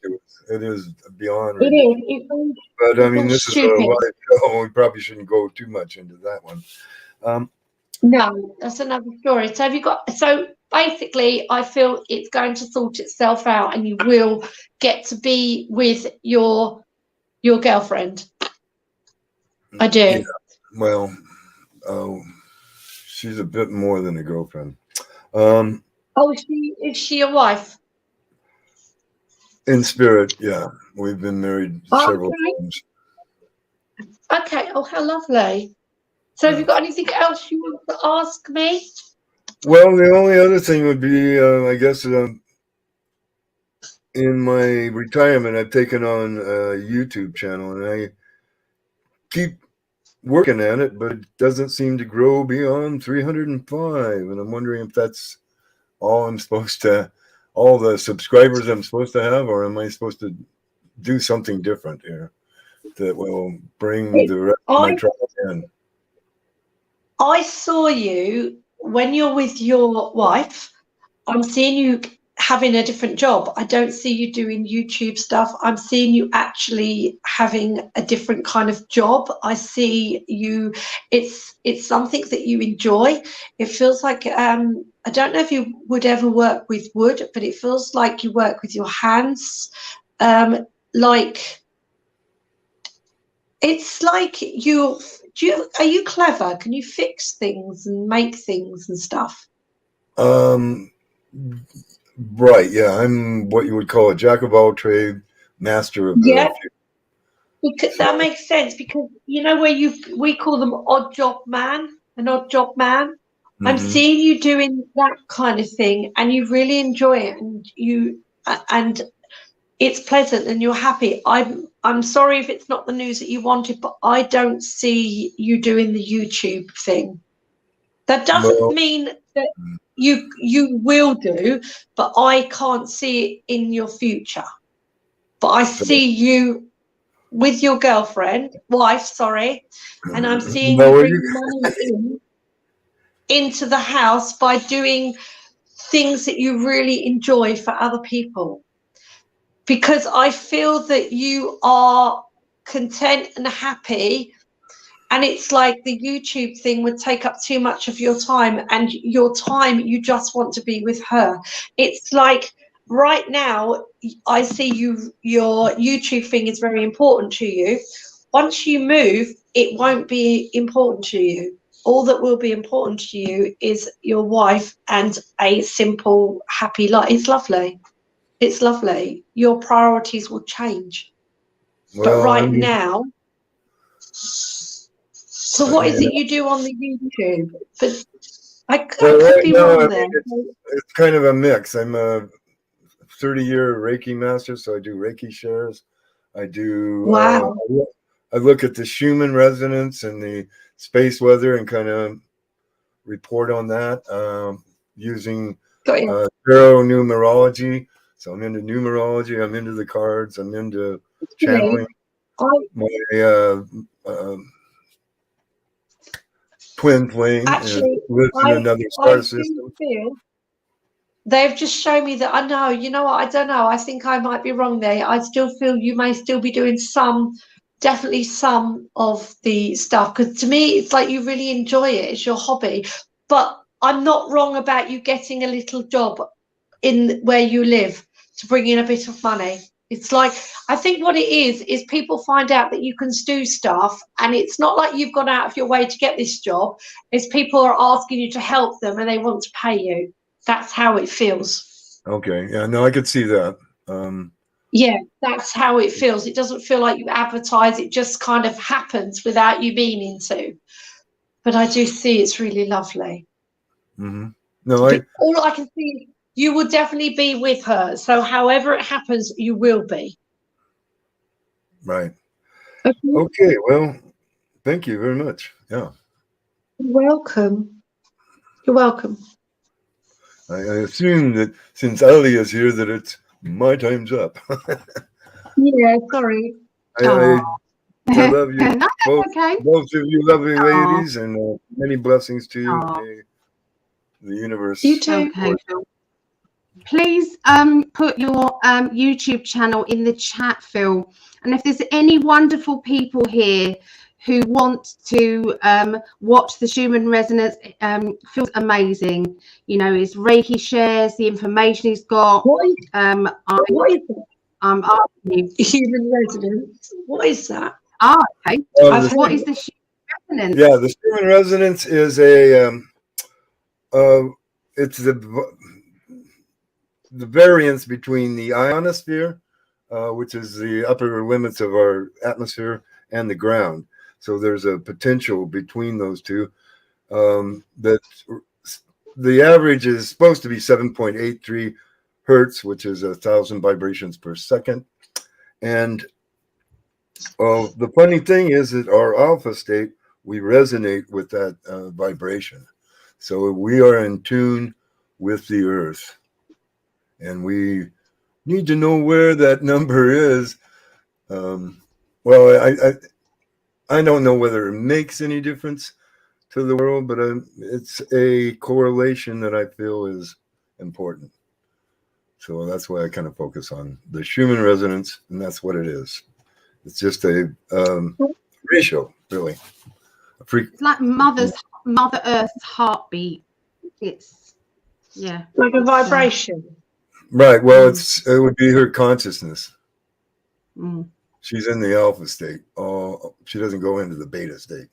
It is beyond ridiculous. It is. But I mean, this is a live show. We probably shouldn't go too much into that one. No, that's another story. So have you got? So basically, I feel it's going to sort itself out, and you will get to be with your girlfriend. I do. Yeah. Well, she's a bit more than a girlfriend. Is she a wife? In spirit, yeah. We've been married several times. Okay. Oh, how lovely. So have you got anything else you want to ask me? Well, the only other thing would be, I guess, in my retirement, I've taken on a YouTube channel, and I keep working at it, but it doesn't seem to grow beyond 305. And I'm wondering if that's all all the subscribers I'm supposed to have, or am I supposed to do something different here that will bring the rest of my trial in? I saw you when you're with your wife. I'm seeing you having a different job. I don't see you doing YouTube stuff. I'm seeing you actually having a different kind of job. I see you. It's something that you enjoy. It feels like I don't know if you would ever work with wood, but it feels like you work with your hands. Like it's like are you clever? Can you fix things and make things and stuff? Right, yeah. I'm what you would call a jack of all trades, master of yeah. Because that makes sense, because you know where we call them an odd job man. Mm-hmm. I'm seeing you doing that kind of thing, and you really enjoy it, and it's pleasant, and you're happy. I'm sorry if it's not the news that you wanted, but I don't see you doing the YouTube thing. That doesn't mean that you will do, but I can't see it in your future. But I see you with your wife, and I'm seeing you bring money into the house by doing things that you really enjoy for other people. Because I feel that you are content and happy. And it's like the YouTube thing would take up too much of your time, and your time you just want to be with her. It's like right now I see your YouTube thing is very important to you. Once you move, it won't be important to you. All that will be important to you is your wife and a simple, happy life. It's lovely. It's lovely. Your priorities will change. Well, but right now, so what is it you do on the YouTube? But I could be wrong there. It's kind of a mix. I'm a 30-year Reiki master, so I do Reiki shares. I do. Wow. I look at the Schumann resonance and the space weather and kind of report on that using tarot numerology. So I'm into numerology. I'm into the cards. I'm into channeling my twin flame. Actually, lives in another star system. They've just shown me that I know. You know what? I don't know. I think I might be wrong there. I still feel you may still be doing definitely some of the stuff, because to me it's like you really enjoy it. It's your hobby. But I'm not wrong about you getting a little job in where you live to bring in a bit of money. It's like, I think what it is people find out that you can do stuff, and it's not like you've gone out of your way to get this job. It's people are asking you to help them and they want to pay you. That's how it feels. Okay. Yeah, no, I could see that. Yeah, that's how it feels. It doesn't feel like you advertise. It just kind of happens without you meaning to. But I do see it's really lovely. Mm-hmm. No, all I can see, you will definitely be with her. So however it happens, you will be. Right. Okay. Well, thank you very much. Yeah. You're welcome. You're welcome. I assume that since Ali is here, that it's my time's up. Yeah, sorry. I love you. No, both, okay. Both of you lovely ladies, and many blessings to you. The universe. You too. Okay, Phil. Please put your YouTube channel in the chat, Phil. And if there's any wonderful people here who want to watch the Schumann resonance, Phil's amazing. You know, his Reiki shares, the information he's got. What is it? I'm asking you. Human resonance. What is that? Okay. What is the Schumann resonance? Yeah, the Schumann resonance is it's the variance between the ionosphere, which is the upper limits of our atmosphere, and the ground. So there's a potential between those two that the average is supposed to be 7.83 hertz, which is 1,000 vibrations per second. And the funny thing is that our alpha state, we resonate with that vibration. So we are in tune with the earth. And we need to know where that number is. Well, I don't know whether it makes any difference to the world, but it's a correlation that I feel is important. So that's why I kind of focus on the Schumann resonance, and that's what it is. It's just a ratio, really. It's like Mother Earth's heartbeat. It's like a vibration. Right. Well, it would be her consciousness. Mm. She's in the alpha state. Oh, she doesn't go into the beta state.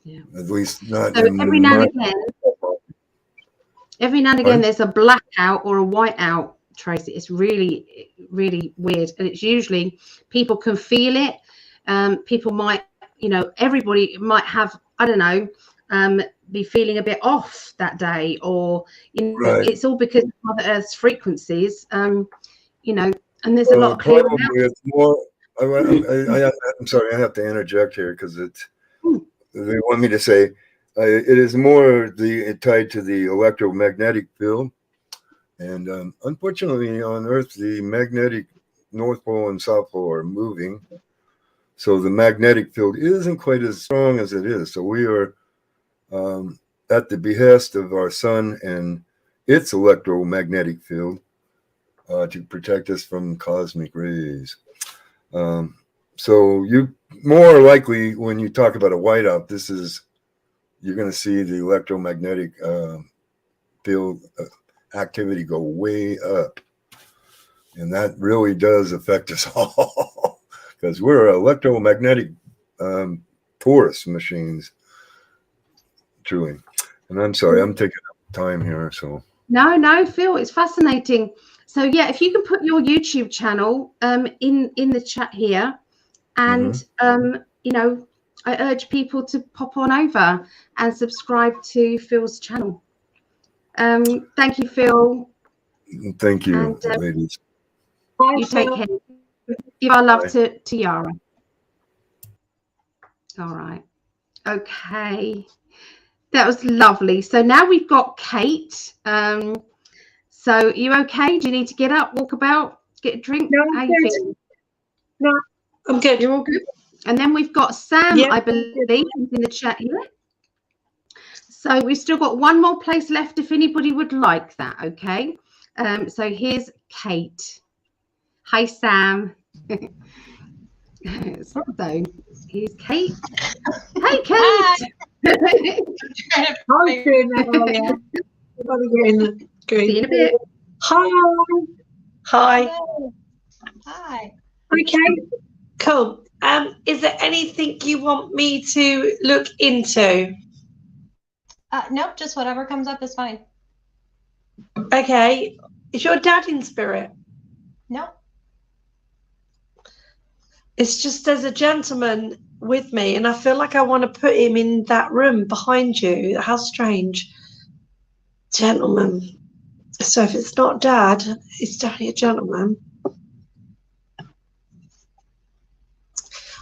Yeah. At least not. So every now and again, there's a blackout or a whiteout, Tracy. It's really, really weird, and it's usually people can feel it. People might, everybody might have, I don't know, be feeling a bit off that day, or right. It's all because of Mother Earth's frequencies. And there's a lot of clear. It's more. I'm sorry, I have to interject here because they want me to say it is more tied to the electromagnetic field, and unfortunately on Earth the magnetic North Pole and South Pole are moving, so the magnetic field isn't quite as strong as it is. So we are at the behest of our sun and its electromagnetic field to protect us from cosmic rays. So you more likely when you talk about a whiteout, you're going to see the electromagnetic field activity go way up, and that really does affect us all because we're electromagnetic porous machines, truly. And I'm sorry, I'm taking up time here. So no, Phil, it's fascinating. So yeah, if you can put your YouTube channel in the chat here, and you know, I urge people to pop on over and subscribe to Phil's channel. Thank you, Phil. Thank you, and, ladies. You take care. Give our love to Yara. All right. Okay. That was lovely. So now we've got Kate. So you okay? Do you need to get up, walk about, get a drink? No, how you feeling? No, I'm good. You're all good. And then we've got Sam, I believe, in the chat here. So we've still got one more place left if anybody would like that, okay? So here's Kate. Hi, Sam. So here's Kate. Hey, Kate. Hi. How are you doing? See you in a bit. Hi. Hi. Hi. Okay, cool. Is there anything you want me to look into? Nope, just whatever comes up is fine. Okay. Is your dad in spirit? No. It's just there's a gentleman with me and I feel like I want to put him in that room behind you. How strange. Gentleman. So if it's not dad, it's definitely a gentleman.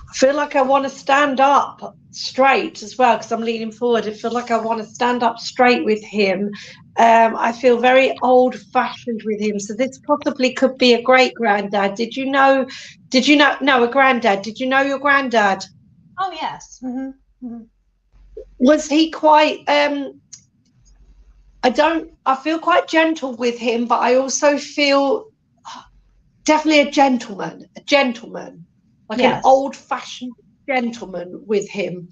I feel like I want to stand up straight as well because I'm leaning forward. I feel like I want to stand up straight with him. I feel very old-fashioned with him. So this possibly could be a great-granddad. Did you know, no, a granddad. Did you know your granddad? Oh, yes. Mm-hmm. Mm-hmm. Was he quite, I feel quite gentle with him, but I also feel definitely a gentleman, like an old-fashioned gentleman with him.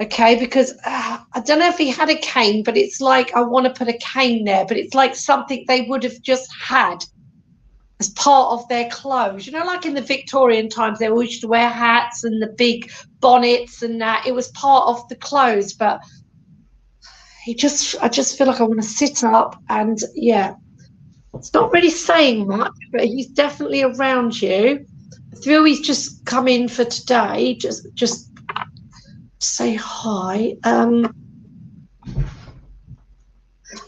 Okay, because I don't know if he had a cane, but it's like I want to put a cane there, but it's like something they would have just had as part of their clothes. You know, like in the Victorian times, they all used to wear hats and the big bonnets and that. It was part of the clothes, but I just feel like I want to sit up and, yeah. It's not really saying much, but he's definitely around you. I feel he's just come in for today, just say hi. I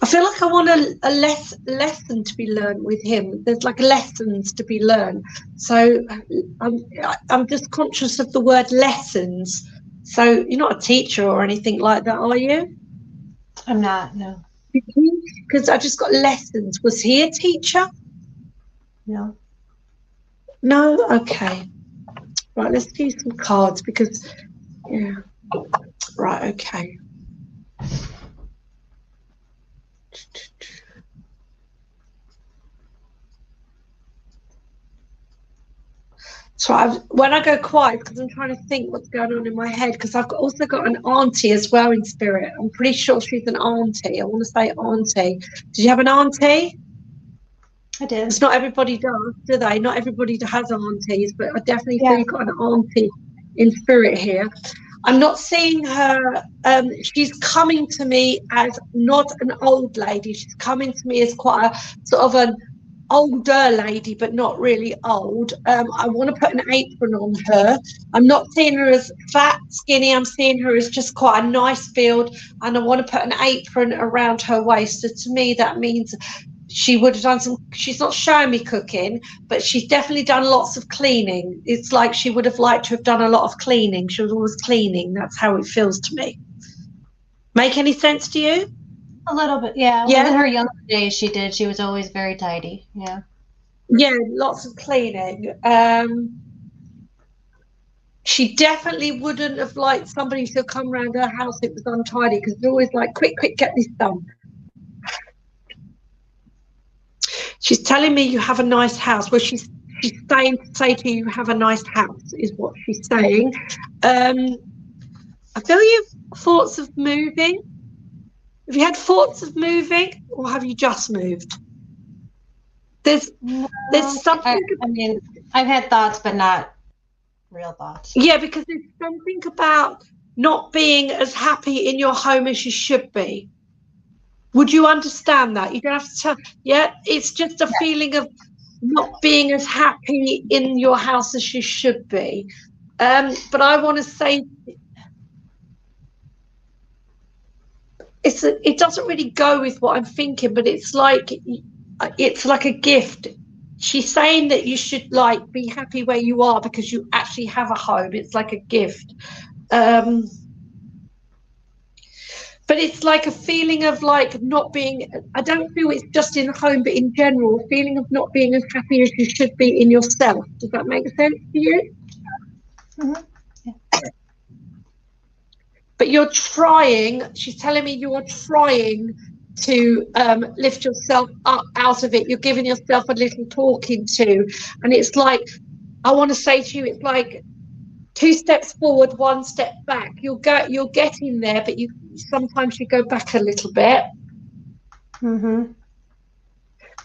feel like I want a lesson to be learned with him. There's like lessons to be learned. So I'm just conscious of the word lessons. So you're not a teacher or anything like that, are you? I'm not, no. Because I just got lessons. Was he a teacher? No. No? Okay. Right, let's do some cards because, yeah. Right, okay. So when I go quiet, because I'm trying to think what's going on in my head, because I've also got an auntie as well in spirit. I'm pretty sure she's an auntie. I want to say auntie. Did you have an auntie? I did. Because not everybody does, do they? Not everybody has aunties, but I definitely feel you've got an auntie in spirit here. I'm not seeing her. She's coming to me as not an old lady. She's coming to me as quite a sort of an older lady, but not really old. I want to put an apron on her. I'm not seeing her as fat, skinny. I'm seeing her as just quite a nice build, and I want to put an apron around her waist. So to me, that means she would have done some. She's not showing me cooking, but she's definitely done lots of cleaning. It's like she would have liked to have done a lot of cleaning. She was always cleaning. That's how it feels to me. Make any sense to you? A little bit, yeah. Yeah. Well, in her younger days, she did. She was always very tidy. Yeah. Yeah, lots of cleaning. She definitely wouldn't have liked somebody to come around her house if it was untidy, because they're always like, quick, get this done. She's telling me you have a nice house. Well, she's she's saying to say to you, have a nice house, is what she's saying. I feel you've thoughts of moving. Have you had thoughts of moving, or have you just moved? There's something. I mean, I've had thoughts, but not real thoughts. Yeah, because there's something about not being as happy in your home as you should be. Would you understand that? You don't have to tell. Yeah, it's just a feeling of not being as happy in your house as you should be. But I want to say, it doesn't really go with what I'm thinking, but it's like a gift. She's saying that you should like be happy where you are because you actually have a home. It's like a gift. But it's like a feeling of like not being, I don't feel it's just in the home, but in general, a feeling of not being as happy as you should be in yourself. Does that make sense to you? Mm-hmm. Yeah. But you're trying, she's telling me you are trying to lift yourself up out of it. You're giving yourself a little talking to. And it's like, I want to say to you, it's like 2 steps forward, 1 step back. You're getting there, but sometimes you go back a little bit. Mm-hmm.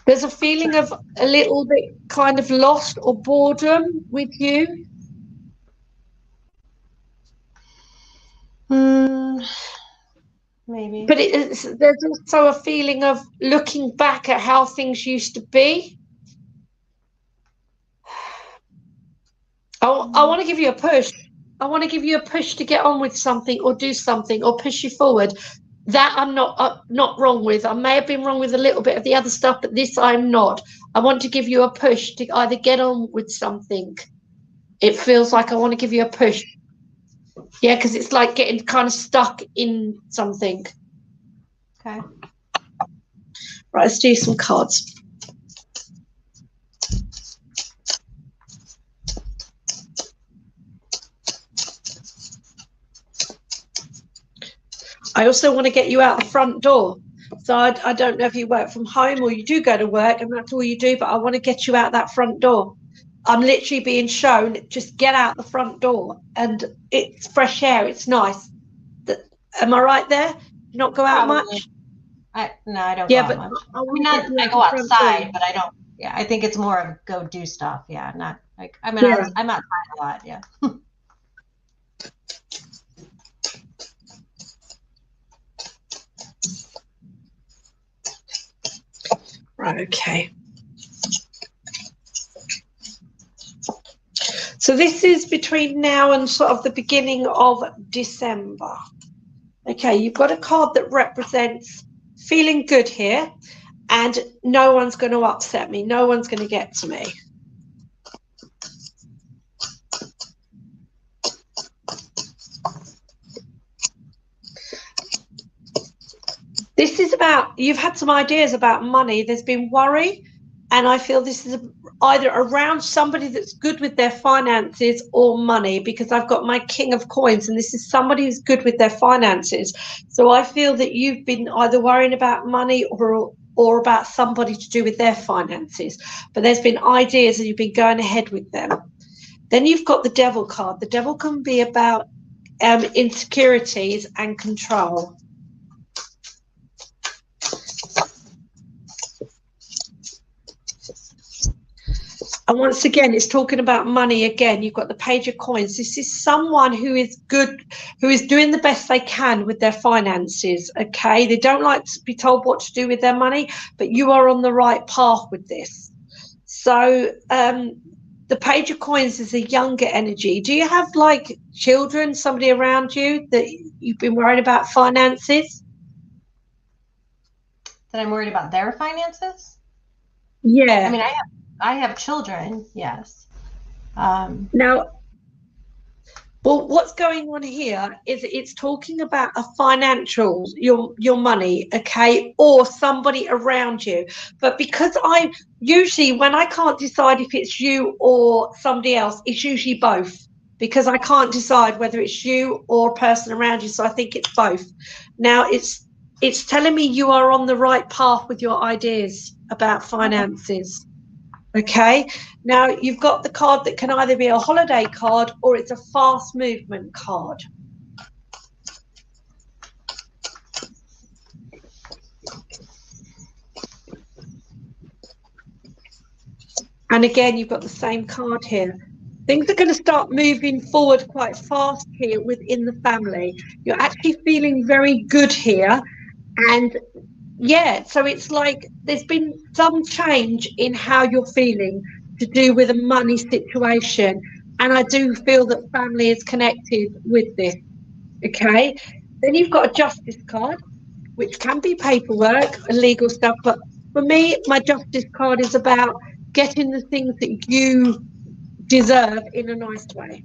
There's a feeling of a little bit kind of lost or boredom with you. Maybe. But there's also a feeling of looking back at how things used to be. I want to give you a push. I want to give you a push to get on with something or do something or push you forward. That I'm not wrong with. I may have been wrong with a little bit of the other stuff, but this I'm not. I want to give you a push to either get on with something. It feels like I want to give you a push. Yeah, because it's like getting kind of stuck in something. Okay. Right, let's do some cards. I also want to get you out the front door. So I don't know if you work from home or you do go to work and that's all you do, but I want to get you out that front door. I'm literally being shown, just get out the front door, and it's fresh air. It's nice. Am I right there? You not go out much? No, I don't go out much. I go outside, but I don't. Yeah, I think it's more of go do stuff. Yeah, not like I'm outside a lot. Yeah. Right. Okay. So this is between now and sort of the beginning of December. Okay, you've got a card that represents feeling good here, and no one's going to upset me. No one's going to get to me. This is about, you've had some ideas about money. There's been worry, and I feel this is either around somebody that's good with their finances or money, because I've got my King of Coins, and this is somebody who's good with their finances. So I feel that you've been either worrying about money or about somebody to do with their finances. But there's been ideas and you've been going ahead with them. Then you've got the Devil card. The Devil can be about insecurities and control. And once again, it's talking about money again. You've got the Page of Coins. This is someone who is good, who is doing the best they can with their finances, okay? They don't like to be told what to do with their money, but you are on the right path with this. So the Page of Coins is a younger energy. Do you have, like, children, somebody around you that you've been worried about finances? That I'm worried about their finances? Yeah. I mean, I have children, yes. Now, well, what's going on here is it's talking about a financial, your money, okay, or somebody around you. But because I usually, when I can't decide if it's you or somebody else, it's usually both, because I can't decide whether it's you or a person around you. So I think it's both. Now, it's telling me you are on the right path with your ideas about finances. Okay, now you've got the card that can either be a holiday card or it's a fast movement card. And again, you've got the same card here. Things are going to start moving forward quite fast here within the family. You're actually feeling very good here. And yeah, so it's like there's been some change in how you're feeling to do with a money situation. And I do feel that family is connected with this. Okay. Then you've got a justice card, which can be paperwork and legal stuff. But for me, my justice card is about getting the things that you deserve in a nice way.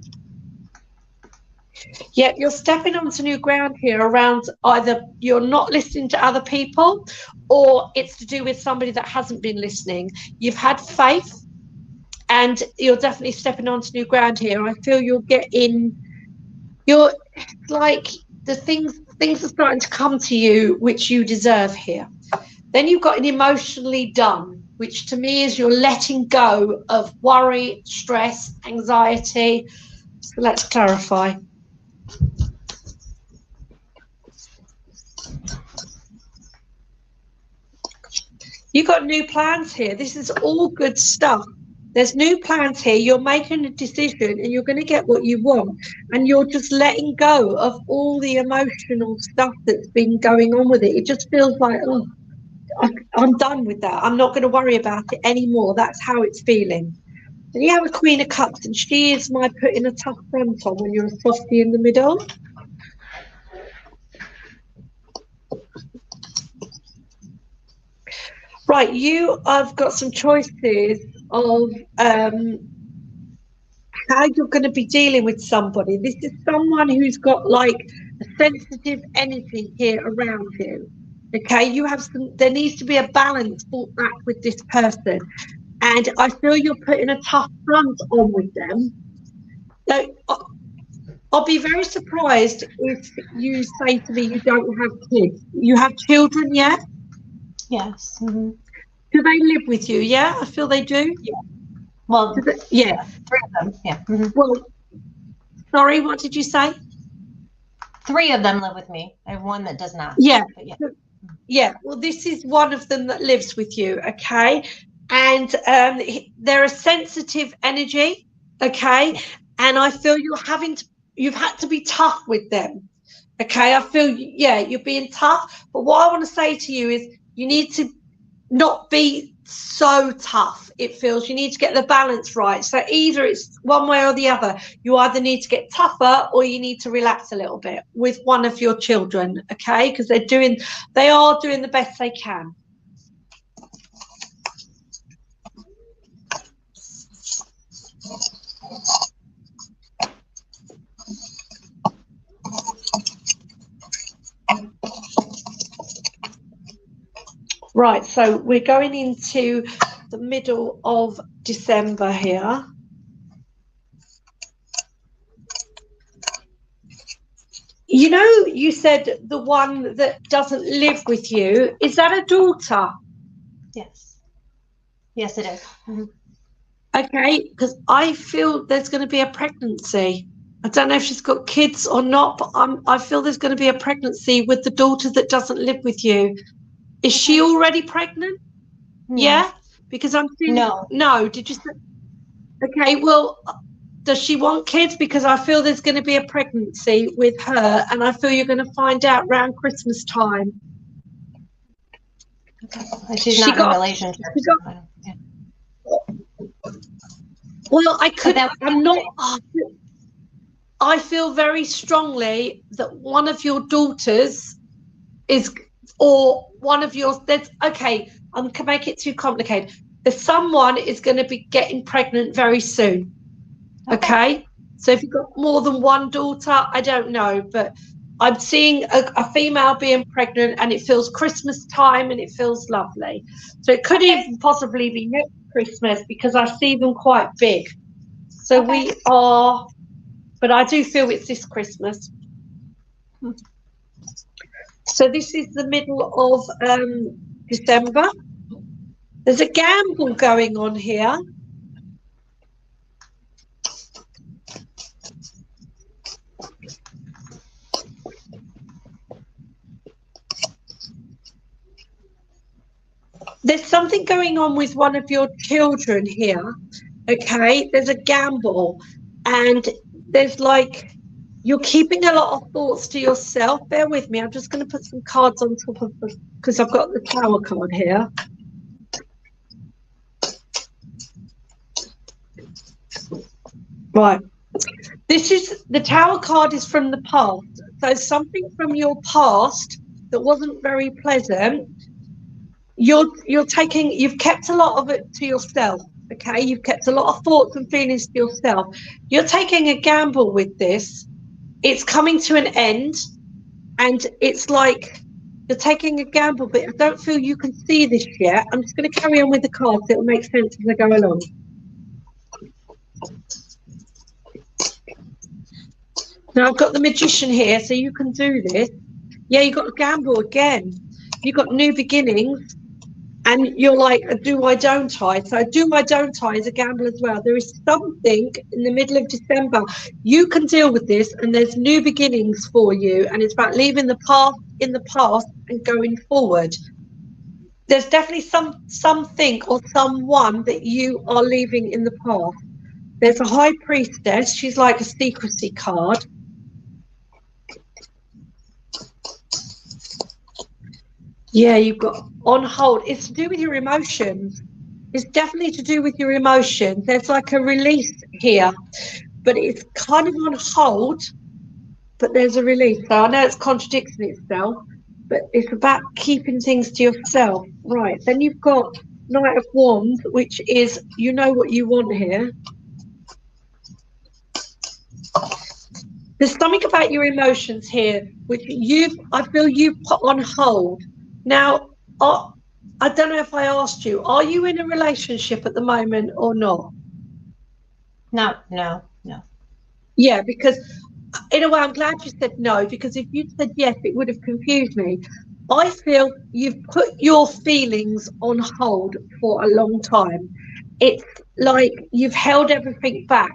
Yeah, you're stepping onto new ground here around either you're not listening to other people or it's to do with somebody that hasn't been listening. You've had faith and you're definitely stepping onto new ground here. I feel you're like the things are starting to come to you which you deserve here. Then you've got an emotionally done, which to me is you're letting go of worry, stress, anxiety. So let's clarify. You've got new plans here. This is all good stuff. There's new plans here. You're making a decision and you're going to get what you want. And you're just letting go of all the emotional stuff that's been going on with it. It just feels like, oh, I'm done with that. I'm not going to worry about it anymore. That's how it's feeling. Then you have a Queen of Cups, and she is my putting a tough front on when you're a softie in the middle. Right, I've got some choices of how you're going to be dealing with somebody. This is someone who's got like a sensitive energy here around you. Okay, there needs to be a balance brought back with this person. And I feel you're putting a tough front on with them. So I'll be very surprised if you say to me you don't have kids. You have children, yeah? Yes. Mm-hmm. Do they live with you? Yeah, I feel they do. Yeah. Well, yeah. 3 of them. Yeah. Mm-hmm. Well, sorry, what did you say? 3 of them live with me. I have 1 that does not. Yeah. Yeah. Well, this is one of them that lives with you. Okay. And they're a sensitive energy. Okay. And I feel you've had to be tough with them. Okay. I feel, yeah, you're being tough. But what I want to say to you is you need to not be so tough. It feels you need to get the balance right. So either it's one way or the other. You either need to get tougher or you need to relax a little bit with one of your children. Okay. Because they are doing the best they can. Right, so we're going into the middle of December here. You know, you said the one that doesn't live with you, is that a daughter? Yes. Yes, it is. Mm-hmm. Okay, because I feel there's going to be a pregnancy. I don't know if she's got kids or not, but I feel there's going to be a pregnancy with the daughter that doesn't live with you. Is she already pregnant? No. Yeah? Because I'm seeing... No. Did you say... Okay, well, does she want kids? Because I feel there's going to be a pregnancy with her, and I feel you're going to find out around Christmas time. Okay. She's not in a relationship. Well, I feel very strongly that one of your daughters is... or one of yours, okay, I'm going to make it too complicated. Someone is going to be getting pregnant very soon. Okay? So if you've got more than one daughter, I don't know, but I'm seeing a female being pregnant and it feels Christmas time and it feels lovely. So it could even possibly be next Christmas because I see them quite big. So but I do feel it's this Christmas. So this is the middle of December. There's a gamble going on here. There's something going on with one of your children here, okay? There's a gamble, and there's like, you're keeping a lot of thoughts to yourself. Bear with me. I'm just going to put some cards on top of this because I've got the Tower card here. Right. This is, the Tower card is from the past. So something from your past that wasn't very pleasant, you're taking, you've kept a lot of it to yourself, okay? You've kept a lot of thoughts and feelings to yourself. You're taking a gamble with this. It's coming to an end, and it's like you're taking a gamble, but I don't feel you can see this yet. I'm just going to carry on with the cards. It'll make sense as I go along. Now I've got the Magician here, so you can do this. Yeah, you've got to gamble again. You've got new beginnings, and you're like, do I, don't I? So do I, don't I is a gamble as well. There is something in the middle of December. You can deal with this, and there's new beginnings for you, and it's about leaving the past in the past and going forward. There's definitely something or someone that you are leaving in the past. There's a High Priestess. She's like a secrecy card. Yeah, you've got on hold. It's to do with your emotions. It's definitely to do with your emotions. There's like a release here, but it's kind of on hold, but there's a release. So I know it's contradicting itself, but it's about keeping things to yourself. Right, then you've got Knight of Wands, which is, you know what you want here. There's something about your emotions here, which I feel you've put on hold. Now, I don't know if I asked you, are you in a relationship at the moment or not? No. Yeah, because in a way, I'm glad you said no, because if you'd said yes, it would have confused me. I feel you've put your feelings on hold for a long time. It's like you've held everything back.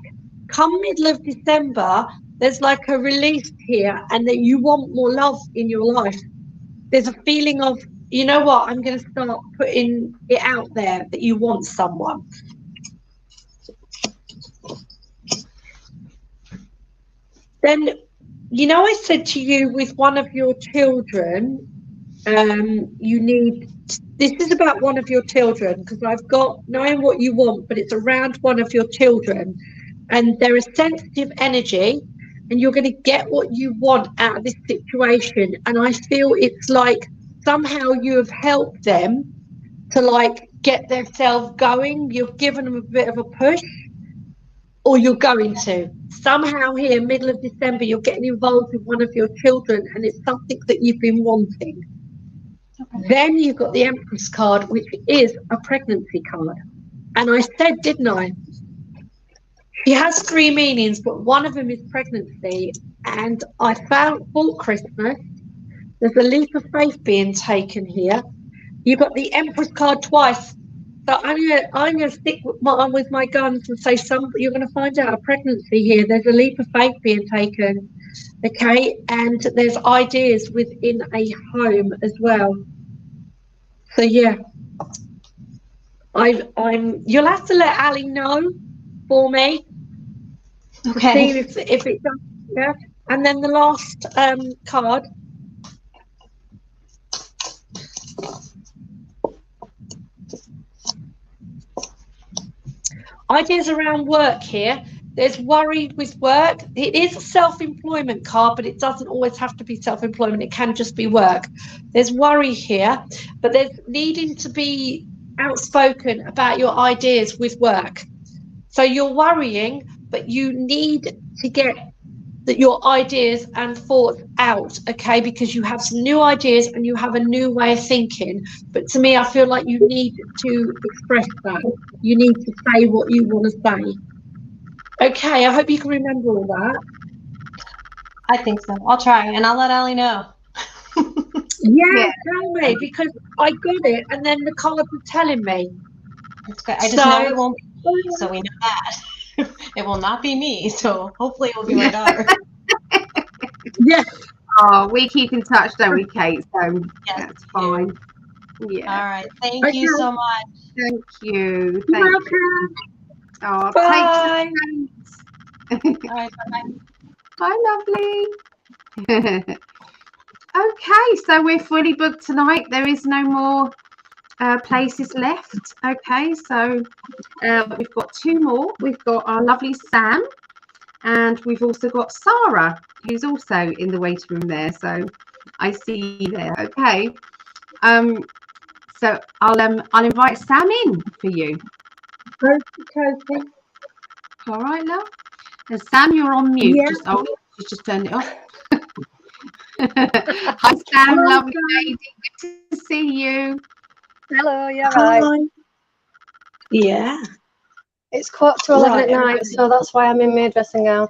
Come middle of December, there's like a release here, and that you want more love in your life. There's a feeling of, you know what, I'm going to start putting it out there that you want someone. Then, you know, I said to you with one of your children, you need, this is about one of your children, because I've got knowing what you want, but it's around one of your children, and they're a sensitive energy, and you're going to get what you want out of this situation. And I feel it's like somehow you have helped them to like get themselves going. You've given them a bit of a push, or you're going to. Somehow here, middle of December, you're getting involved with one of your children, and it's something that you've been wanting. Okay. Then you've got the Empress card, which is a pregnancy card. And I said, didn't I? She has 3 meanings, but one of them is pregnancy. And I found for Christmas, there's a leap of faith being taken here. You've got the Empress card twice. So I'm gonna stick with my guns and say you're gonna find out a pregnancy here. There's a leap of faith being taken, okay? And there's ideas within a home as well. So yeah, you'll have to let Ali know for me. Okay. See if it does. Yeah. And then the last card. Ideas around work here. There's worry with work. It is a self-employment card, but it doesn't always have to be self-employment. It can just be work. There's worry here, but there's needing to be outspoken about your ideas with work. So you're worrying, but you need to get your ideas and thoughts out, okay? Because you have some new ideas and you have a new way of thinking. But to me, I feel like you need to express that. You need to say what you want to say. Okay, I hope you can remember all that. I think so. I'll try, and I'll let Ali know. Yeah, tell me, because I got it, and then the cards are telling me. It's good. I just know it won't be me, so we know that. It will not be me, so hopefully it will be my daughter. Yeah. Oh, we keep in touch, don't we, Kate? So that's fine. Yeah. All right. Thank you so much. Thank you. You're welcome. Oh, bye. All right. Bye, lovely. Okay, so we're fully booked tonight. There is no more places left. Okay, so we've got 2 more. We've got our lovely Sam, and we've also got Sarah, who's also in the waiting room there. So I see you there. Okay. So I'll invite Sam in for you. Okay. All right, love. And Sam, you're on mute. Yeah. She's just turned it off. Hi, Sam. Lovely lady. Good to see you. Hello, you're right. Yeah. It's 11:15 at night, so that's why I'm in my dressing gown.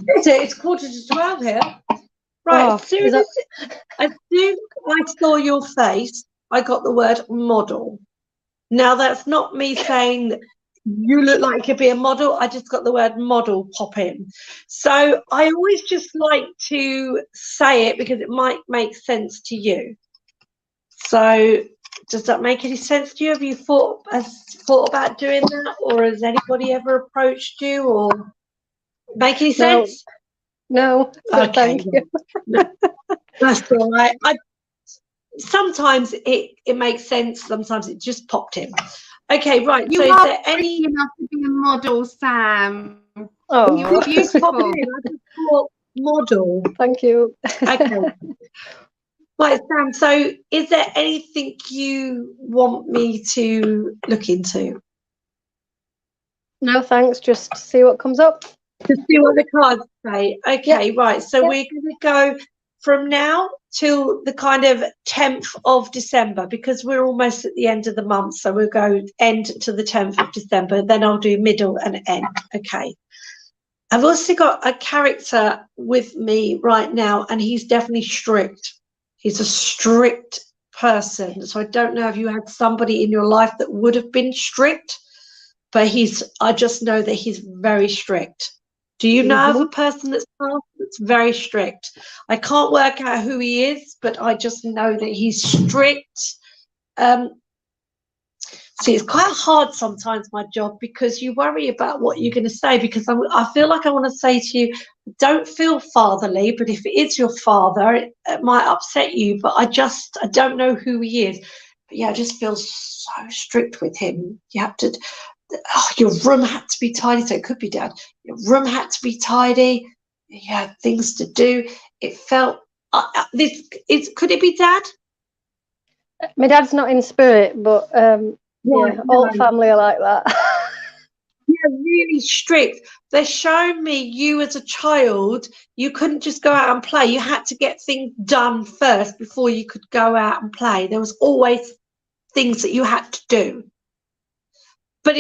It's 11:45 here. Right, as soon as I saw your face, I got the word model. Now, that's not me saying you look like you could be a model. I just got the word model pop in. So I always just like to say it because it might make sense to you. So does that make any sense to you? Have you thought about doing that, or has anybody ever approached you, or make any sense? No. Okay. Thank you. That's all right. Sometimes it makes sense. Sometimes it just popped in. Okay, right. You so are is there any enough to be a model, Sam? Oh, you're beautiful. I just thought model. Thank you. Okay. Right, Sam. So, is there anything you want me to look into? No, thanks. Just see what comes up. To see what the cards say. Okay, right. So we're going to go from now till the kind of 10th of December, because we're almost at the end of the month. So we'll go end to the 10th of December. Then I'll do middle and end. Okay. I've also got a character with me right now, and he's definitely strict. He's a strict person. So I don't know if you had somebody in your life that would have been strict, but I just know that he's very strict. Do you know of a person that's very strict? I can't work out who he is, but I just know that he's strict. See, it's quite hard sometimes, my job, because you worry about what you're going to say, because I feel like I want to say to you, don't feel fatherly, but if it is your father, it might upset you, but I don't know who he is. But yeah, I just feel so strict with him. You have to... your room had to be tidy, so it could be Dad. Your room had to be tidy. You had things to do. It felt could it be Dad? My dad's not in spirit, but all family are like that. Yeah, really strict. They're showing me you as a child, you couldn't just go out and play. You had to get things done first before you could go out and play. There was always things that you had to do. But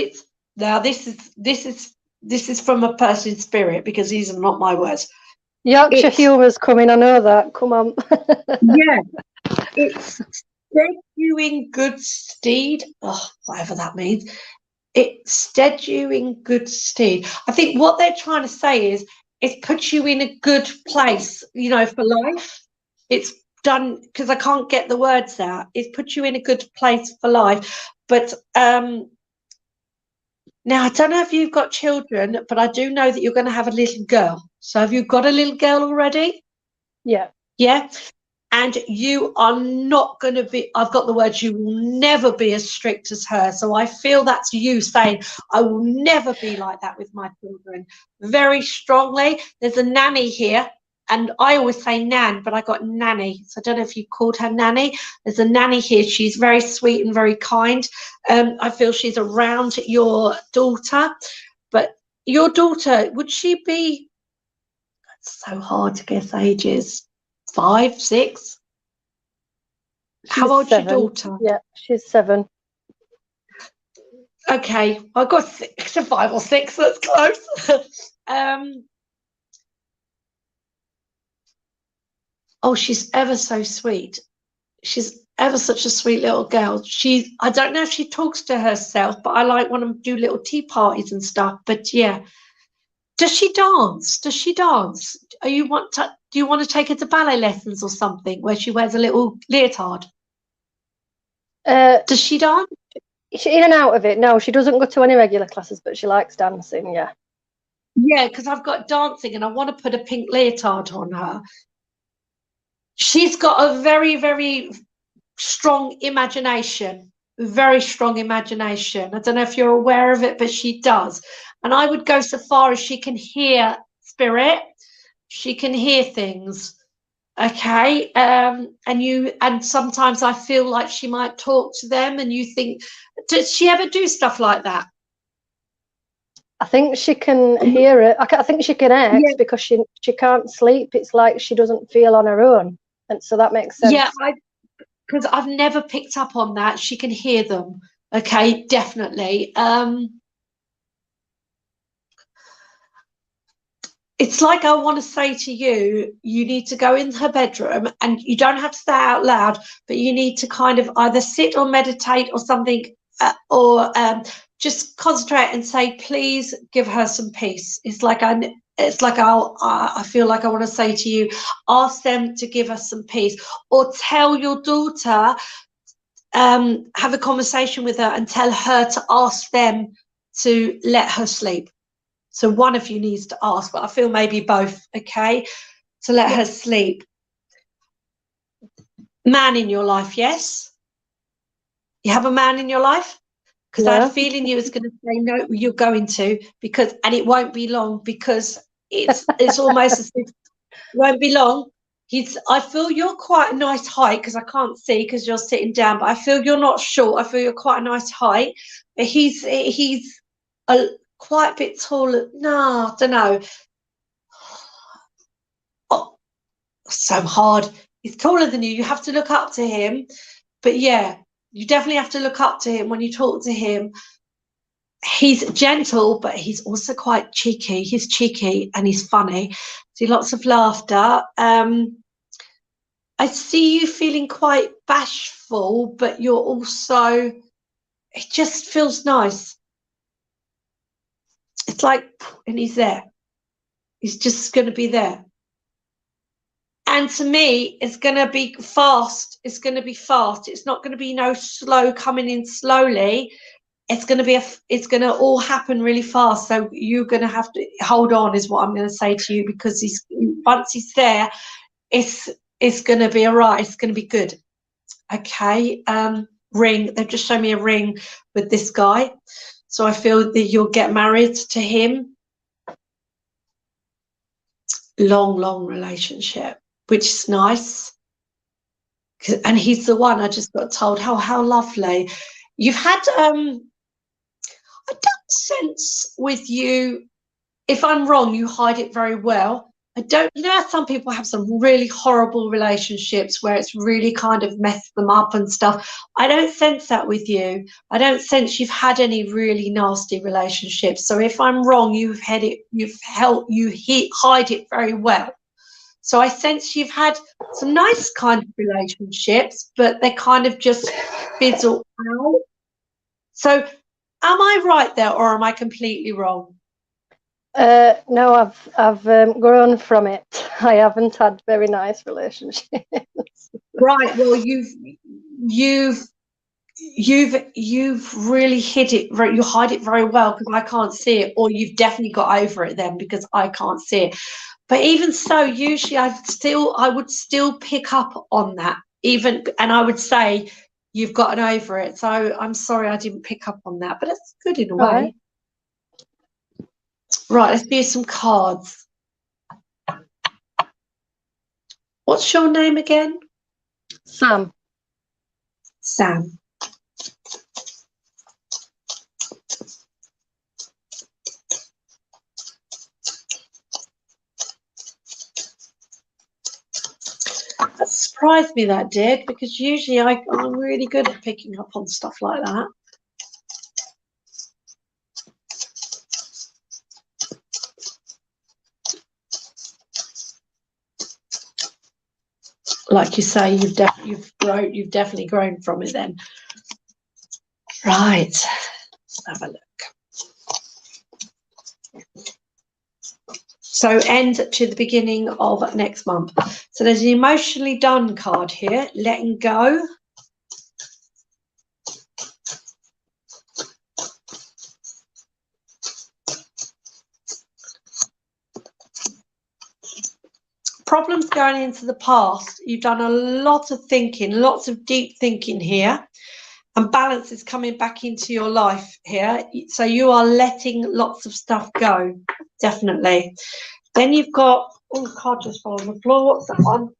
this is from a person in spirit, because these are not my words. Yorkshire humour's coming, I know that. Come on. Yeah. It's stead you in good stead. Oh, whatever that means. It stead you in good stead. I think what they're trying to say is it puts you in a good place, for life. It's done, because I can't get the words out. It puts you in a good place for life. But now, I don't know if you've got children, but I do know that you're going to have a little girl. So have you got a little girl already? Yeah. Yeah. And you are not going to be, I've got the words, you will never be as strict as her. So I feel that's you saying, I will never be like that with my children. Very strongly. There's a nanny here. And I always say Nan, but I got Nanny. So I don't know if you called her Nanny. There's a nanny here. She's very sweet and very kind. I feel she's around your daughter. But your daughter, would she be, it's so hard to guess ages, 5, 6? How old's your daughter? Yeah, she's 7. Okay, I've got 5 or 6, that's close. Oh, she's ever so sweet. She's ever such a sweet little girl. I don't know if she talks to herself, but I like when I do little tea parties and stuff. But yeah. Does she dance? Does she dance? Do you want to take her to ballet lessons or something where she wears a little leotard? Does she dance? She's in and out of it. No, she doesn't go to any regular classes, but she likes dancing, yeah. Yeah, because I've got dancing and I want to put a pink leotard on her. She's got a very, very strong imagination. Very strong imagination. I don't know if you're aware of it, but she does. And I would go so far as she can hear spirit. She can hear things. Okay. And sometimes I feel like she might talk to them and you think, does she ever do stuff like that? I think she can hear it. I think she can act because she can't sleep. It's like she doesn't feel on her own. And so that makes sense. Yeah, because I've never picked up on that. She can hear them. Okay, definitely. It's like I want to say to you, you need to go in her bedroom and you don't have to say out loud, but you need to kind of either sit or meditate or something or just concentrate and say, please give her some peace. It's like I feel like I want to say to you, ask them to give us some peace, or tell your daughter, have a conversation with her and tell her to ask them to let her sleep. So one of you needs to ask, but I feel maybe both, okay, to let her sleep. Man in your life, yes? You have a man in your life? Because I had a feeling you was going to say no, you're going to, and it won't be long, because it's almost as if it won't be long. I feel you're quite a nice height, because I can't see because you're sitting down, but I feel you're not short. I feel you're quite a nice height. But he's quite a bit taller. No, I don't know. Oh, so hard. He's taller than you. You have to look up to him. But yeah, you definitely have to look up to him when you talk to him. He's gentle, but he's also quite cheeky. He's cheeky and he's funny. See lots of laughter. I see you feeling quite bashful, but you're also, it just feels nice. It's like, and he's there. He's just going to be there. And to me, it's going to be fast. It's going to be fast. It's not going to be no slow coming in slowly. It's going to all happen really fast. So you're going to have to hold on, is what I'm going to say to you, because once he's there, it's going to be all right. It's going to be good. Okay. Ring. They've just shown me a ring with this guy. So I feel that you'll get married to him. Long, long relationship, which is nice. And he's the one. I just got told how lovely. You've had I don't sense with you, if I'm wrong, you hide it very well. Some people have some really horrible relationships where it's really kind of messed them up and stuff. I don't sense that with you. I don't sense you've had any really nasty relationships. So if I'm wrong, you hide it very well. So I sense you've had some nice kind of relationships, but they kind of just fizzle out. So am I right there, or am I completely wrong? No, I've grown from it. I haven't had very nice relationships. Right. Well, you've really hid it. You hide it very well, because I can't see it, or you've definitely got over it then, because I can't see it. But even so, usually I would still pick up on that, and I would say you've gotten over it. So I'm sorry I didn't pick up on that, but it's good in a way. Right, let's do some cards. What's your name again? Sam. Sam. That surprised me, that did, because usually I'm really good at picking up on stuff like that. like you say, you've definitely grown from it then. Right, let's have a look. So end to the beginning of next month. So there's an emotionally done card here, letting go. Problems going into the past. You've done a lot of thinking, lots of deep thinking here. And balance is coming back into your life here. So you are letting lots of stuff go, definitely. Then you've got, oh, the card just fell on the floor. What's that one?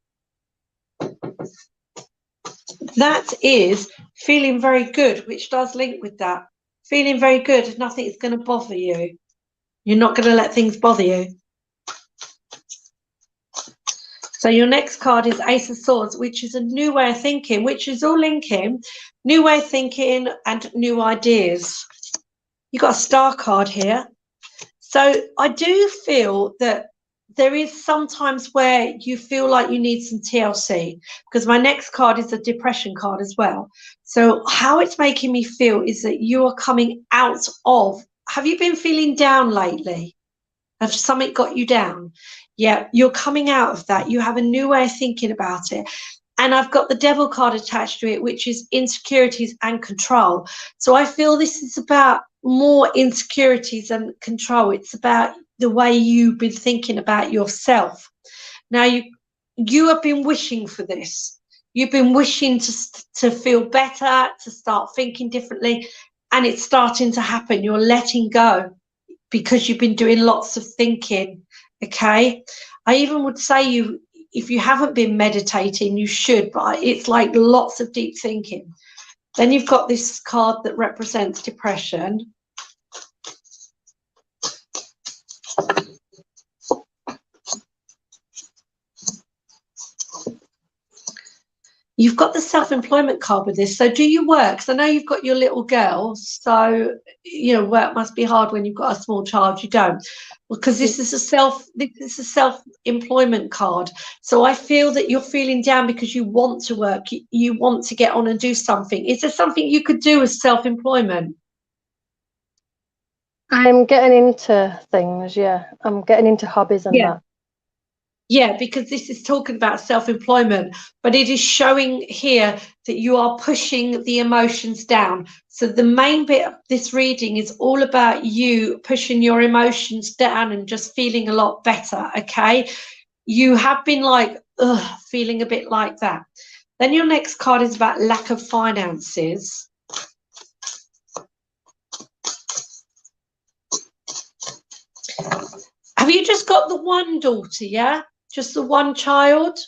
That is feeling very good, which does link with that. Feeling very good, nothing is going to bother you. You're not going to let things bother you. So your next card is Ace of Swords, which is a new way of thinking, which is all linking, new way of thinking and new ideas. You've got a Star card here. So I do feel that there is sometimes where you feel like you need some TLC, because my next card is a depression card as well. So how it's making me feel is that you are coming out of, have you been feeling down lately? Has something got you down? Yeah, you're coming out of that. You have a new way of thinking about it. And I've got the Devil card attached to it, which is insecurities and control. So I feel this is about more insecurities and control. It's about the way you've been thinking about yourself. Now, you have been wishing for this. You've been wishing to feel better, to start thinking differently, and it's starting to happen. You're letting go because you've been doing lots of thinking, okay? I even would say if you haven't been meditating, you should, but it's like lots of deep thinking. Then you've got this card that represents depression. You've got the self-employment card with this. So do you work? So I know you've got your little girl. So, you know, work must be hard when you've got a small child. You don't. Because this is a self-employment card. So I feel that you're feeling down because you want to work. You want to get on and do something. Is there something you could do as self-employment? I'm getting into things, yeah. I'm getting into hobbies and that. Yeah, because this is talking about self-employment, but it is showing here that you are pushing the emotions down. So the main bit of this reading is all about you pushing your emotions down and just feeling a lot better, okay? You have been like, feeling a bit like that. Then your next card is about lack of finances. Have you just got the one daughter, yeah? Just the one child?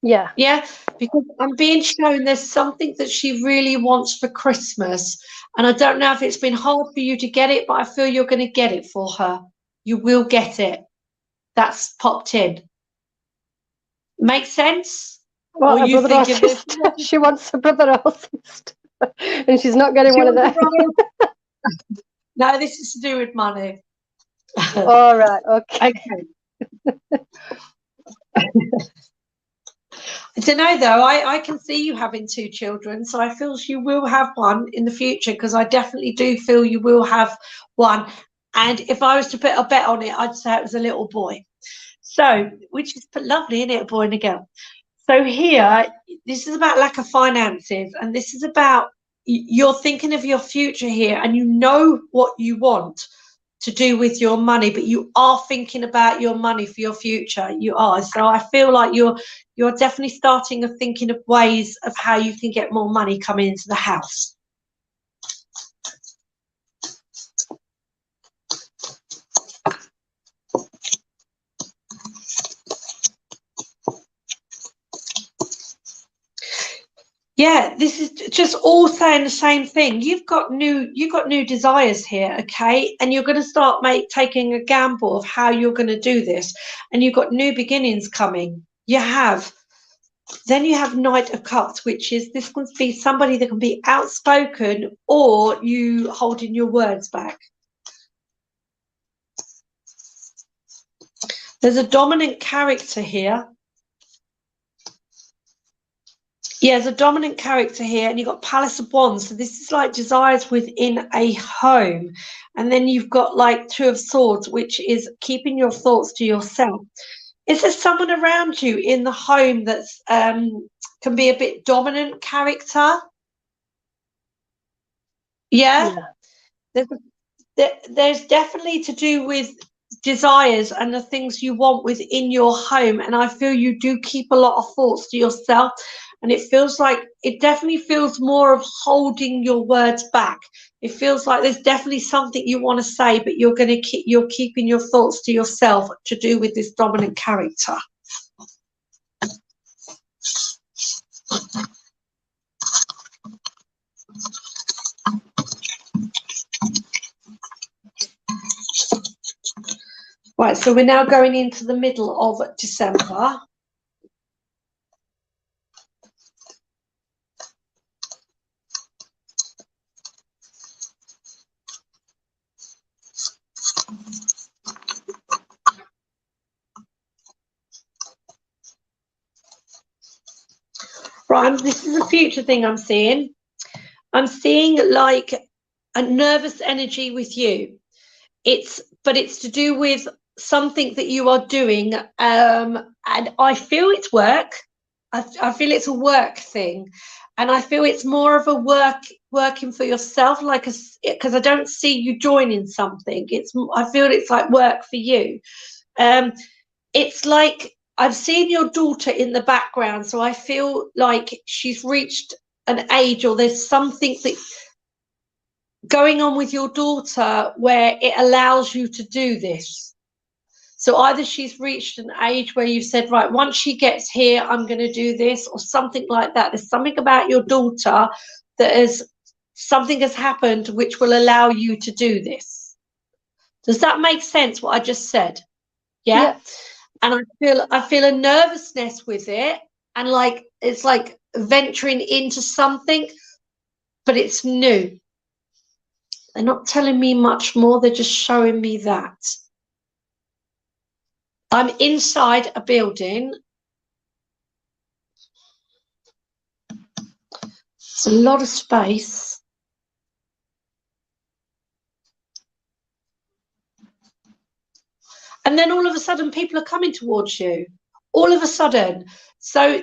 Yeah. Yeah, because I'm being shown there's something that she really wants for Christmas. And I don't know if it's been hard for you to get it, but I feel you're going to get it for her. You will get it. That's popped in. Make sense? Well, her brother or sister. She wants a brother or sister. And she's not getting one of them. No, this is to do with money. All right, okay. I don't know though, I can see you having 2 children, so I feel you will have one in the future, because I definitely do feel you will have one. And if I was to put a bet on it, I'd say it was a little boy. So, which is lovely, isn't it, a boy and a girl? So here, this is about lack of finances, and this is about you're thinking of your future here, and you know what you want to do with your money, but you are thinking about your money for your future. You are. So I feel like you're definitely starting of thinking of ways of how you can get more money coming into the house. Yeah, this is just all saying the same thing. You've got new desires here, okay? And you're going to start taking a gamble of how you're going to do this. And you've got new beginnings coming. You have. Then you have Knight of Cups, which is, this can be somebody that can be outspoken or you holding your words back. There's a dominant character here. Yeah, there's a dominant character here, and you've got Palace of Wands. So this is like desires within a home. And then you've got like Two of Swords, which is keeping your thoughts to yourself. Is there someone around you in the home that's can be a bit dominant character? Yeah. There's definitely to do with desires and the things you want within your home, and I feel you do keep a lot of thoughts to yourself, and it feels like it definitely feels more of holding your words back. It feels like there's definitely something you want to say, but you're keeping your thoughts to yourself to do with this dominant character. Right, so we're now going into the middle of December. Right, this is a future thing I'm seeing. I'm seeing like a nervous energy with you. But it's to do with something that you are doing, and I feel it's work. I feel it's a work thing, and I feel it's more of a working for yourself, like because I don't see you joining something. I feel it's like work for you. It's like I've seen your daughter in the background, so I feel like she's reached an age, or there's something that going on with your daughter where it allows you to do this. So either she's reached an age where you've said, right, once she gets here, I'm going to do this, or something like that. There's something about your daughter that something has happened which will allow you to do this. Does that make sense, what I just said? Yeah. And I feel a nervousness with it, and like it's like venturing into something, but it's new. They're not telling me much more. They're just showing me that. I'm inside a building. It's a lot of space. And then all of a sudden, people are coming towards you. All of a sudden. So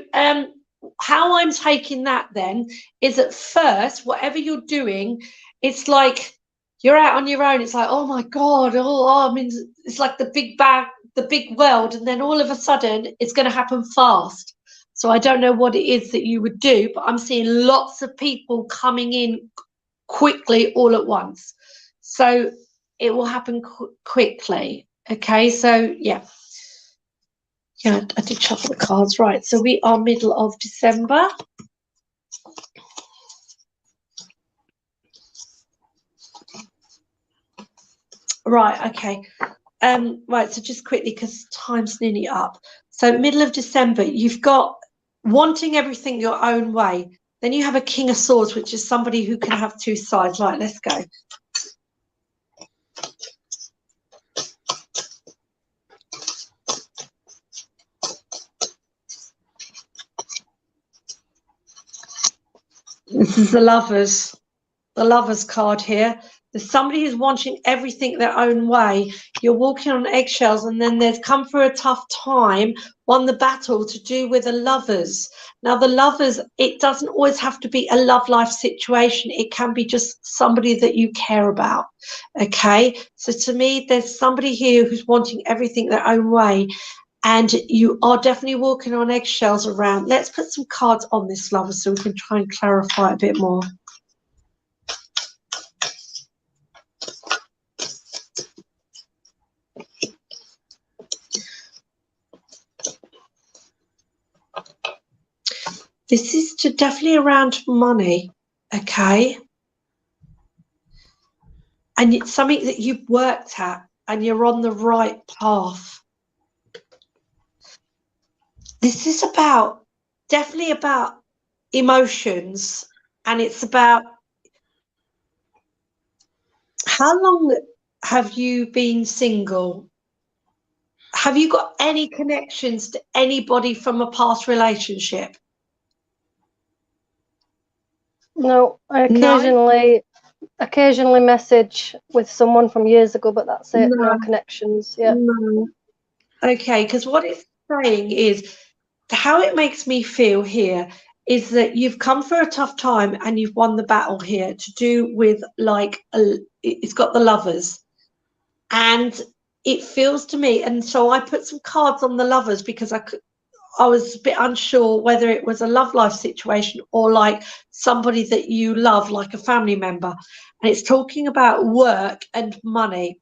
how I'm taking that then is at first, whatever you're doing, it's like you're out on your own. It's like, oh my God, I mean, it's like the big bag, the big world, and then all of a sudden it's going to happen fast. So I don't know what it is that you would do, but I'm seeing lots of people coming in quickly all at once. So it will happen quickly. Okay, so yeah, I did shuffle the cards. Right, so we are middle of December. Right, okay. Right, so just quickly, because time's nearly up. So middle of December, you've got wanting everything your own way. Then you have a King of Swords, which is somebody who can have two sides. Right, let's go. This is the Lovers card here. There's somebody who's wanting everything their own way. You're walking on eggshells, and then they've come through a tough time, won the battle to do with the Lovers. Now, the Lovers, it doesn't always have to be a love life situation. It can be just somebody that you care about. Okay, so to me, there's somebody here who's wanting everything their own way, and you are definitely walking on eggshells around. Let's put some cards on this, Lover, so we can try and clarify a bit more. This is definitely around money, okay? And it's something that you've worked at, and you're on the right path. This is definitely about emotions, and it's about how long have you been single? Have you got any connections to anybody from a past relationship? No, I occasionally message with someone from years ago, but that's it. No connections. Yeah. No. Okay, because what it's saying is how it makes me feel here is that you've come for a tough time and you've won the battle here to do with like it's got the Lovers, and it feels to me, and so I put some cards on the Lovers because I was a bit unsure whether it was a love life situation or like somebody that you love, like a family member. And it's talking about work and money,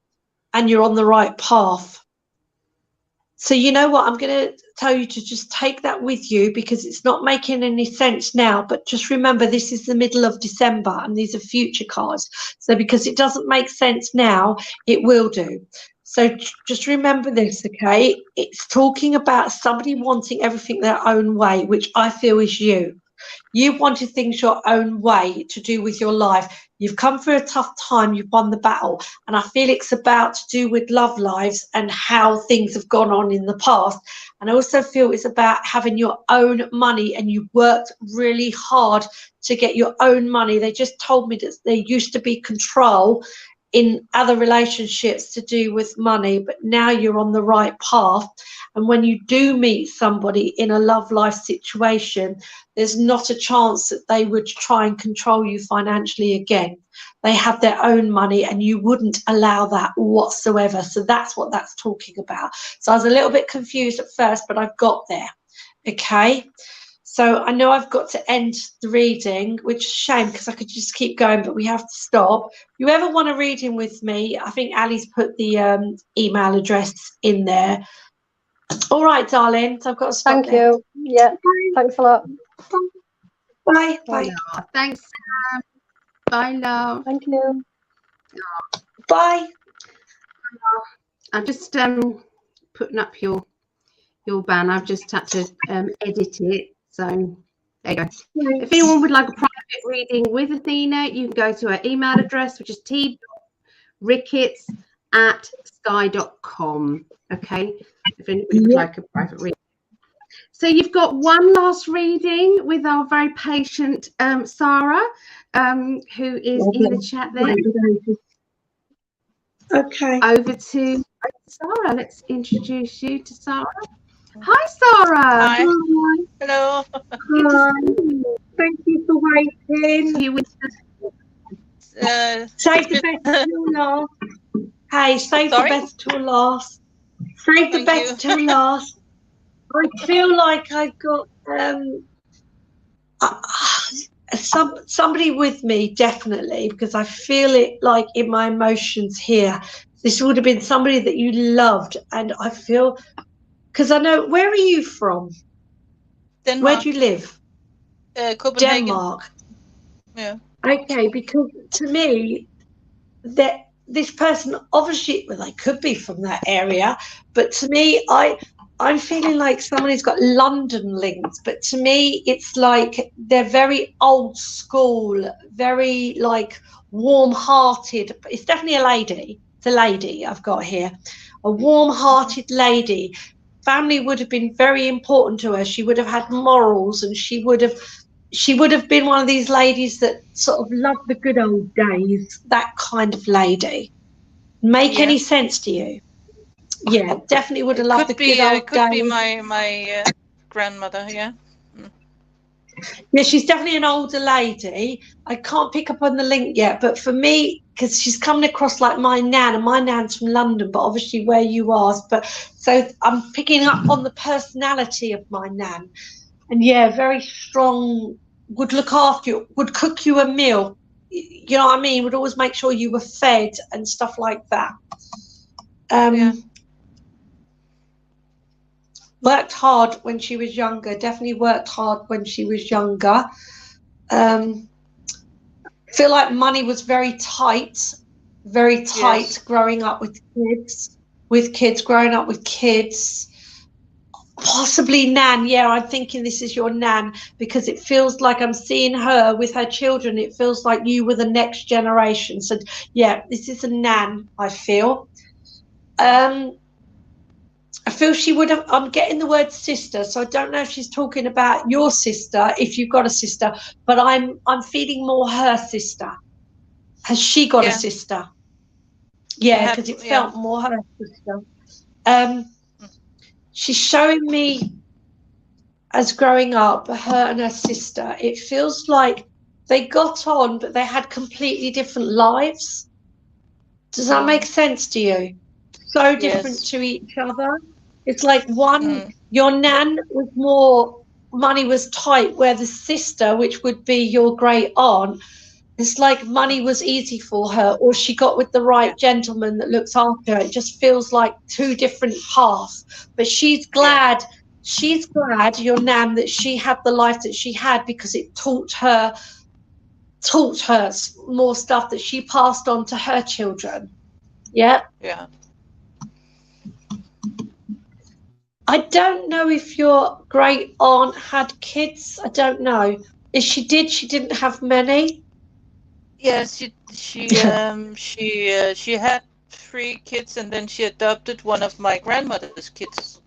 and you're on the right path. So you know what, I'm going to tell you to just take that with you because it's not making any sense now. But just remember, this is the middle of December and these are future cards. So because it doesn't make sense now, it will do. So just remember this, okay? It's talking about somebody wanting everything their own way, which I feel is you. You wanted things your own way to do with your life. You've come through a tough time. You've won the battle. And I feel it's about to do with love lives and how things have gone on in the past. And I also feel it's about having your own money, and you worked really hard to get your own money. They just told me that there used to be control in other relationships to do with money, but now you're on the right path. And when you do meet somebody in a love life situation, there's not a chance that they would try and control you financially again. They have their own money and you wouldn't allow that whatsoever. So that's what that's talking about. So I was a little bit confused at first, but I've got there. Okay. So I know I've got to end the reading, which is a shame because I could just keep going, but we have to stop. If you ever want a reading with me, I think Ali's put the email address in there. All right, darling. So I've got to stop. Thank you. Yeah. Bye. Thanks a lot. Bye. Bye. Thanks. Bye, love. Thank you. Bye. I'm just putting up your ban. I've just had to edit it. So there you go. If anyone would like a private reading with Athena, you can go to her email address, which is t.ricketts@sky.com. Okay. If anybody would like a private reading. So you've got one last reading with our very patient Sarah, who is in the chat there. Okay. Over to Sarah. Let's introduce you to Sarah. Hi, Sarah. Hi. Hello. Hi. Thank you for waiting. Save the best till last. Hey, save the best till last. Save the best till last. I feel like I've got somebody with me, definitely, because I feel it like in my emotions here. This would have been somebody that you loved, and I feel, because I know, where are you from? Denmark. Where do you live? Copenhagen. Denmark. Yeah. Okay, because to me, that this person, obviously, well, they could be from that area, but to me, I'm feeling like somebody's got London links, but to me, it's like they're very old school, very like warm-hearted. It's definitely a lady. It's a lady I've got here, a warm-hearted lady. Family would have been very important to her. She would have had morals, and she would have been one of these ladies that sort of loved the good old days. That kind of lady. Make any sense to you? Yeah, definitely would have loved the good old days. Could be my grandmother. Yeah. Yeah, she's definitely an older lady. I can't pick up on the link yet, but for me, because she's coming across like my nan, and my nan's from London, but obviously where you are. But so I'm picking up on the personality of my nan, and yeah, very strong. Would look after you. Would cook you a meal. You know what I mean? Would always make sure you were fed and stuff like that. Worked hard when she was younger. Definitely worked hard when she was younger. Feel like money was very tight growing up with kids, growing up with kids. Possibly nan. Yeah, I'm thinking this is your nan, because it feels like I'm seeing her with her children. It feels like you were the next generation. So yeah, this is a nan, I feel. I feel she would have, I'm getting the word sister, so I don't know if she's talking about your sister, if you've got a sister, but I'm feeling more her sister. Has she got a sister? Yeah, because it felt more her sister. She's showing me, as growing up, her and her sister, it feels like they got on, but they had completely different lives. Does that make sense to you? So different to each other. It's like one, your nan was more, money was tight, where the sister, which would be your great aunt, it's like money was easy for her, or she got with the right gentleman that looks after her. It just feels like two different paths. But she's glad, your nan, that she had the life that she had, because it taught her more stuff that she passed on to her children. Yeah. Yeah. I don't know if your great aunt had kids. I don't know. If she did, she didn't have many. Yes, she had 3 kids, and then she adopted one of my grandmother's kids.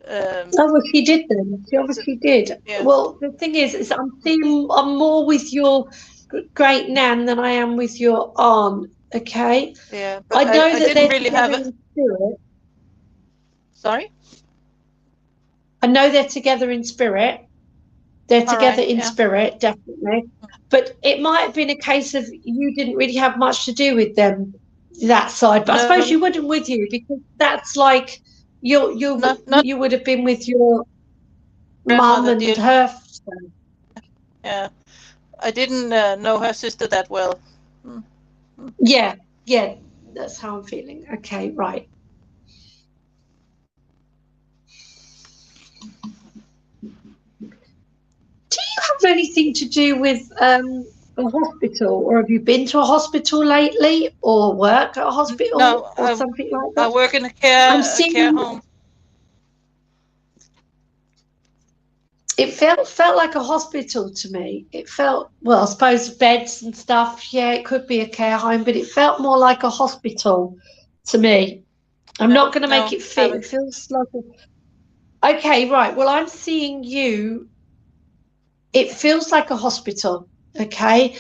Oh, well, she did then. She obviously did. Yeah. Well, the thing is I'm more with your great nan than I am with your aunt. Okay. Yeah, but I know that didn't they're really have together it. in spirit. Sorry. I know they're together in spirit. They're together in spirit, definitely. But it might have been a case of you didn't really have much to do with them, that side. But I suppose you wouldn't with you, because that's like you would have been with your mum and her. Yeah, I didn't know her sister that well. Yeah, that's how I'm feeling. Okay, right. Do you have anything to do with a hospital, or have you been to a hospital lately, or work at a hospital, or something like that? I work in a care home. It felt like a hospital to me. It felt, well, I suppose beds and stuff. Yeah, it could be a care home, but it felt more like a hospital to me. I'm not going to make it fit. It feels like a... Okay, right. Well, I'm seeing you. It feels like a hospital. Okay.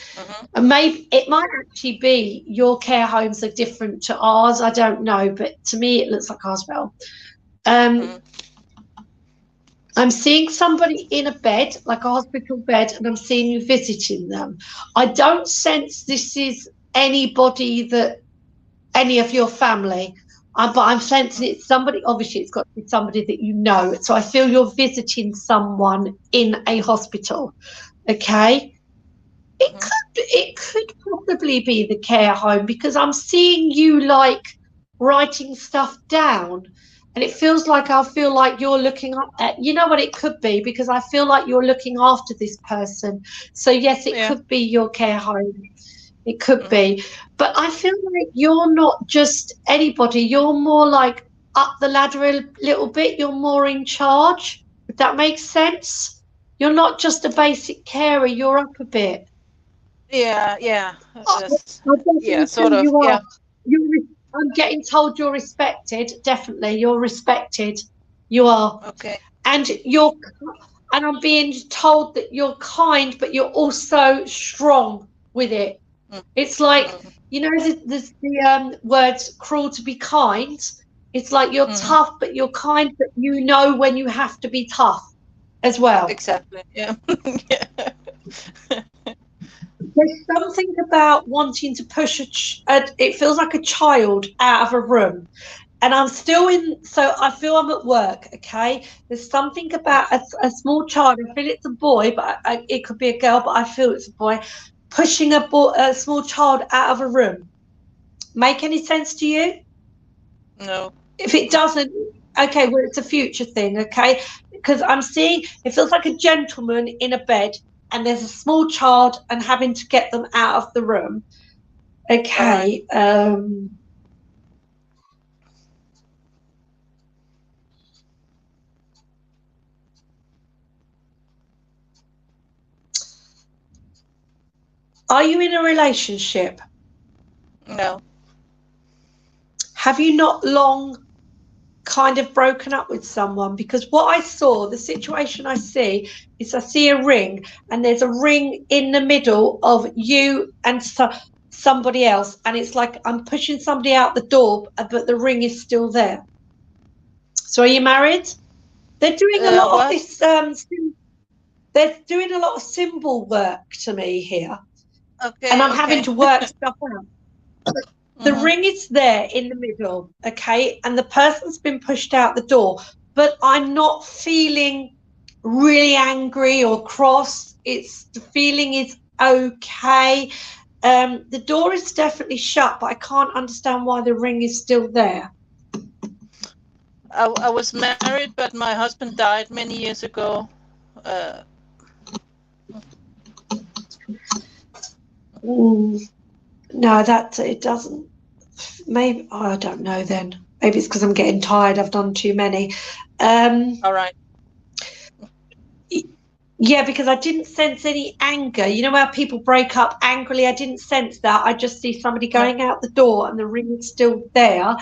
And maybe it might actually be your care homes are different to ours. I don't know, but to me, it looks like a hospital. I'm seeing somebody in a bed, like a hospital bed, and I'm seeing you visiting them. I don't sense this is anybody that, any of your family, but I'm sensing it's somebody, obviously it's got to be somebody that you know. So I feel you're visiting someone in a hospital, okay? It could possibly be the care home, because I'm seeing you like writing stuff down. And it feels like, I feel like you're looking up at, you know what it could be, because I feel like you're looking after this person. So yes, it could be your care home. It could be. But I feel like you're not just anybody. You're more like up the ladder a little bit. You're more in charge. If that makes sense. You're not just a basic carer. You're up a bit. Yeah, sort of. You are. Yeah. I'm getting told you're respected. Definitely, you're respected. You are. Okay. And I'm being told that you're kind, but you're also strong with it. It's like, you know, the words cruel to be kind. It's like you're tough, but you're kind, but you know when you have to be tough as well. Exactly. Yeah. There's something about wanting to push it feels like a child out of a room, and I'm still in. So I feel I'm at work. Okay, there's something about a small child. I feel it's a boy, but it could be a girl. But I feel it's a boy pushing a small child out of a room. Make any sense to you? No. If it doesn't, okay, well, it's a future thing. Okay, because I'm seeing it feels like a gentleman in a bed, and there's a small child, and having to get them out of the room. Okay. Are you in a relationship? No. Have you not long kind of broken up with someone, because what I saw, the situation I see is I see a ring, and there's a ring in the middle of you and somebody else, and it's like I'm pushing somebody out the door, but the ring is still there. So are you married? They're doing a lot of this. They're doing a lot of symbol work to me here, and I'm having to work stuff out. The ring is there in the middle, okay, and the person's been pushed out the door, but I'm not feeling really angry or cross. The feeling is okay. The door is definitely shut, but I can't understand why the ring is still there. I was married, but my husband died many years ago. No, it doesn't. Maybe I don't know. Then maybe it's because I'm getting tired. I've done too many. All right. Yeah, because I didn't sense any anger. You know how people break up angrily? I didn't sense that. I just see somebody going out the door, and the ring is still there,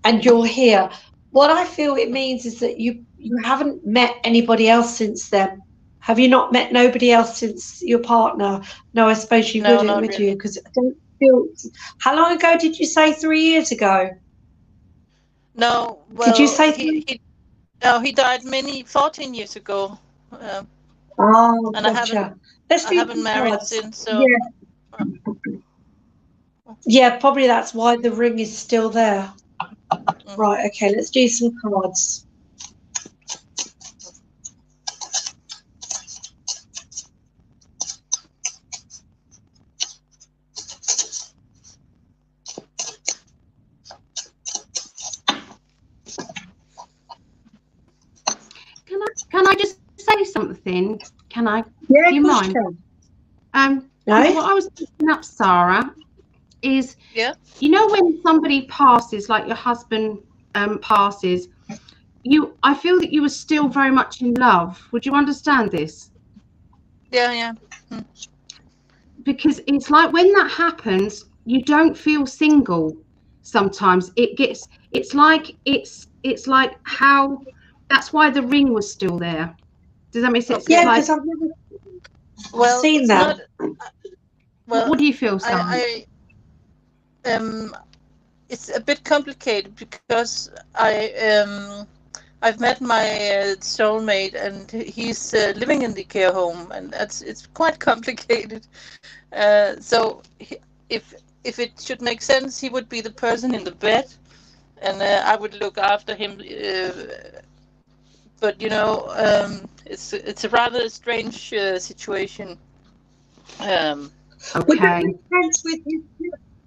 and you're here. What I feel it means is that you haven't met anybody else since then. Have you not met nobody else since your partner? No, I suppose you wouldn't, would you? Because I don't feel. How long ago did you say? 3 years ago? No. Well, did you say he died 14 years ago. And gotcha. I haven't married since. So. Yeah, probably that's why the ring is still there. Right. Okay. Let's do some cards. Can I just say something? Can I? Yeah, do you mind? No? What I was picking up, Sarah, is you know when somebody passes, like your husband passes, I feel that you were still very much in love. Would you understand this? Yeah. Because it's like when that happens, you don't feel single. Sometimes it's like how. That's why the ring was still there. Does that make sense? Yeah, because I've never seen that. What do you feel, Sam? It's a bit complicated because I've met my soulmate, and he's living in the care home, and it's quite complicated. So if it should make sense, he would be the person in the bed, and I would look after him. But it's a rather strange situation. Okay.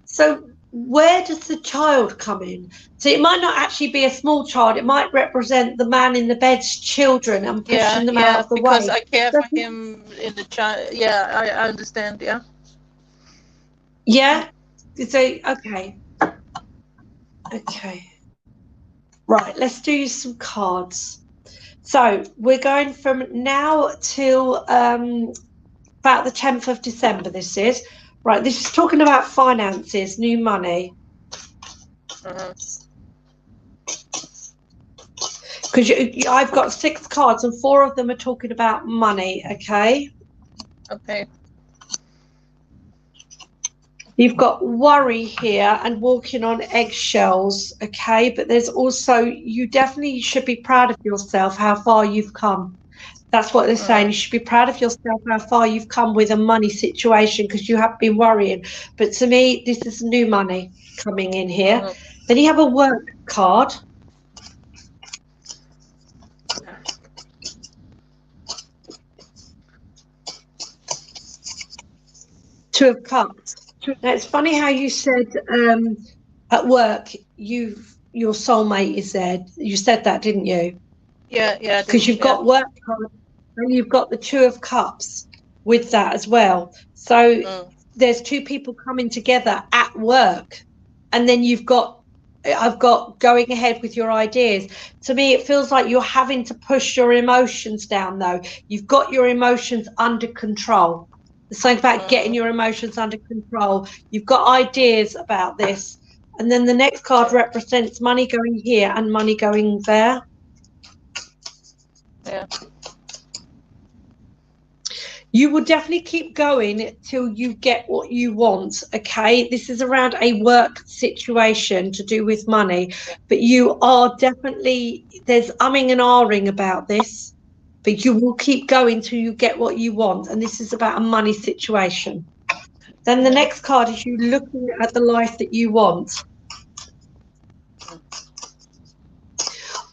So where does the child come in? So it might not actually be a small child. It might represent the man in the bed's children and pushing them out of the way. Because I care for him in the child. Yeah, I understand. Yeah. Yeah. So okay. Right. Let's do some cards. So we're going from now till about the 10th of December. This is right. This is talking about finances, new money. Because I've got 6 cards and 4 of them are talking about money. Okay. Okay. You've got worry here and walking on eggshells, okay? But there's also, you definitely should be proud of yourself, how far you've come. That's what they're saying. You should be proud of yourself, how far you've come with a money situation, because you have been worrying. But to me, this is new money coming in here. Then you have a work card. Two of Cups. Now, it's funny how you said at work your soulmate is there. You said that, didn't you? Yeah. Because you've got work card and you've got the Two of Cups with that as well. So there's 2 people coming together at work, and then I've got going ahead with your ideas. To me, it feels like you're having to push your emotions down, though. You've got your emotions under control. There's something about getting your emotions under control. You've got ideas about this. And then the next card represents money going here and money going there. Yeah. You will definitely keep going till you get what you want, okay? This is around a work situation to do with money, but you are definitely, there's umming and ahhing about this, but you will keep going till you get what you want, and this is about a money situation. Then the next card is you looking at the life that you want.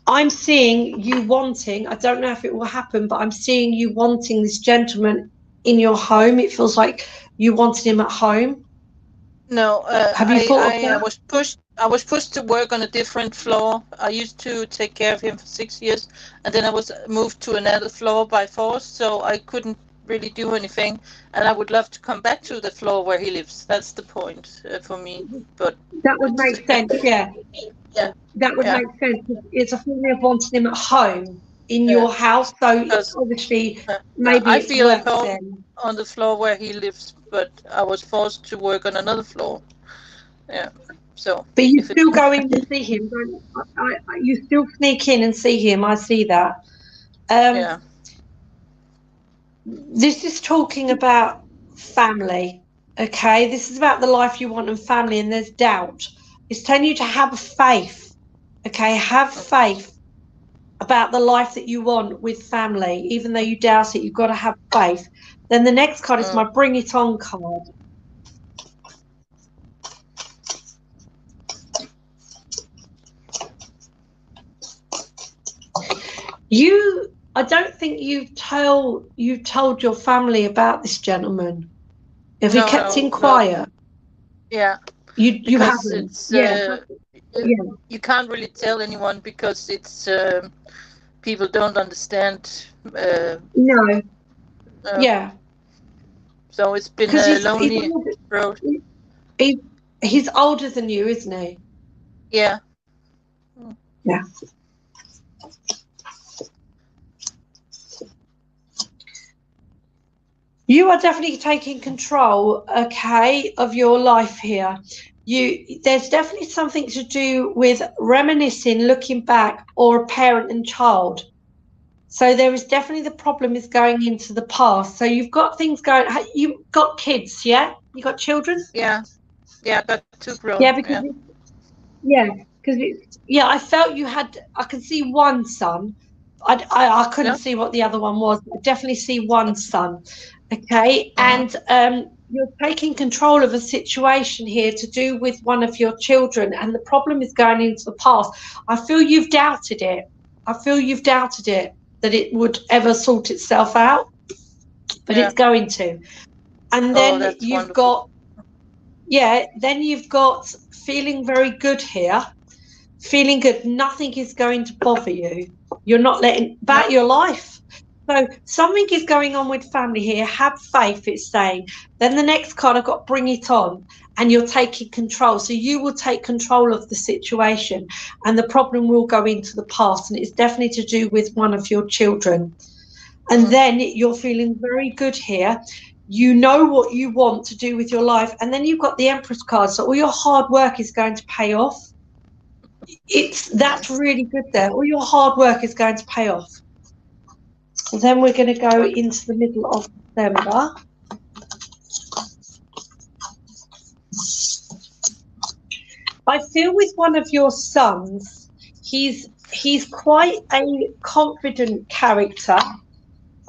I'm seeing you wanting, I don't know if it will happen, but I'm seeing you wanting this gentleman in your home. It feels like you wanted him at home. No, have you thought of that? I was pushed to work on a different floor. I used to take care of him for 6 years, and then I was moved to another floor by force, so I couldn't really do anything. And I would love to come back to the floor where he lives. That's the point for me. But that would make sense, yeah. Yeah, that would make sense. It's a feeling of wanting him at home in your house, so obviously maybe I feel at home then. on the floor where he lives, but I was forced to work on another floor. Yeah, so. But you still go in to see him, don't you? Still sneak in and see him. I see that. Yeah. This is talking about family, okay? This is about the life you want and family, and there's doubt. It's telling you to have faith, okay? Have faith about the life that you want with family. Even though you doubt it, you've got to have faith. Then the next card is my Bring It On card. I don't think you've told your family about this gentleman. Have you kept him quiet? Yeah. You haven't. You can't really tell anyone because it's people don't understand. No. Yeah. So it's been a lonely road. He's older than you, isn't he? Yeah. Yeah. You are definitely taking control, okay, of your life here. There's definitely something to do with reminiscing, looking back, or a parent and child. So there is definitely the problem is going into the past. So you've got things going. You've got kids, yeah? You got children? Yeah. Yeah, but 2 grown. Yeah, because I felt you had. I can see one son. I couldn't see what the other one was. I definitely see one son. Okay, and you're taking control of a situation here to do with one of your children, and the problem is going into the past. I feel you've doubted it. That it would ever sort itself out, but it's going to. And then you've got, then you've got feeling very good here. Feeling good, nothing is going to bother you. You're not letting about your life. So something is going on with family here. Have faith, it's saying. Then the next card I've got Bring It On, and you're taking control. So you will take control of the situation, and the problem will go into the past, and it's definitely to do with one of your children. And then you're feeling very good here. You know what you want to do with your life, and then you've got the Empress card. So all your hard work is going to pay off. That's really good there. All your hard work is going to pay off. Then we're going to go into the middle of December. I feel with one of your sons, he's quite a confident character.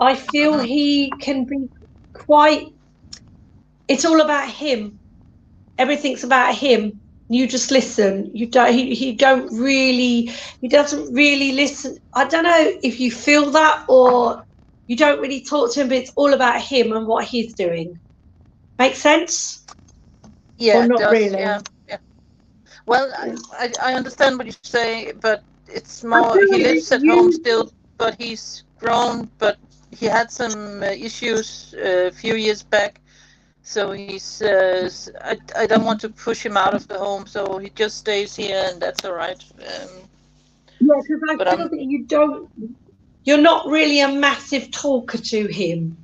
I feel he can be quite, it's all about him. Everything's about him. You just listen. You don't. He doesn't really listen. I don't know if you feel that or you don't really talk to him, but it's all about him and what he's doing. Make sense? Yeah, or not it does, really. Yeah. Well, I understand what you say, but it's more. He lives at home still, but he's grown. But he had some issues a few years back. So he's, I don't want to push him out of the home, so he just stays here, and that's all right. Yeah, because I feel that you're not really a massive talker to him.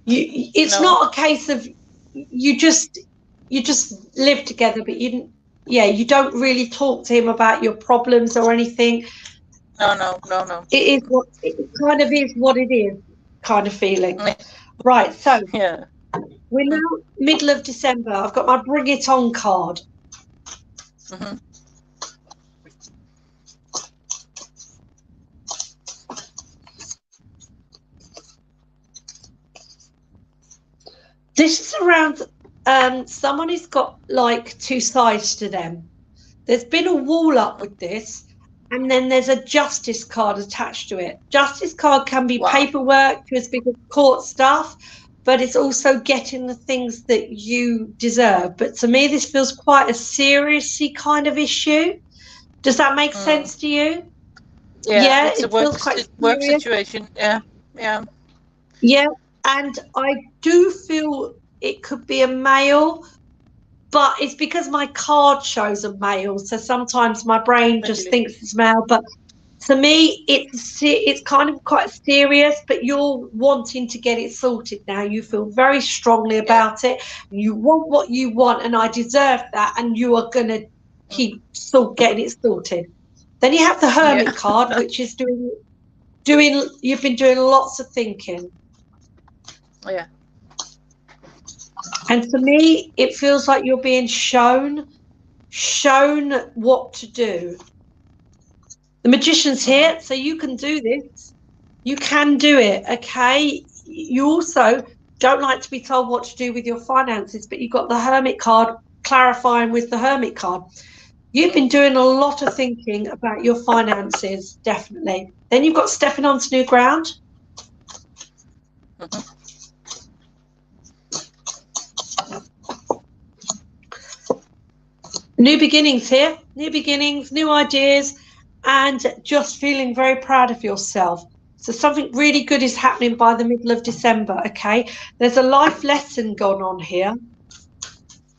It's not a case of you just live together, but you don't really talk to him about your problems or anything. No. It kind of is what it is, kind of feeling. Right, so Yeah. we're now middle of December. I've got my Bring It On card. Mm-hmm. This is around someone who's got like two sides to them. There's been a wall up with this, and then there's a justice card attached to it. Justice card can be paperwork to as big as court stuff, but it's also getting the things that you deserve. But to me, this feels quite a seriously kind of issue. Does that make sense to you? Yeah, it's a work situation. Yeah, and I do feel it could be a male, but it's because my card shows a male, so sometimes my brain just thinks it's male. But to me, it's kind of quite serious, but you're wanting to get it sorted now. You feel very strongly about it. You want what you want, and I deserve that, and you are going to keep getting it sorted. Then you have the Hermit card, which is you've been doing lots of thinking. Yeah. And for me, it feels like you're being shown what to do. The Magician's here, so you can do this. You can do it, okay? You also don't like to be told what to do with your finances, but you've got the Hermit card clarifying with the Hermit card. You've been doing a lot of thinking about your finances, definitely. Then you've got stepping onto new ground. New beginnings here, new beginnings, new ideas, and just feeling very proud of yourself. So something really good is happening by the middle of December, okay? There's a life lesson going on here.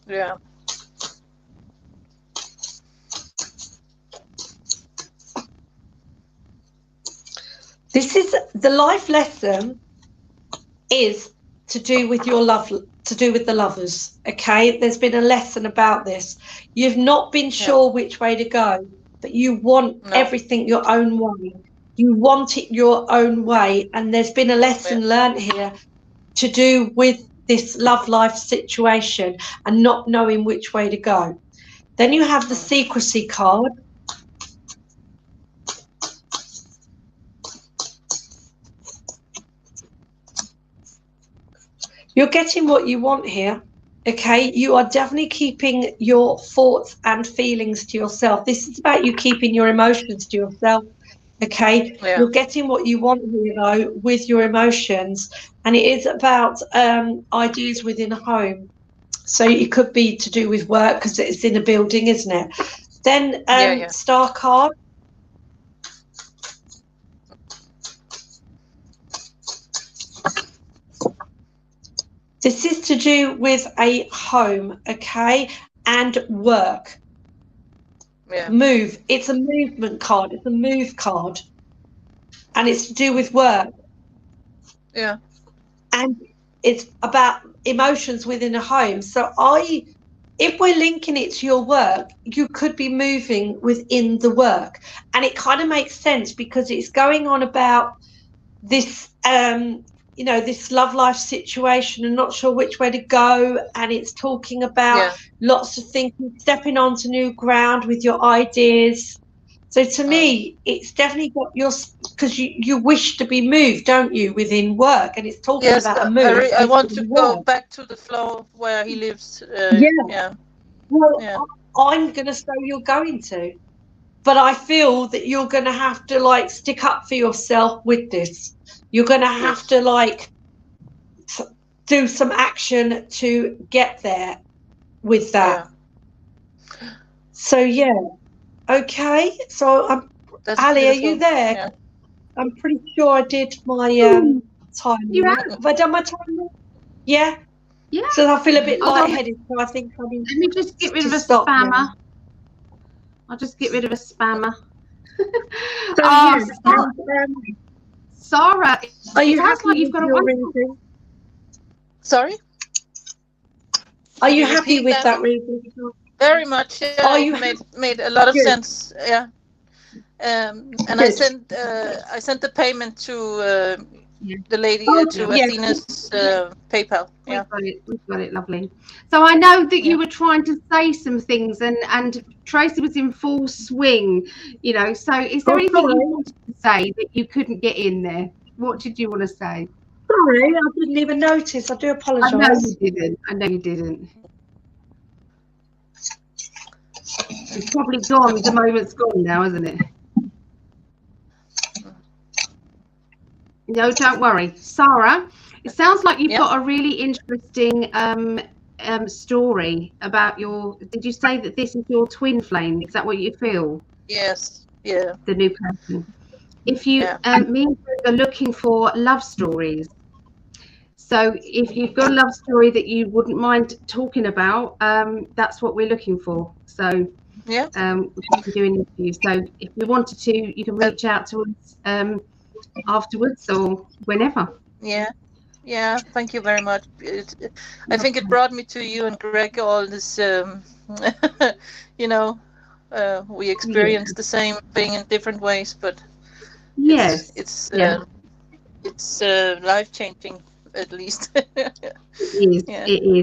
Yeah. This is the life lesson is to do with your love, to do with the lovers, okay? There's been a lesson about this. You've not been sure which way to go, but you want everything your own way. You want it your own way, and there's been a lesson learned here to do with this love life situation and not knowing which way to go. Then you have the secrecy card. You're getting what you want here, okay? You are definitely keeping your thoughts and feelings to yourself. This is about you keeping your emotions to yourself, okay? Yeah. You're getting what you want here, though, with your emotions. And it is about ideas within a home. So it could be to do with work because it's in a building, isn't it? Then Star card. This is to do with a home, okay, and work. Yeah. Move. It's a movement card. It's a move card. And it's to do with work. Yeah. And it's about emotions within a home. So if we're linking it to your work, you could be moving within the work. And it kind of makes sense because it's going on about this this love life situation and not sure which way to go, and it's talking about lots of thinking, stepping onto new ground with your ideas. So to me, it's definitely got your, because you wish to be moved, don't you, within work, and it's talking about a move. I want to go back to the flow where he lives. Well, I'm going to say you're going to, but I feel that you're going to have to stick up for yourself with this. You're going to have to do some action to get there with that. Yeah. So okay. So Ali, are you there? Yeah. I'm pretty sure I did my time. Have I done my time? Yeah. Yeah. So I feel a bit lightheaded. So I think I need. Let me just get rid of a spammer. Now. I'll just get rid of a spammer. Sarah, are you happy like you've got a wonderful... Sorry? Are you happy with that reading? Very much. Yeah, Oh, you made a lot of Good. sense. Yeah. And I sent the payment to the lady to Athena's PayPal. Yeah, we've got it, lovely. So I know that you were trying to say some things, and Tracy was in full swing, you know. So is there anything you wanted to say that you couldn't get in there? What did you want to say? Sorry, I didn't even notice. I do apologise. I know you didn't. I know you didn't. It's probably gone. The moment's gone now, isn't it? No, don't worry, Sarah. It sounds like you've got a really interesting story about your. Did you say that this is your twin flame? Is that what you feel? Yes. Yeah. The new person. If you, me and Greg are looking for love stories. So if you've got a love story that you wouldn't mind talking about, that's what we're looking for. So we can do an interview. So if you wanted to, you can reach out to us afterwards or whenever. Yeah, thank you very much. I think it brought me to you and Greg all this, you know, we experienced the same thing in different ways, but it's life-changing, at least. It is.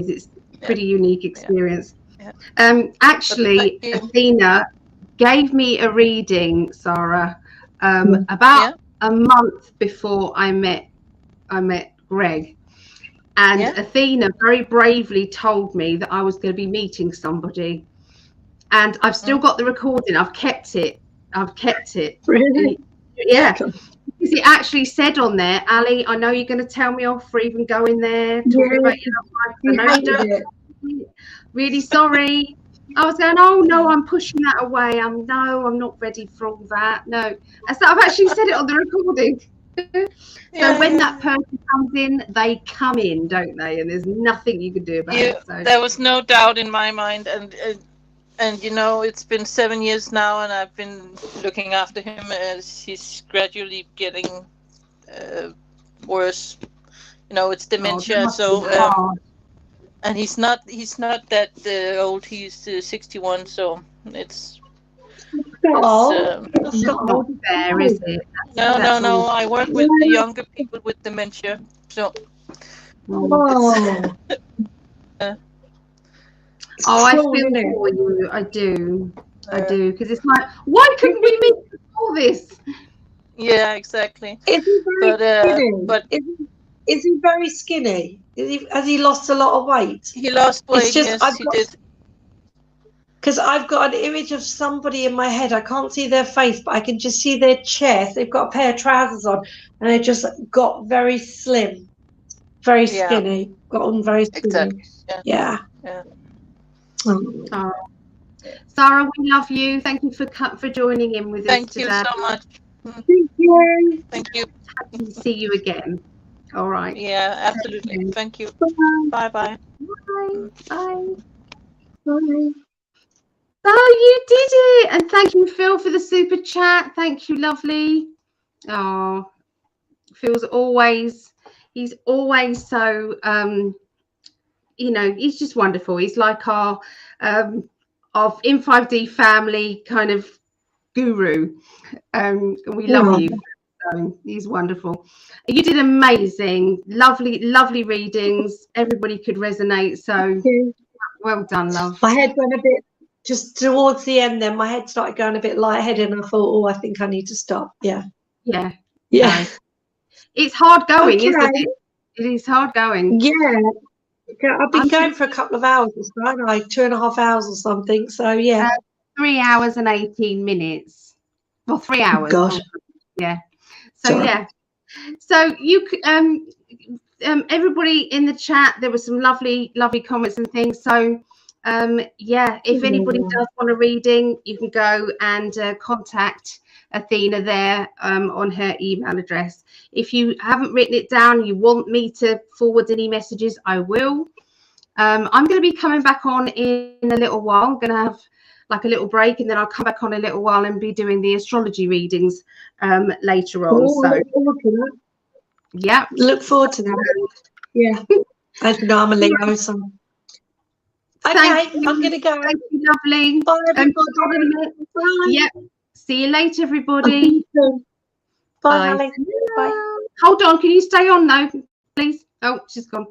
It's a pretty unique experience. Actually, Athena gave me a reading, Sarah, about a month before I met Greg, and Athena very bravely told me that I was going to be meeting somebody, and I've still got the recording. I've kept it. Really? Yeah, because it actually said on there, Ali, I know you're going to tell me off for even going there talking about your life. Really sorry. I was going, oh no, I'm pushing that away. I'm not ready for all that. No, and so I've actually said it on the recording. So when that person comes in, they come in, don't they? And there's nothing you can do about it. So. There was no doubt in my mind, and you know, it's been 7 years now, and I've been looking after him as he's gradually getting worse. You know, it's dementia, and he's not that old. He's 61, so it's not fair, is it? No. I work with the younger people with dementia, so. I feel for you. I do, because it's like, why couldn't we meet before this? Yeah, exactly. Is he skinny? Is he very skinny? Has he lost a lot of weight? He lost weight. Yes, he did. Because I've got an image of somebody in my head. I can't see their face, but I can just see their chest. They've got a pair of trousers on, and they just got very slim, very skinny. Got on very skinny. Exactly. Yeah. Oh. Sarah, we love you. Thank you for joining in with us today. Thank you so much. Thank you. Thank you. Happy to see you again. All right. Yeah, absolutely. Thank you. Bye. Bye. Bye. Oh, you did it! And thank you, Phil, for the super chat. Thank you, lovely. Oh, Phil's he's always so you know, he's just wonderful. He's like our in 5D family kind of guru. We love you. He's wonderful. You did amazing, lovely readings. Everybody could resonate. So well done, love. My head went a bit just towards the end. Then my head started going a bit lightheaded, and I thought, oh, I think I need to stop. Yeah. It's hard going, isn't it? It is hard going. Yeah. I've been going for a couple of hours, right? Like 2.5 hours or something. So yeah. 3 hours and 18 minutes. Well, 3 hours. Oh, gosh. Yeah. So so you everybody in the chat, there were some lovely comments and things. So if anybody does want a reading, you can go and contact Athena there on her email address. If you haven't written it down, you want me to forward any messages, I will. I'm going to be coming back on in a little while. I'm going to have like a little break, and then I'll come back on a little while and be doing the astrology readings later on. Look forward to that. Yeah. I know I'm a Leo, so. Okay, I'm going to go. Thank you, lovely. Bye, everybody. Bye. Yep. See you later, everybody. Bye, Holly. Bye. Hold on. Can you stay on now, please? Oh, she's gone.